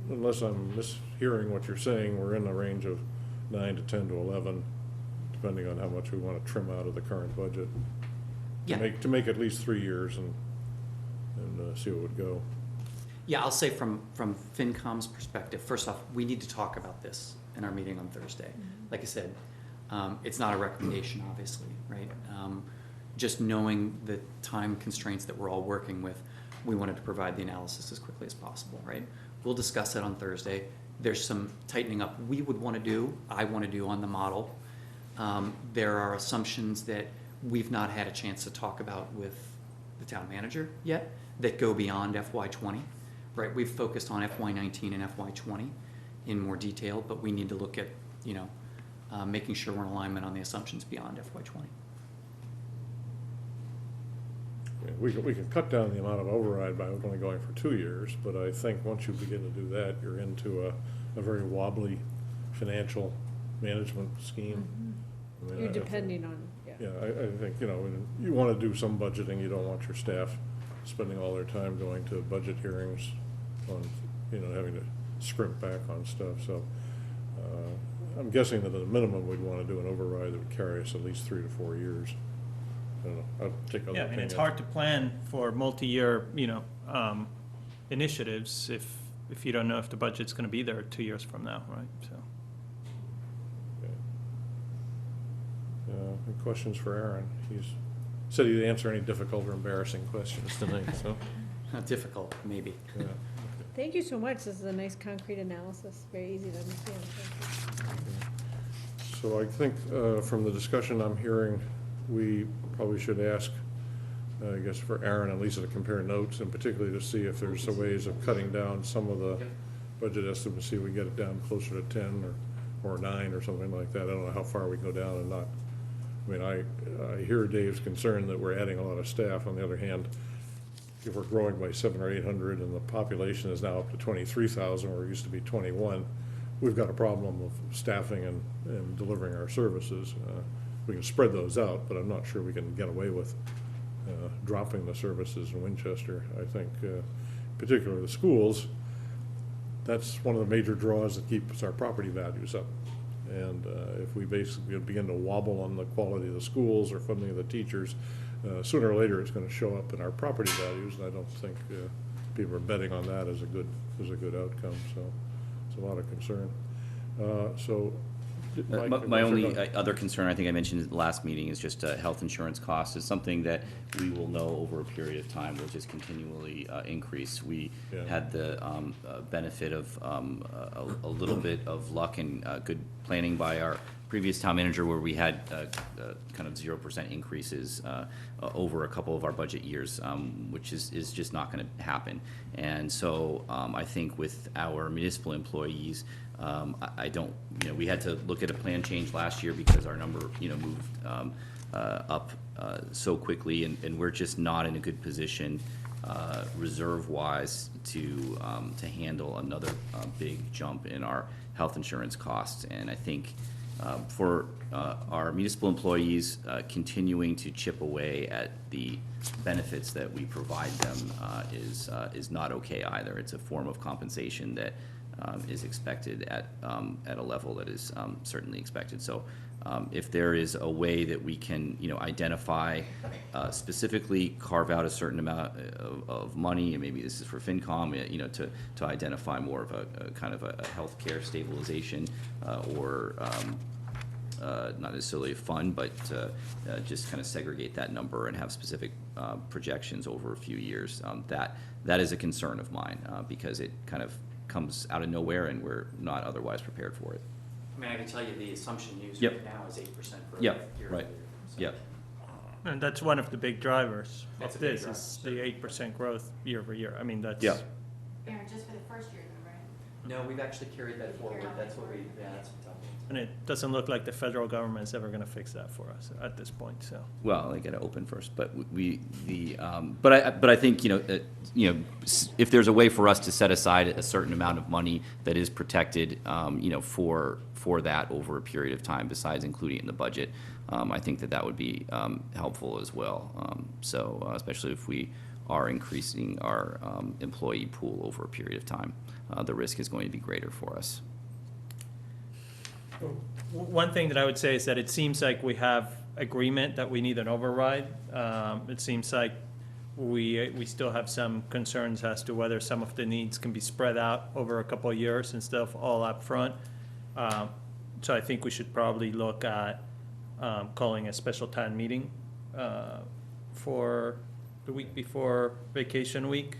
unless I'm mishearing what you're saying, we're in the range of 9 to 10 to 11, depending on how much we want to trim out of the current budget. Yeah. To make at least 3 years and see what would go. Yeah, I'll say from FinCom's perspective, first off, we need to talk about this in our meeting on Thursday. Like I said, it's not a recommendation, obviously, right? Just knowing the time constraints that we're all working with, we wanted to provide the analysis as quickly as possible, right? We'll discuss it on Thursday. There's some tightening up we would want to do, I want to do on the model. There are assumptions that we've not had a chance to talk about with the town manager yet that go beyond FY20, right? We've focused on FY19 and FY20 in more detail, but we need to look at, making sure we're in alignment on the assumptions beyond FY20. Yeah, we can cut down the amount of override by only going for 2 years, but I think once you begin to do that, you're into a very wobbly financial management scheme. You're depending on, Yeah, I think, you want to do some budgeting, you don't want your staff spending all their time going to budget hearings on, having to scrimp back on stuff, so I'm guessing that at a minimum, we'd want to do an override that would carry us at least 3 to 4 years. I don't know, I'll take other Yeah, opinions. it's hard to plan for multi-year, initiatives if if you don't know if the budget's gonna be there 2 years from now, right, so. Any questions for Aaron? He's said he'd answer any difficult or embarrassing questions tonight, so, Not difficult, maybe. yeah. Thank you so much. This is a nice concrete analysis, very easy to understand. Thank you. So I think from the discussion I'm hearing, we probably should ask, I guess, for Aaron and Lisa to compare notes, and particularly to see if there's some ways of cutting down some of the budget estimates, see if we get it down closer to 10 or 9 or something like that. I don't know how far we go down and not. I mean, I hear Dave's concern that we're adding a lot of staff. On the other hand, if we're growing by 700 or 800 and the population is now up to 23,000, where it used to be 21, we've got a problem of staffing and delivering our services. We can spread those out, but I'm not sure we can get away with dropping the services in Winchester. I think, particularly the schools, that's one of the major draws that keeps our property values up. And if we basically begin to wobble on the quality of the schools or funding of the teachers, sooner or later it's going to show up in our property values, and I don't think people are betting on that as a good outcome. So it's a lot of concern. Mike, My only other concern, I think I mentioned at the last meeting, is just health insurance costs. Is something that we will know over a period of time will just continually increase. We had the benefit of a little bit of luck and good planning by our previous town manager, where we had kind of 0% increases over a couple of our budget years, which is just not going to happen. And so I think with our municipal employees, I don't, we had to look at a plan change last year because our number, moved up so quickly, and we're just not in a good position reserve-wise to handle another big jump in our health insurance costs. And I think for our municipal employees, continuing to chip away at the benefits that we provide them is not okay either. It's a form of compensation that is expected at a level that is certainly expected. So if there is a way that we can, identify, specifically carve out a certain amount of money, and maybe this is for FinCom, to identify more of a kind of a healthcare stabilization or not necessarily a fund, but just kind of segregate that number and have specific projections over a few years. That is a concern of mine because it kind of comes out of nowhere and we're not otherwise prepared for it. I mean, I can tell you the assumption used Yep. right now is 8% for Yep, year. right. Yep. And that's one of the big drivers That's of a big this, driver, is the 8% growth year over year. I mean, that's. Yeah. Aaron, just for the first year though, right? No, we've actually carried that forward. Carried That's that what we, forward. yeah, that's what's up. And it doesn't look like the federal government is ever gonna fix that for us at this point, so. Well, they got to open first, but but I think, if there's a way for us to set aside a certain amount of money that is protected, for that over a period of time, besides including it in the budget, I think that would be helpful as well. So especially if we are increasing our employee pool over a period of time, the risk is going to be greater for us. One thing that I would say is that it seems like we have agreement that we need an override. It seems like we still have some concerns as to whether some of the needs can be spread out over a couple of years instead of all up front. So I think we should probably look at calling a special town meeting for the week before vacation week,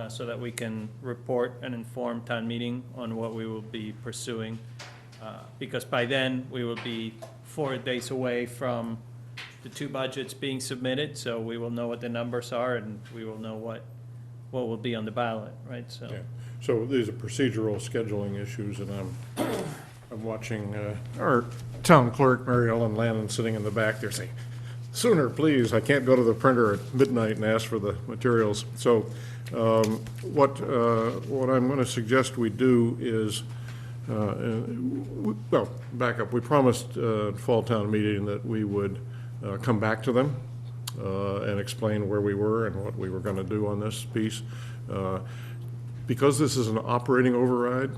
so that we can report and inform town meeting on what we will be pursuing. Because by then, we will be 4 days away from the 2 budgets being submitted, so we will know what the numbers are, and we will know what will be on the ballot, right, so. Yeah. So these are procedural scheduling issues, and I'm watching our town clerk, Mary Ellen Lannon, sitting in the back there saying, "Sooner, please, I can't go to the printer at midnight and ask for the materials." So what I'm going to suggest we do is, well, back up. We promised fall town meeting that we would come back to them and explain where we were and what we were going to do on this piece. Because this is an operating override,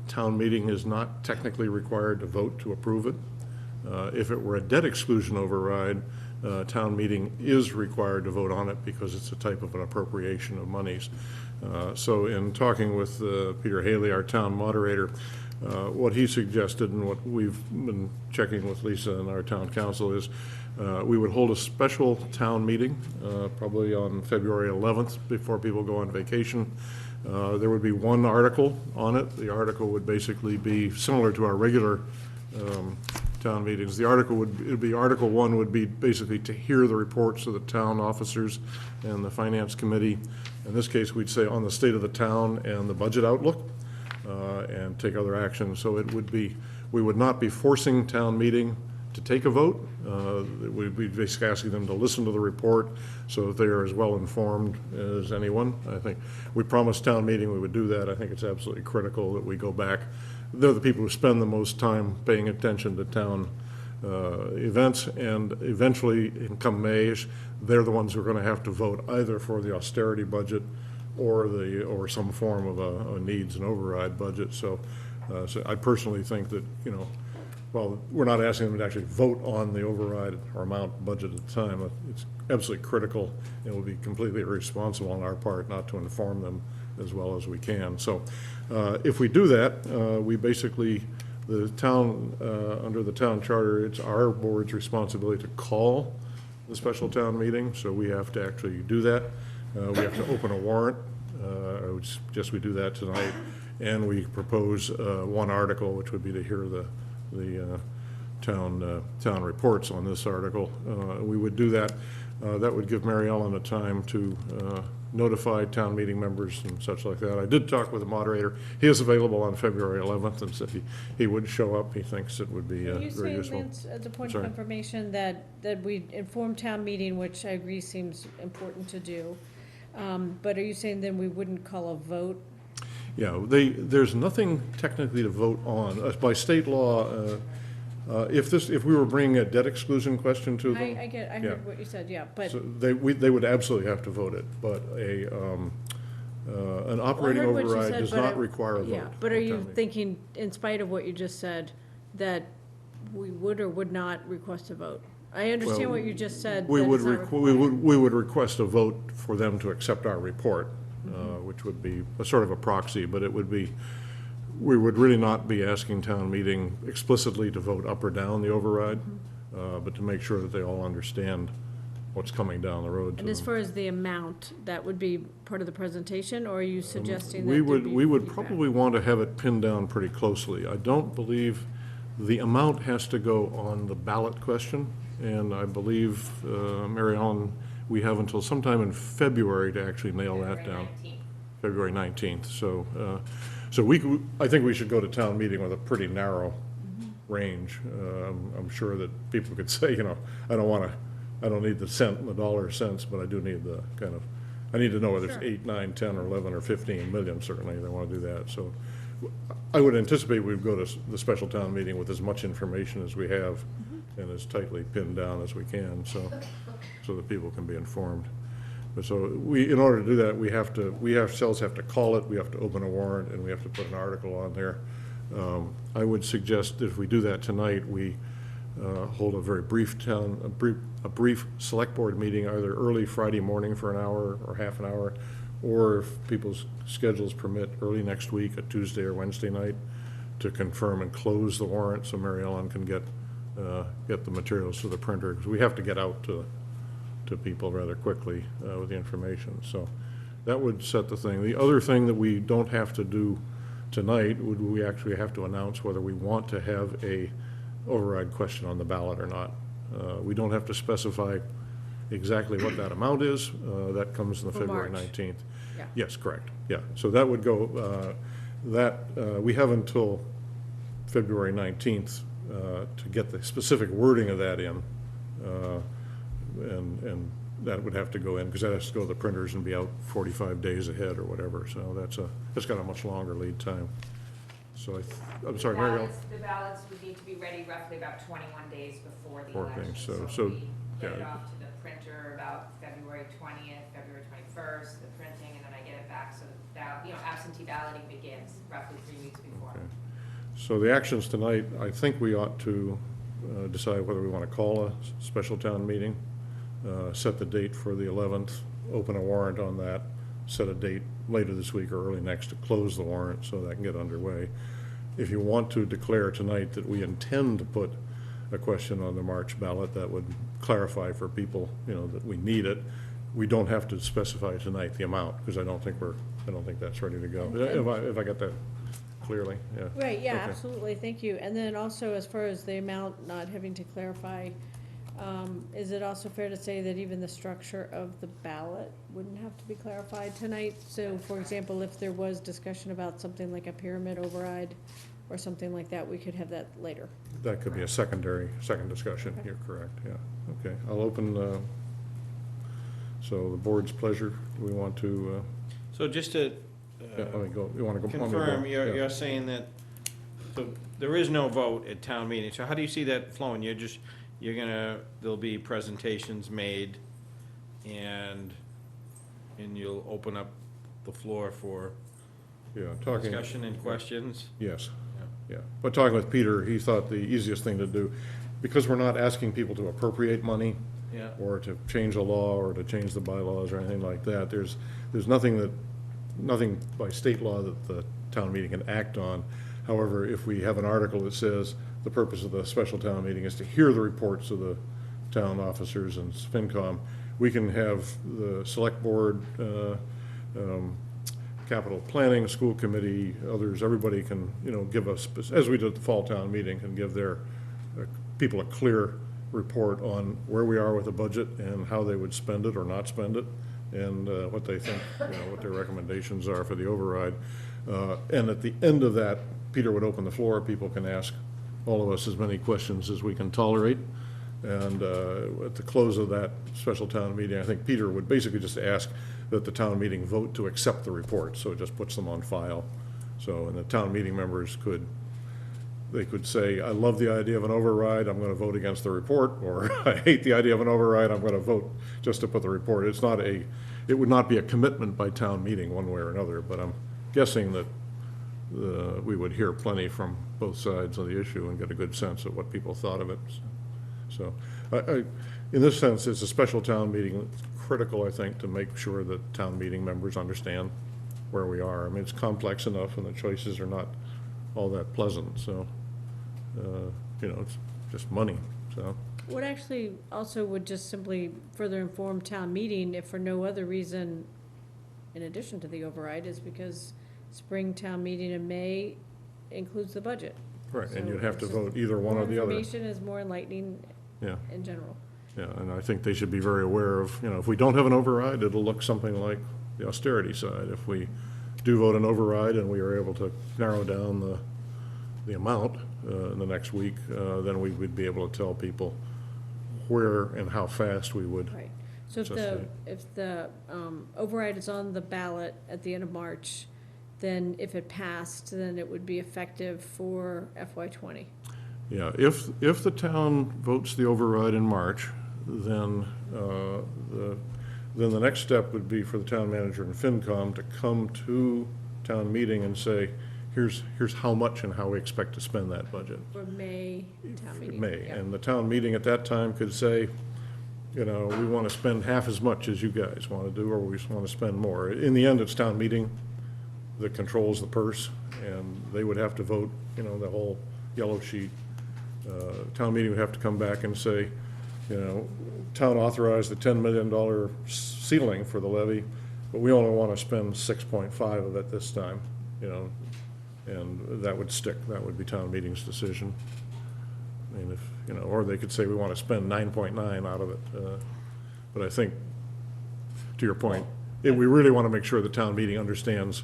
town meeting is not technically required to vote to approve it. If it were a debt exclusion override, town meeting is required to vote on it because it's a type of an appropriation of monies. So in talking with Peter Haley, our town moderator, what he suggested and what we've been checking with Lisa and our town council is we would hold a special town meeting, probably on February 11th, before people go on vacation. There would be one article on it. The article would basically be similar to our regular town meetings. The article it'd be, Article 1 would be basically to hear the reports of the town officers and the finance committee. In this case, we'd say on the state of the town and the budget outlook, and take other action. So it would be, we would not be forcing town meeting to take a vote. We'd be basically asking them to listen to the report so that they are as well informed as anyone. I think we promised town meeting we would do that. I think it's absolutely critical that we go back. They're the people who spend the most time paying attention to town events, and eventually, come May-ish, they're the ones who are going to have to vote either for the austerity budget or some form of a needs and override budget. So I personally think that, well, we're not asking them to actually vote on the override or amount budget at the time. It's absolutely critical. It would be completely irresponsible on our part not to inform them as well as we can. So if we do that, we basically, the town, under the town charter, it's our board's responsibility to call the special town meeting. So we have to actually do that. We have to open a warrant. I would suggest we do that tonight. And we propose one article, which would be to hear the town reports on this article. We would do that. That would give Mary Ellen a time to notify town meeting members and such like that. I did talk with the moderator. He is available on February 11th and said he would show up. He thinks it would be very useful. Are you saying, Lance, as a point of confirmation, that we inform town meeting, which I agree seems important to do, but are you saying then we wouldn't call a vote? Yeah, there's nothing technically to vote on. By state law, if we were bringing a debt exclusion question to them. I heard what you said, yeah, but. So they would absolutely have to vote it, but an operating override does not require a vote. Yeah, but are you thinking, in spite of what you just said, that we would or would not request a vote? I understand what you just said. We would request a vote for them to accept our report, which would be a sort of a proxy, but it would be, we would really not be asking town meeting explicitly to vote up or down the override, but to make sure that they all understand what's coming down the road to And as them. far as the amount, that would be part of the presentation, or are you suggesting that We there be would feedback? probably want to have it pinned down pretty closely. I don't believe the amount has to go on the ballot question, and I believe, Mary Ellen, we have until sometime in February to actually nail that down. February 19th. So I think we should go to town meeting with a pretty narrow range. I'm sure that people could say, I don't need the cent and the dollar cents, but I do need the I need to know whether it's 8, 9, 10, or 11, or 15 million, certainly, they want to do that. So I would anticipate we'd go to the special town meeting with as much information as we have and as tightly pinned down as we can, so that people can be informed. But so in order to do that, we ourselves have to call it, we have to open a warrant, and we have to put an article on there. I would suggest that if we do that tonight, we hold a very brief brief select board meeting, either early Friday morning for an hour or half an hour, or if people's schedules permit, early next week, a Tuesday or Wednesday night, to confirm and close the warrant so Mary Ellen can get the materials to the printer, because we have to get out to people rather quickly with the information. So that would set the thing. The other thing that we don't have to do tonight would we actually have to announce whether we want to have a override question on the ballot or not. We don't have to specify exactly what that amount is. That comes in the For February March. 19th. Yeah. Yes, correct. Yeah. So that would go, we have until February 19th to get the specific wording of that in. And that would have to go in, because that has to go to the printers and be out 45 days ahead or whatever. So that's got a much longer lead time. So I'm sorry, Mary Ellen? The ballots would need to be ready roughly about 21 days before the Before election. things, So so, we get it yeah. off to the printer about February 20th, February 21st, the printing, and then I get it back so that, absentee balloting begins roughly 3 weeks before. Okay. So the actions tonight, I think we ought to decide whether we want to call a special town meeting, set the date for the 11th, open a warrant on that, set a date later this week or early next to close the warrant so that can get underway. If you want to declare tonight that we intend to put a question on the March ballot, that would clarify for people, that we need it. We don't have to specify tonight the amount, because I don't think that's ready to go. If I got that clearly, yeah. Right, yeah, Okay. absolutely, thank you. And then also, as far as the amount not having to clarify, is it also fair to say that even the structure of the ballot wouldn't have to be clarified tonight? So, for example, if there was discussion about something like a pyramid override or something like that, we could have that later. That could be a second discussion, you're correct, yeah. Okay, I'll open, so the board's pleasure, do we want to, So just to yeah, let me go, you want to go? let me go? confirm, Yeah. you're saying that, so there is no vote at town meeting, so how do you see that flowing? There'll be presentations made, and you'll open up the floor for Yeah, talking. discussion and questions? Yes, yeah. But talking with Peter, he thought the easiest thing to do, because we're not asking people to appropriate money Yeah. or to change the law or to change the bylaws or anything like that, there's nothing by state law that the town meeting can act on. However, if we have an article that says the purpose of the special town meeting is to hear the reports of the town officers and FinCom, we can have the select board, capital planning, school committee, others, everybody can, give us, as we did at the fall town meeting, can give their people a clear report on where we are with the budget and how they would spend it or not spend it, and what they think, what their recommendations are for the override. And at the end of that, Peter would open the floor. People can ask all of us as many questions as we can tolerate. And at the close of that special town meeting, I think Peter would basically just ask that the town meeting vote to accept the report, so it just puts them on file. So, and the town meeting members could say, I love the idea of an override, I'm gonna vote against the report, or I hate the idea of an override, I'm gonna vote just to put the report. It would not be a commitment by town meeting one way or another, but I'm guessing that we would hear plenty from both sides of the issue and get a good sense of what people thought of it. So, in this sense, it's a special town meeting. It's critical, I think, to make sure that town meeting members understand where we are. I mean, it's complex enough and the choices are not all that pleasant, so, it's just money, so. What actually also would just simply further inform town meeting, if for no other reason, in addition to the override, is because spring town meeting in May includes the budget. Right, and So you'd have to it's just vote either one or the other. More information is more enlightening Yeah, in general. yeah, and I think they should be very aware of, if we don't have an override, it'll look something like the austerity side. If we do vote an override and we are able to narrow down the amount in the next week, then we would be able to tell people where and how fast we would. Right. So if the override is on the ballot at the end of March, then if it passed, then it would be effective for FY '20. Yeah, if the town votes the override in March, then the next step would be for the town manager and FinCom to come to town meeting and say, here's how much and how we expect to spend that budget. For May town meeting. May, Yeah. and the town meeting at that time could say, we want to spend half as much as you guys want to do, or we want to spend more. In the end, it's town meeting that controls the purse, and they would have to vote, the whole yellow sheet. Town meeting would have to come back and say, town authorized the $10 million ceiling for the levy, but we only want to spend 6.5 of it this time, and that would stick. That would be town meeting's decision. I mean, or they could say we want to spend 9.9 out of it. But I think, to your point, we really want to make sure the town meeting understands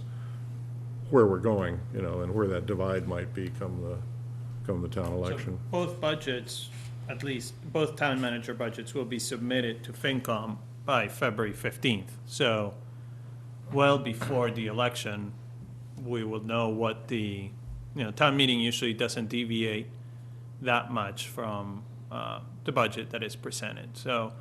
where we're going, and where that divide might be come the town election. So both budgets, at least, both town manager budgets will be submitted to FinCom by February 15th. So well before the election, we will know what town meeting usually doesn't deviate that much from the budget that is presented. So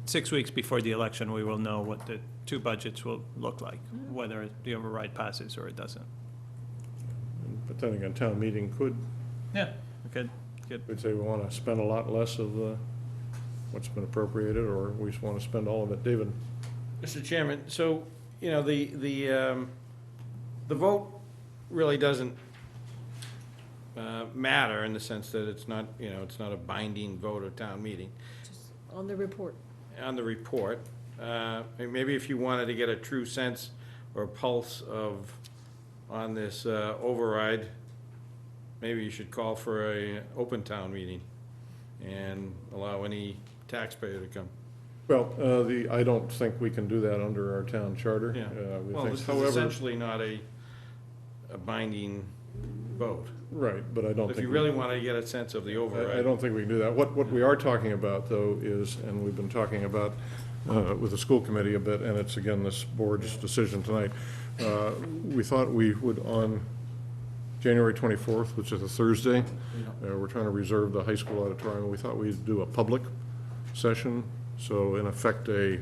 6 weeks before the election, we will know what the two budgets will look like, whether the override passes or it doesn't. But then again, town meeting could Good. say we want to spend a lot less of what's been appropriated, or we just want to spend all of it. David? Mr. Chairman, so, you know, the vote really doesn't matter in the sense that it's not, you know, it's not a binding vote of town meeting Just on the report. on the report. Maybe if you wanted to get a true sense or pulse of, on this override, maybe you should call for a open town meeting and allow any taxpayer to come. Well, I don't think we can do that under our town charter. Yeah, We well, think- this is however- essentially not a binding vote. Right, but I don't If think. you we- really want to get a sense of the I override. don't think we can do that. What we are talking about, though, is, and we've been talking about with the school committee a bit, and it's again this board's decision tonight. We thought we would, on January 24th, which is a Thursday, we're trying to reserve the high school auditorium. We thought we'd do a public session, so in effect, if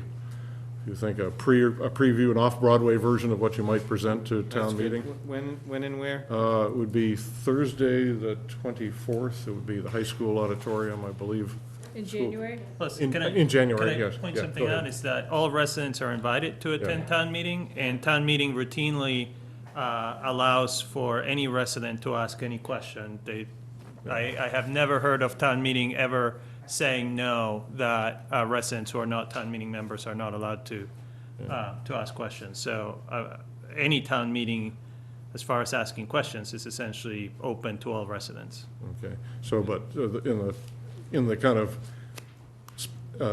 you think a preview, an off-Broadway version of what you might present to That's town good. meeting. When and where? It would be Thursday, the 24th. It would be the high school auditorium, I believe. In January? Plus, In- can I? in January, can I yes. point Yeah, something go ahead. out, is that all residents are invited to attend town meeting, and town meeting routinely allows for any resident to ask any question. I have never heard of town meeting ever saying no, that residents who are not town meeting members are not allowed to ask questions. So any town meeting, as far as asking questions, is essentially open to all residents. Okay, so, but in the kind of So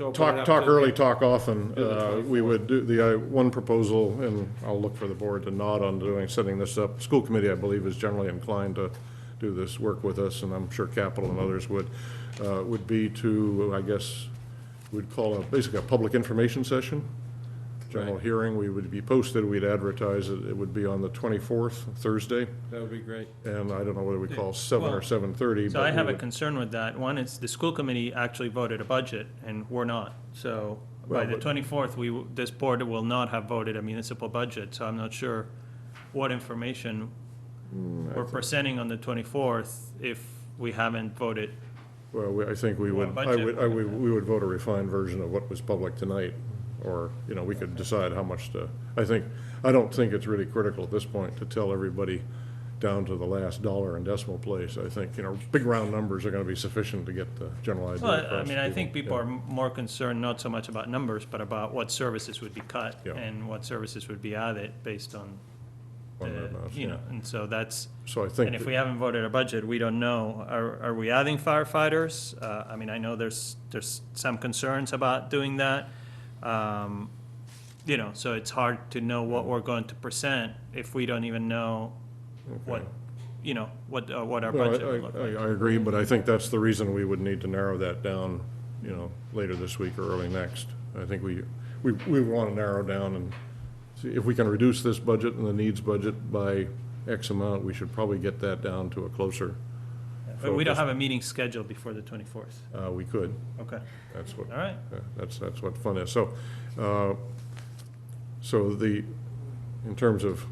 open it talk up to early, the- talk often, to the we would do the one proposal, and I'll look for the board to nod on setting this up. School committee, I believe, is generally inclined to do this work with us, and I'm sure capital and others would be to, I guess, we'd call basically a public information session. General Right. hearing, we would be posted, we'd advertise it, it would be on the 24th, Thursday, That would be great. and I don't know whether we call 7 or Well, 7:30. So I have a concern with that. One is the school committee actually voted a budget, and we're not. So by Well, the but- 24th, this board will not have voted a municipal budget, so I'm not sure what information we're presenting on the 24th if we haven't voted. Well, I think we would, budget. we would vote a refined version of what was public tonight, or, you know, we could decide how much to, I don't think it's really critical at this point to tell everybody down to the last dollar and decimal place. I think, you know, big round numbers are gonna be sufficient to get the general idea Well, I across mean, to I think people Yeah. are more concerned not so much about numbers, but about what services would be cut Yeah. and what services would be added based on, On that amount, you know, yeah. and so that's. So I think. And if we haven't voted a budget, we don't know. Are we adding firefighters? I mean, I know there's some concerns about doing that. You know, so it's hard to know what we're going to present if we don't even know what, you know, what our Well, budget would look like. I agree, but I think that's the reason we would need to narrow that down, you know, later this week or early next. I think we want to narrow down and see if we can reduce this budget and the needs budget by X amount, we should probably get that down to a closer But we don't focus. have a meeting scheduled before the 24th. We could, Okay, that's what. all right. That's what fun is. So, in terms of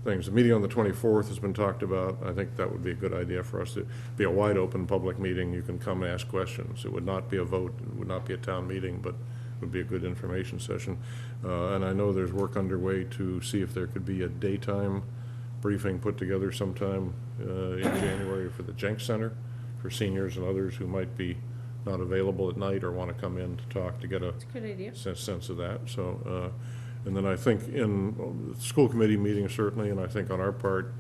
things, the meeting on the 24th has been talked about. I think that would be a good idea for us to be a wide open public meeting. You can come and ask questions. It would not be a vote, it would not be a town meeting, but it would be a good information session. And I know there's work underway to see if there could be a daytime briefing put together sometime in January for the Jenks Center for seniors and others who might be not available at night or want to come in to talk to get a Good idea. sense of that. So, and then I think in the school committee meeting certainly, and I think on our part,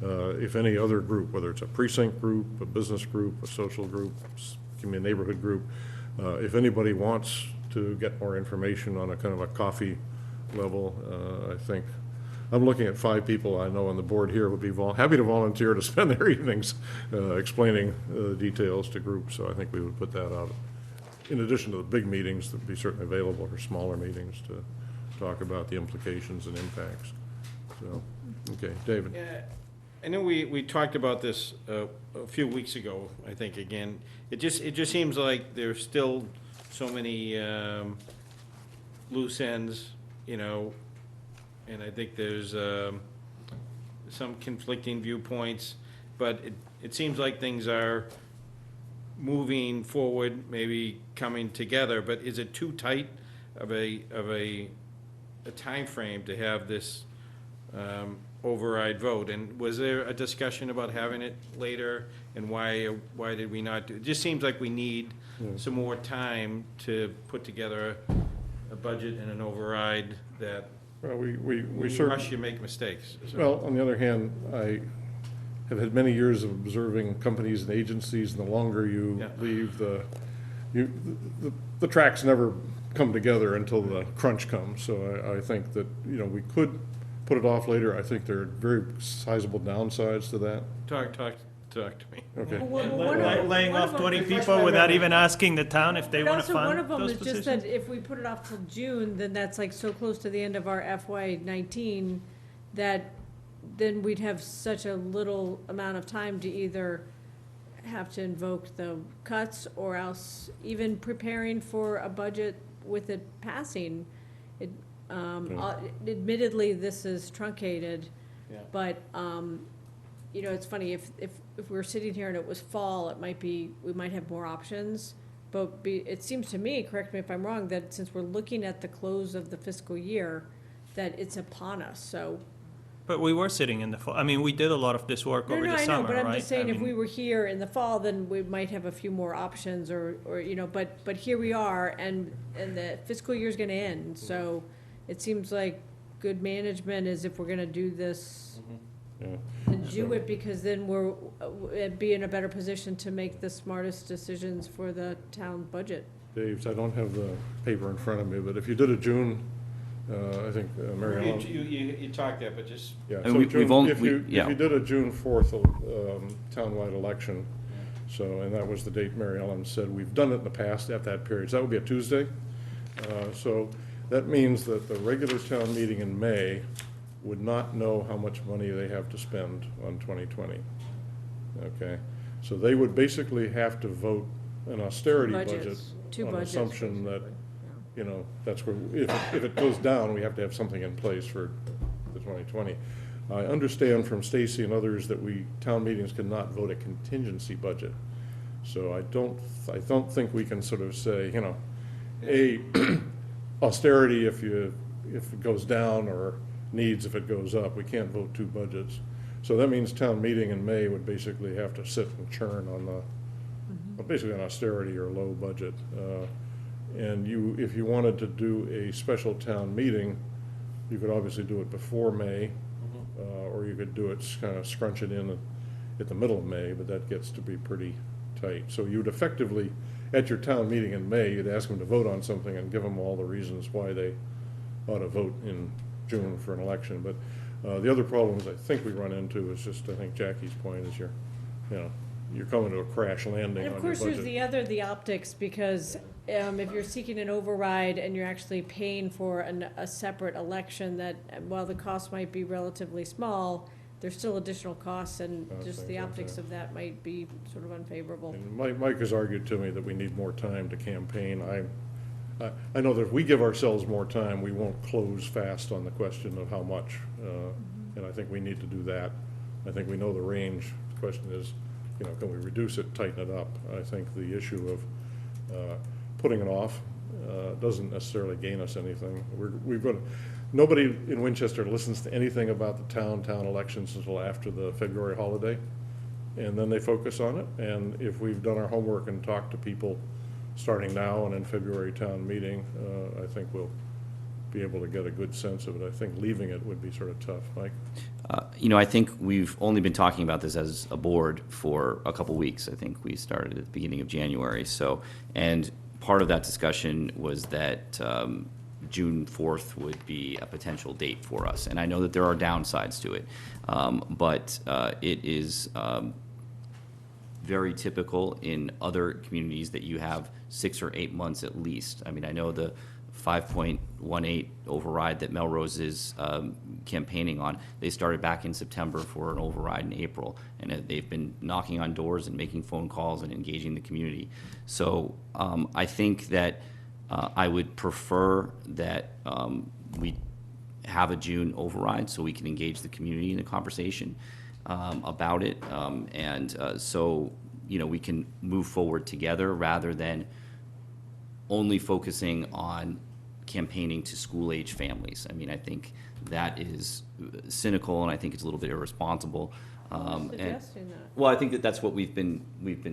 if any other group, whether it's a precinct group, a business group, a social group, community neighborhood group, if anybody wants to get more information on a kind of a coffee level, I think, I'm looking at 5 people I know on the board here would be happy to volunteer to spend their evenings explaining details to groups, so I think we would put that out. In addition to the big meetings that would be certainly available for smaller meetings to talk about the implications and impacts. So, okay, David. Yeah, I know we talked about this a few weeks ago, I think, again. It just seems like there's still so many loose ends, you know, and I think there's some conflicting viewpoints, but it seems like things are moving forward, maybe coming together, but is it too tight of a a timeframe to have this override vote. And was there a discussion about having it later, and why did we not do it? It just seems like we need some more time to put together a budget and an override that Well, we when you certainly. rush, you make mistakes. So- Well, on the other hand, I have had many years of observing companies and agencies, and the longer you Yeah. leave the tracks never come together until the crunch comes. So I think that, we could put it off later. I think there are very sizable downsides to that. Talk to me. Okay. Laying one off of them- 20 people without even asking the town if they But want to also, one fund of them those is just positions? that if we put it off till June, then that's like so close to the end of our FY '19 that then we'd have such a little amount of time to either have to invoke the cuts or else even preparing for a budget with it passing. It, admittedly, this is truncated, Yeah. but, it's funny, if we were sitting here and it was fall, we might have more options. But it seems to me, correct me if I'm wrong, that since we're looking at the close of the fiscal year, that it's upon us, so. But we were sitting in the fall. I mean, we did a lot of this work over the I know, summer, but right? I'm just saying, I if we mean, were here in the fall, then we might have a few more options, but here we are, and the fiscal year's gonna end, so it seems like good management is if we're gonna do this, Yeah. and do it, because then be in a better position to make the smartest decisions for the town budget. Dave, I don't have the paper in front of me, but if you did a June, I think Mary Ellen. You talked that, but just. Yeah, And so we've June, only- if you yeah. did a June 4th townwide election, so, and that was the date Mary Ellen said, we've done it in the past at that period, so that would be a Tuesday. So that means that the regular town meeting in May would not know how much money they have to spend on 2020. Okay, so they would basically have to vote an austerity budget Budgets, two on budgets, assumption that, basically, that's where, if it goes down, we have to have something in place for the 2020. I understand from Stacy and others that town meetings cannot vote a contingency budget. So I don't think we can sort of say, austerity if it goes down, or needs if it goes up. We can't vote two budgets. So that means town meeting in May would basically have to sit and churn on basically an austerity or low budget. And if you wanted to do a special town meeting, you could obviously do it before May, or you could do it, kind of scrunch it in at the middle of May, but that gets to be pretty tight. So you'd effectively, at your town meeting in May, you'd ask them to vote on something and give them all the reasons why they ought to vote in June for an election. But the other problems I think we run into is just, I think Jackie's point is you're coming to a crash landing on And your of budget. course, there's the optics, because if you're seeking an override and you're actually paying for a separate election, that while the cost might be relatively small, there's still additional costs, and just the optics of that might be sort of unfavorable. And Mike has argued to me that we need more time to campaign. I know that if we give ourselves more time, we won't close fast on the question of how much, and I think we need to do that. I think we know the range. The question is, can we reduce it, tighten it up? I think the issue of putting it off doesn't necessarily gain us anything. Nobody in Winchester listens to anything about the town elections until after the February holiday, and then they focus on it. And if we've done our homework and talked to people starting now and in February town meeting, I think we'll be able to get a good sense of it. I think leaving it would be sort of tough. Mike? I think we've only been talking about this as a board for a couple weeks. I think we started at the beginning of January. And part of that discussion was that June 4th would be a potential date for us. And I know that there are downsides to it, but it is very typical in other communities that you have 6 or 8 months at least. I mean, I know the 5.18 override that Melrose is campaigning on, they started back in September for an override in April, and they've been knocking on doors and making phone calls and engaging the community. So I think that I would prefer that we have a June override so we can engage the community in a conversation about it, so we can move forward together rather than only focusing on campaigning to school-age families. I mean, I think that is cynical, and I think it's a little bit irresponsible. And- Suggesting that. Well, I think that that's what we've been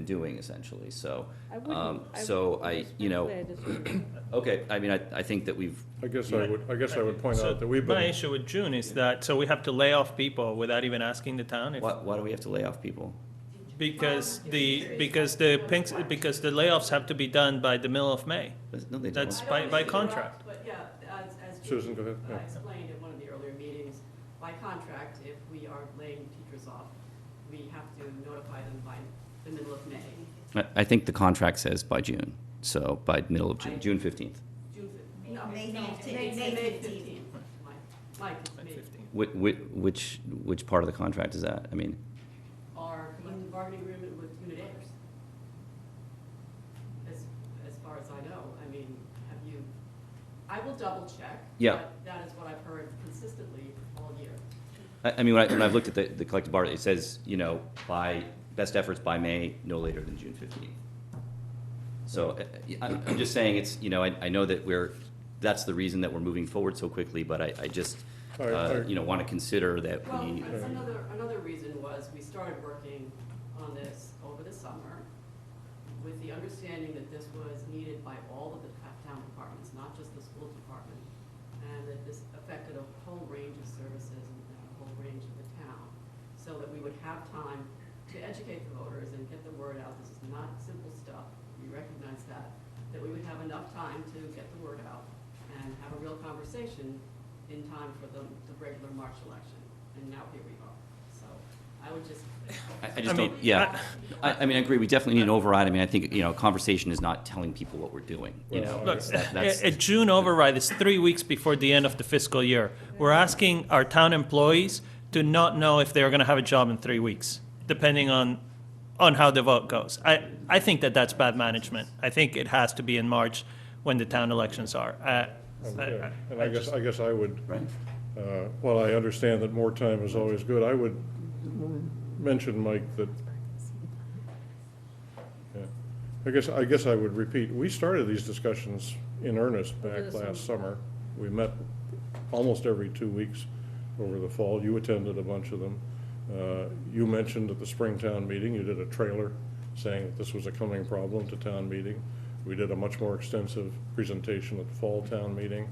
doing essentially, so. I wouldn't. So I, you know, respectfully, I disagree. okay, I mean, I think that we've, I guess I would point So out that we've my been, issue with June is that, so we have to lay off people without even asking the town if, why do we have to lay off people? because the layoffs have to be done by the middle of May. No, they don't. That's by contract. But yeah, as Susan, go ahead. Yeah. explained at one of the earlier meetings, by contract, if we are laying teachers off, we have to notify them by the middle of May. I think the contract says by June, so by middle of June, June 15th. June fif- no, May no, 15th. May May 15th. Mike, it's May 15. Which part of the contract is that? I mean, our collective bargaining agreement with unit A's. As far as I know, I mean, have you, I will double check. Yeah. But that is what I've heard consistently all year. I mean, when I've looked at the collective bargaining, it says, you know, by, best efforts by May, no later than June 15th. So I'm just saying it's, you know, I know that that's the reason that we're moving forward so quickly, but I just, you know, want to consider that Well, we. another reason was we started working on this over the summer with the understanding that this was needed by all of the town departments, not just the school department, and that this affected a whole range of services and a whole range of the town, so that we would have time to educate the voters and get the word out. This is not simple stuff. We recognize that we would have enough time to get the word out and have a real conversation in time for the regular March election. And now here we are. So I would just. I just don't, yeah. I mean, I agree, we definitely need an override. I mean, I think, you know, conversation is not telling people what we're doing, you know. Look, That's- a June override is 3 weeks before the end of the fiscal year. We're asking our town employees to not know if they're gonna have a job in 3 weeks, depending on how the vote goes. I think that that's bad management. I think it has to be in March when the town elections are. Okay. And I guess I would, Right. while I understand that more time is always good, I would mention, Mike, that, yeah, I guess I would repeat, we started these discussions in earnest back last summer. We met almost every 2 weeks over the fall. You attended a bunch of them. You mentioned at the Springtown meeting, you did a trailer saying that this was a coming problem to town meeting. We did a much more extensive presentation at the fall town meeting.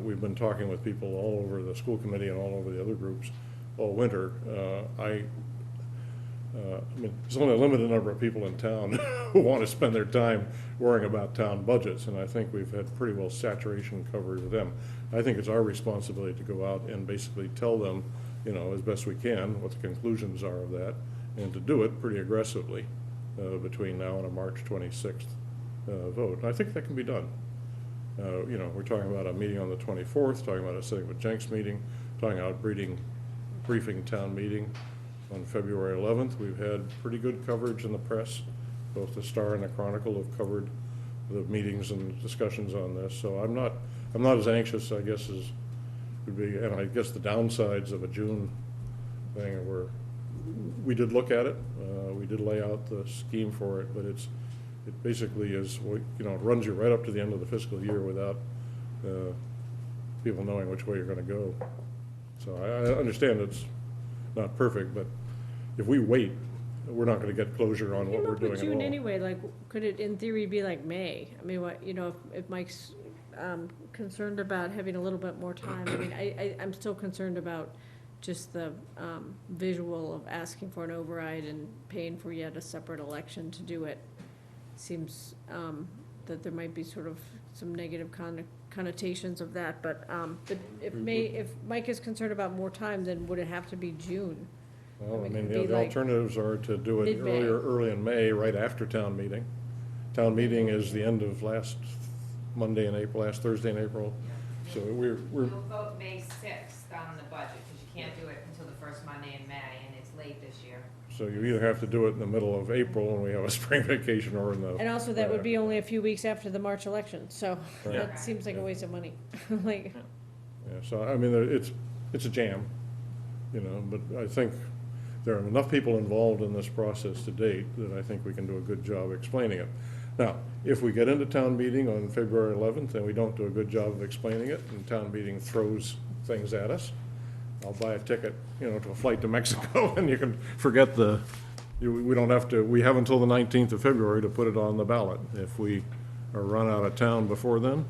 We've been talking with people all over the school committee and all over the other groups all winter. I mean, there's only a limited number of people in town who want to spend their time worrying about town budgets, and I think we've had pretty well saturation covered with them. I think it's our responsibility to go out and basically tell them, you know, as best we can, what the conclusions are of that, and to do it pretty aggressively between now and a March 26th vote. And I think that can be done. You know, we're talking about a meeting on the 24th, talking about a setting of a Jenks meeting, talking about briefing town meeting on February 11th. We've had pretty good coverage in the press. Both the Star and the Chronicle have covered the meetings and discussions on this. So I'm not as anxious, I guess, as would be. And I guess the downsides of a June thing were, we did look at it. We did lay out the scheme for it, but it basically is, you know, it runs you right up to the end of the fiscal year without people knowing which way you're going to go. So I understand it's not perfect, but if we wait, we're not going to get closure on what we're doing at all. June anyway, like, could it in theory be like May? I mean, what, you know, if Mike's concerned about having a little bit more time, I mean, I'm still concerned about just the visual of asking for an override and paying for yet a separate election to do it. Seems that there might be sort of some negative connotations of that, but if Mike is concerned about more time, then would it have to be June? Well, I mean, could it be the like alternatives are to do it mid-May? early in May, right after town meeting. Town meeting is the end of last Monday in April, last Thursday in April. So we're, You'll vote May 6th on the budget, because you can't do it until the first Monday in May, and it's late this year. so you either have to do it in the middle of April when we have a spring vacation, or in the. And also, that would be only a few weeks after the March election, so Right. that seems like a waste of money. Like, Yeah, so I mean, it's a jam, you know, but I think there are enough people involved in this process to date that I think we can do a good job explaining it. Now, if we get into town meeting on February 11th and we don't do a good job of explaining it, and town meeting throws things at us, I'll buy a ticket, to a flight to Mexico, and you can forget we don't have to, we have until the 19th of February to put it on the ballot. If we are run out of town before then,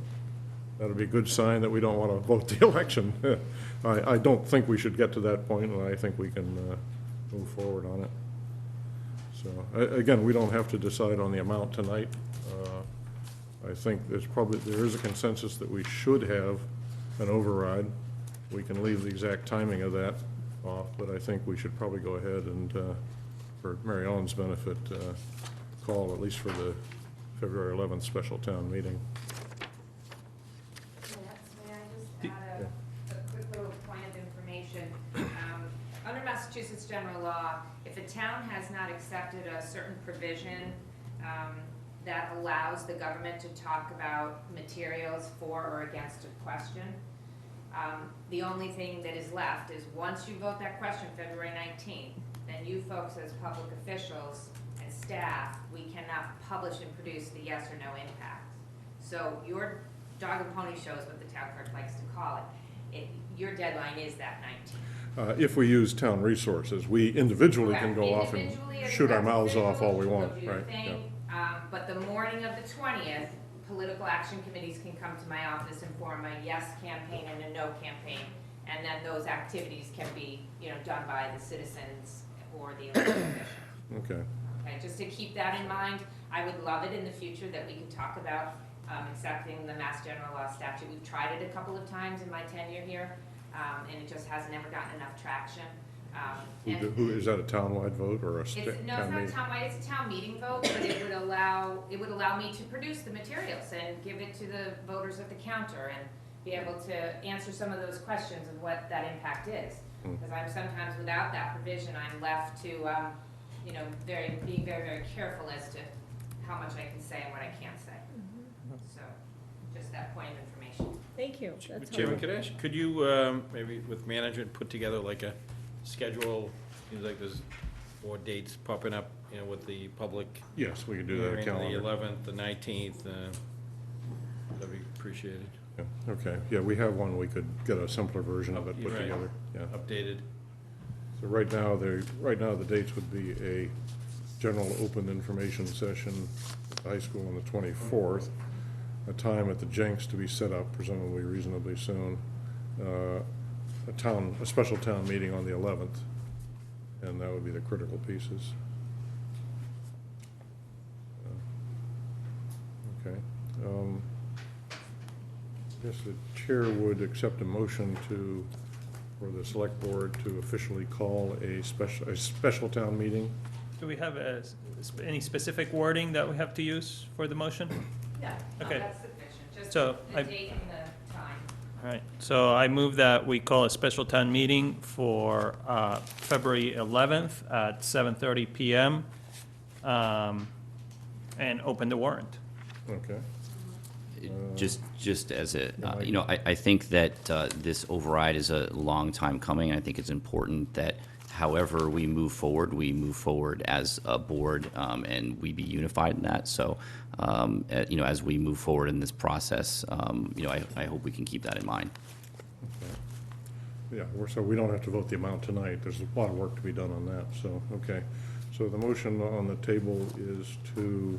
that'll be a good sign that we don't want to vote the election. I don't think we should get to that point, and I think we can move forward on it. So, again, we don't have to decide on the amount tonight. I think there is a consensus that we should have an override. We can leave the exact timing of that off, but I think we should probably go ahead and, for Mary Ellen's benefit, call at least for the February 11th special town meeting. May I just add a quick little point of information? Under Massachusetts general law, if a town has not accepted a certain provision that allows the government to talk about materials for or against a question, the only thing that is left is once you vote that question February 19th, then you folks as public officials and staff, we cannot publish and produce the yes or no impact. So your dog and pony show is what the town clerk likes to call it. Your deadline is that 19th. If we use town resources, we individually can Correct. go off and Individually, as shoot our elected mouths off all we officials, want, you'll do your right? thing. But the morning of the 20th, political action committees can come to my office and form a yes campaign and a no campaign. And then those activities can be, done by the citizens or the elected officials. Okay. Okay, just to keep that in mind, I would love it in the future that we can talk about accepting the Mass General Law statute. We've tried it a couple of times in my tenure here, and it just has never gotten enough traction. Who is that, a townwide vote or a No, it's town not meeting? townwide, it's a town meeting vote, but it would allow me to produce the materials and give it to the voters at the counter and be able to answer some of those questions of what that impact is. Because I'm sometimes, without that provision, I'm left to, being very, very careful as to how much I can say and what I can't say. So, just that point of information. Thank you. That's Chairman, helpful. could I ask, could you, maybe with management, put together like a schedule? Seems like there's more dates popping up, with the public. Yes, we can do that, a hearing, calendar. The 11th, the 19th, that'd be appreciated. Yeah, okay, yeah, we have one, we could get a simpler version of it put Right. together, yeah. Updated. So right now, the dates would be a general open information session at the high school on the 24th, a time at the Jenks to be set up, presumably reasonably soon, a special town meeting on the 11th, and that would be the critical pieces. Okay. I guess the chair would accept a motion for the select board to officially call a special town meeting. Do we have any specific wording that we have to use for the motion? Yeah, Okay. that's sufficient, just So the I- date and the time. All right, so I move that we call a special town meeting for February 11th at 7:30 PM and open the warrant. Okay. Just as a, I think that this override is a long time coming. I think it's important that however we move forward as a board, and we be unified in that. So, as we move forward in this process, I hope we can keep that in mind. Yeah, so we don't have to vote the amount tonight. There's a lot of work to be done on that, so, okay. So the motion on the table is to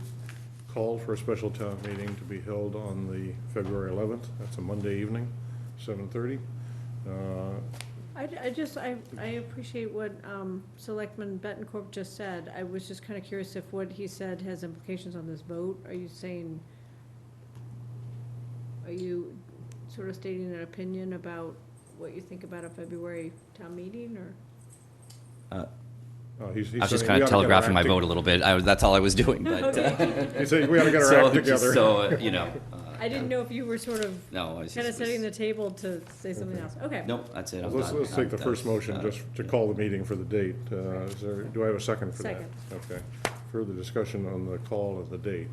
call for a special town meeting to be held on the February 11th. That's a Monday evening, 7:30. I appreciate what Selectman Bettencourt just said. I was just kind of curious if what he said has implications on this vote. Are you sort of stating an opinion about what you think about a February town meeting, or? I was just kind of telegraphing my vote a little bit. That's all I was doing, but. He said we ought to get our act together. I didn't know if you were sort of No, I was kind of just- setting the table to say something else. Okay. Nope, that's it. I'm Let's done. take the I'm first done. motion, just to call the meeting for the date. Do I have a second for that? Second. Okay. Further discussion on the call of the date.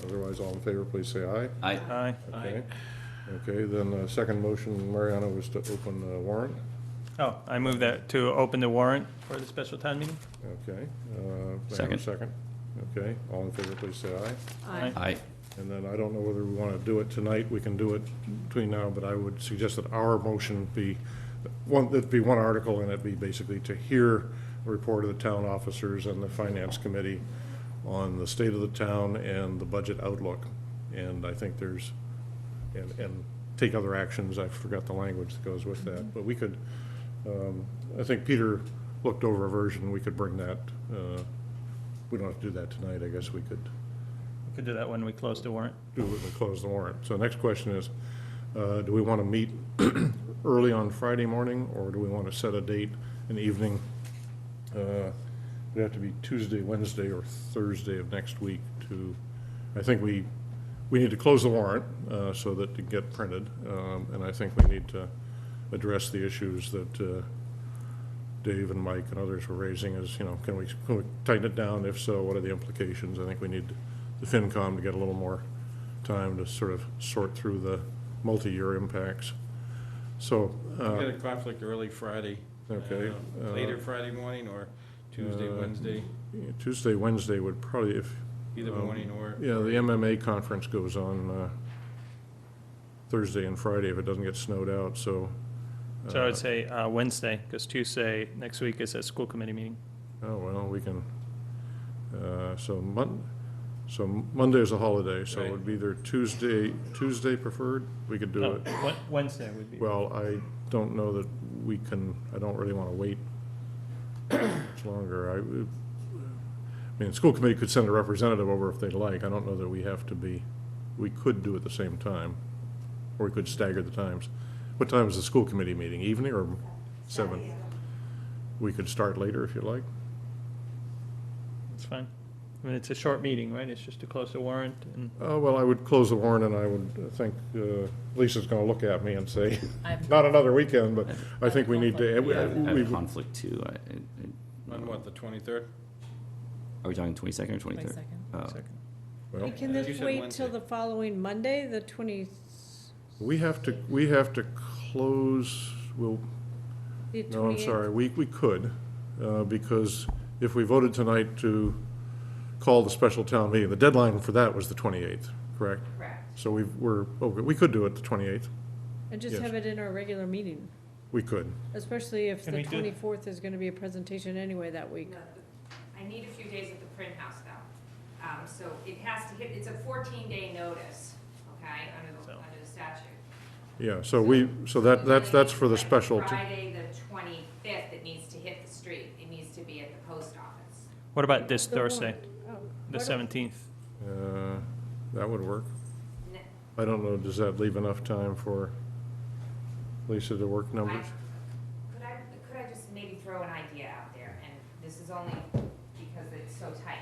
Otherwise, all in favor, please say aye. Aye. Okay. Okay, then the second motion, Mariana, was to open the warrant. Oh, I move that to open the warrant for the special town meeting? Okay. May I have a Second. Second. Okay, all in favor, please say aye. Aye. I, And then I don't know whether we want to do it tonight, we can do it between now, but I would suggest that our motion be, it'd be one article, and it'd be basically to hear a report of the town officers and the finance committee on the state of the town and the budget outlook. And I think there's, and take other actions, I forgot the language that goes with that, but we could, I think Peter looked over a version, we could bring that, we don't have to do that tonight, I guess we could We could do that when we close the warrant. do it and close the warrant. So next question is, do we want to meet early on Friday morning, or do we want to set a date, an evening? It'd have to be Tuesday, Wednesday, or Thursday of next week to, I think we need to close the warrant so that it get printed, and I think we need to address the issues that Dave and Mike and others were raising is, can we tighten it down? If so, what are the implications? I think we need the FinCom to get a little more time to sort of sort through the multi-year impacts. So. We got a conflict early Friday. Okay. Later Friday morning or Tuesday, Wednesday, Tuesday, Wednesday would probably, if. either morning or. Yeah, the MMA conference goes on Thursday and Friday if it doesn't get snowed out, so. So I'd say Wednesday, because Tuesday next week is a school committee meeting. Oh, well, we can, so Monday is a holiday, so it would be either Tuesday preferred, we could do No, it. Wednesday would be. Well, I don't know that we can, I don't really want to wait much longer. I mean, the school committee could send a representative over if they'd like. I don't know that we have to be, we could do it at the same time, or we could stagger the times. What time is the school committee meeting, evening or 7? We could start later if you'd like. That's fine. I mean, it's a short meeting, right? It's just to close the warrant and. Well, I would close the warrant, and I would think Lisa's going to look at me and say, I've- not another weekend, but I think we need to. I have we- a conflict too. On what, the 23rd? Are we talking 22nd or 23rd? 22nd. Oh. well, And can You this said wait Wednesday. till the following Monday, the We have to close, no, I'm 28th? sorry, we could, because if we voted tonight to call the special town meeting, the deadline for that was the 28th, correct? Correct. So we could do it the 28th, And just Yes. have it in our regular meeting, we could. especially if Can the we do- 24th is going to be a presentation anyway that week. No, I need a few days at the print house though. So it has to hit, it's a 14-day notice, okay, under the statute. Yeah, so that's for the special. Friday, the 25th, it needs to hit the street. It needs to be at the post office. What about this The Thursday, warrant. Oh, the what if- 17th? That would work. N- I don't know, does that leave enough time for Lisa to work numbers? Could I just maybe throw an idea out there, and this is only because it's so tight.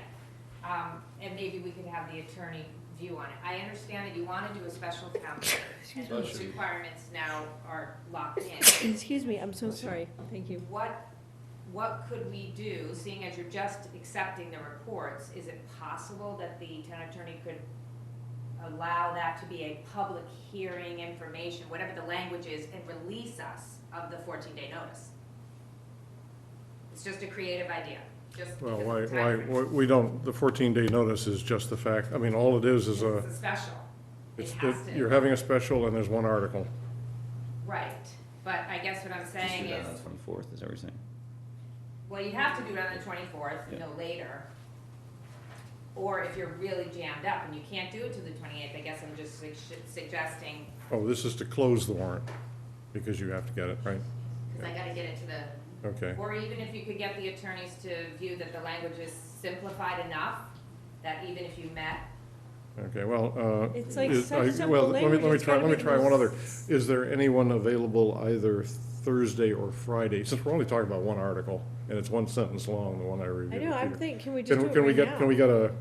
And maybe we could have the attorney view on it. I understand that you want to do a special town meeting, and those requirements now are locked in. Excuse me, I'm so sorry, thank you. What could we do, seeing as you're just accepting the reports, is it possible that the town attorney could allow that to be a public hearing information, whatever the language is, and release us of the 14-day notice? It's just a creative idea, just Well, because why, of the time frame. we don't, the 14-day notice is just the fact, I mean, all it is It's a, a special. It it's, has to. you're having a special and there's one article. Right, but I guess what I'm Just saying do that is, on the 24th, is that what you're saying? well, you have to do it on the 24th, Yeah. no later. Or if you're really jammed up and you can't do it to the 28th, I guess I'm just suggesting, Oh, this is to close the warrant, because you have to get it, right? because I gotta get it to the, Okay. or even if you could get the attorneys to view that the language is simplified enough, that even if you met, Okay, well, It's like is- such simple well, language, it's gotta let me be try one other. this- Is there anyone available either Thursday or Friday? Since we're only talking about one article, and it's one sentence long, the one I I reviewed. know, with I'm Peter. thinking, can we just do it Can we right get, now? can we get a,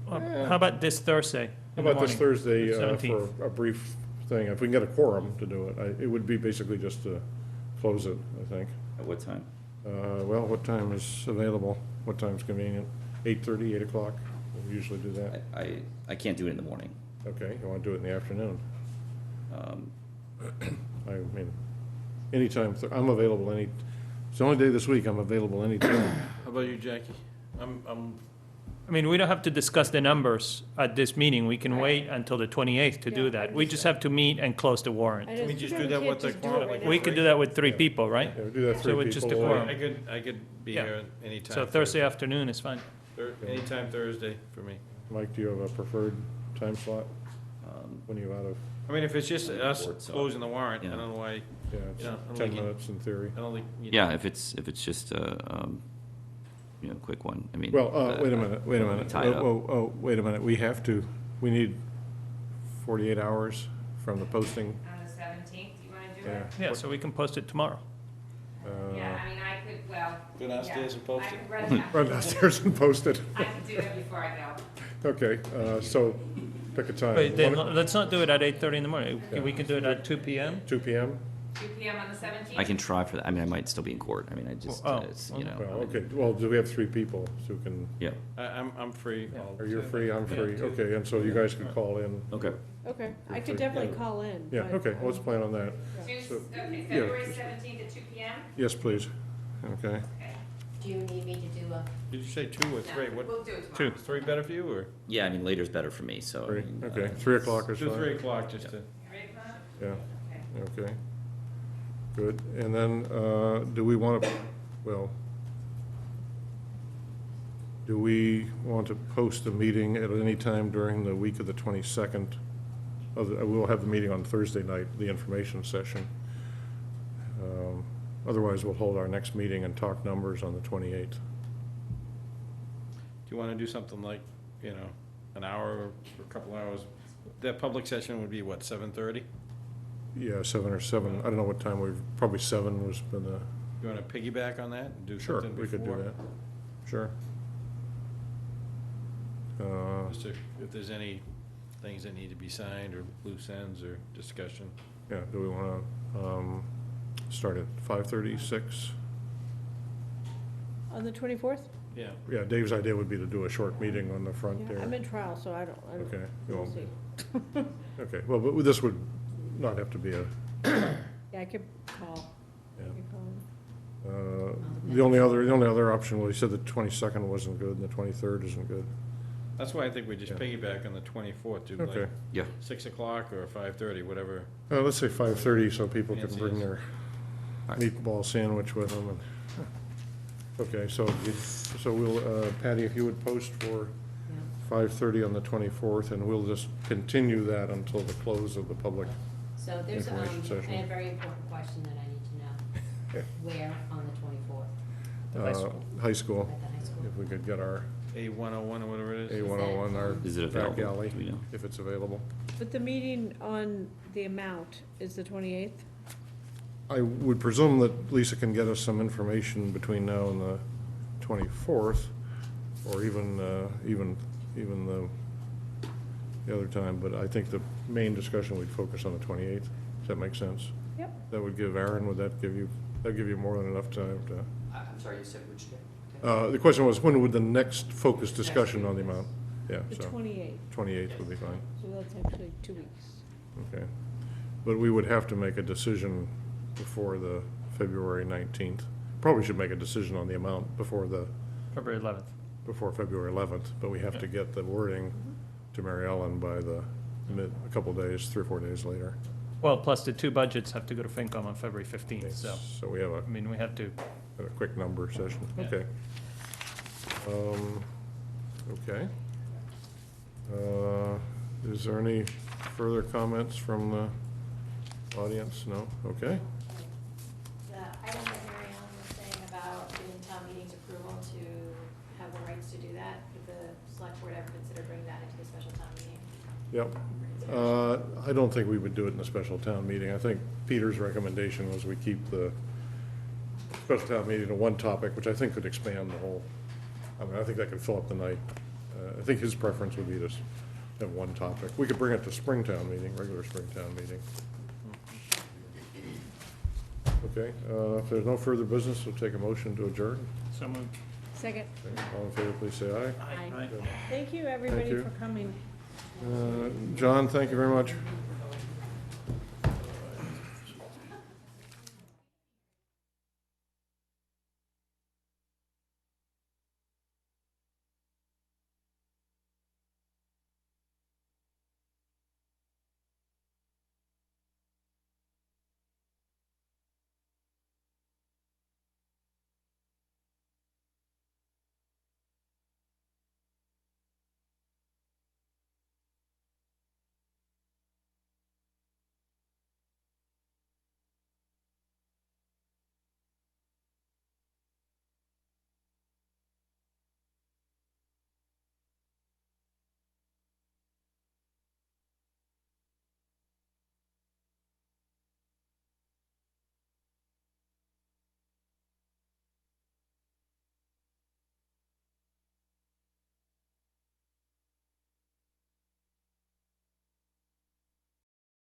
How about this Thursday? how in the about this morning, Thursday the for 17th? a brief thing? If we can get a quorum to do it, it would be basically just to close it, I think. At what time? Well, what time is available? What time's convenient? 8:30, 8 o'clock? We usually do that. I can't do it in the morning. Okay, you want to do it in the afternoon? Um, I mean, anytime, I'm available it's the only day this week I'm available anytime. How about you, Jackie? I mean, we don't have to discuss the numbers at this meeting. We can wait until the 28th to do Yeah, that. I'm we just- just have to meet and close the warrant. Can we just do that with the quorum? We could do that with 3 people, right? Yeah, we do that So three it's just a people. quorum. I could be Yeah. here anytime. So Thursday afternoon is fine. Anytime Thursday for me. Mike, do you have a preferred time slot? When are you out of, I mean, if it's just us Board, so- closing the warrant, I Yeah. don't know why, yeah, it's Yeah, I don't 10 think it- minutes in theory. I don't think. Yeah, if it's just a, quick one, I mean. Well, wait a minute, wait a minute. Tied up. Wait a minute, we need 48 hours from the posting. On the 17th, you wanna do Yeah. it? Yeah, so we can post it tomorrow. Yeah, I mean, I could, well. Go downstairs and post I it? could run Run downstairs and post it. I can do it before I go. Okay, so pick a time. Wait, then let's not do it at 8:30 in the morning. We can do it at 2 PM? 2 PM? 2 PM on the 17th? I can try for that. I mean, I might still be in court. I mean, I just, Oh, it's, you know. Well, I mean, okay, well, do we have 3 people who can, Yeah, I'm free. I'll- are you free, I'm free, okay, and so you guys can call in. okay. Okay, I could definitely call in. Yeah, but, okay, let's plan on that. Okay, yeah, February just- 17th at 2 PM? Yes, please, okay. Do you need me to do a, Did you say 2 or 3? What, We'll do it tomorrow. is 3 better for you, or? Yeah, I mean, later's better for me, so. I 3, mean, okay, 3 o'clock is 2, fine. 3 o'clock, just to. 3 o'clock? Yeah, Okay. okay, good, and then, do we want to, well, do we want to post a meeting at any time during the week of the 22nd? We'll have the meeting on Thursday night, the information session. Otherwise, we'll hold our next meeting and talk numbers on the 28th. Do you want to do something like, an hour or a couple hours? That public session would be what, 7:30? Yeah, 7 or 7, I don't know what time probably 7 was been the, You want to piggyback on that and do sure, something we could do before? that, sure. Just if there's any things that need to be signed or loose ends or discussion. Yeah, do we want to start at 5:30, 6? On the 24th? Yeah. Yeah, Dave's idea would be to do a short meeting on the front Yeah, there. I'm in trial, so I don't. Okay, you We'll won't be. see. Okay, well, but this would not have to be a, Yeah, I could call. I yeah. could call in. The only other option, well, he said the 22nd wasn't good and the 23rd isn't good. That's why I think we just Yeah. piggyback on the 24th, do Okay. like Yeah. 6 o'clock or 5:30, whatever. Let's say 5:30 so people can Fancy bring is. their Alright. meatball sandwich with them and, okay, so we'll, Patty, if you would post for 5:30 on the 24th, and we'll just continue that until the close of the public. so there's, Information session. a very important question that I need to know. Where on the 24th? The high school. High school, At the high school? if we could get our A101 or whatever it is. A101, our Is it back available? alley, Do we know? if it's available. But the meeting on the amount is the 28th? I would presume that Lisa can get us some information between now and the 24th, or even the other time, but I think the main discussion we'd focus on the 28th. Does that make sense? Yep. That would give Aaron, that'd give you more than enough time to, I'm sorry, you said which day? the question was, when would the next focus discussion on the amount? Yeah, The so 28th, 28th would be fine, so that's actually 2 weeks. okay. But we would have to make a decision before the February 19th. Probably should make a decision on the amount before February 11th. February 11th, but we have to get the wording to Mary Ellen by a couple days, 3 or 4 days later. Well, plus the 2 budgets have to go to FinCom on February 15th, so, So we have I mean, we have to, a quick number session, Yeah. okay. Okay. Is there any further comments from the audience? No? Okay. The item that Mary Ellen was saying about giving town meeting's approval to have the rights to do that, would the select board ever consider bringing that into the special town meeting? Yep. I don't think we would do it in a special town meeting. I think Peter's recommendation was we keep the special town meeting to one topic, which I think could expand the whole, I mean, I think that could fill up the night. I think his preference would be to have one topic. We could bring it to Springtown meeting, regular Springtown meeting. Okay, if there's no further business, we'll take a motion to adjourn. so moved. Second. Okay, all in favor, please say aye. Thank you, everybody, you. for coming. John, thank you very much.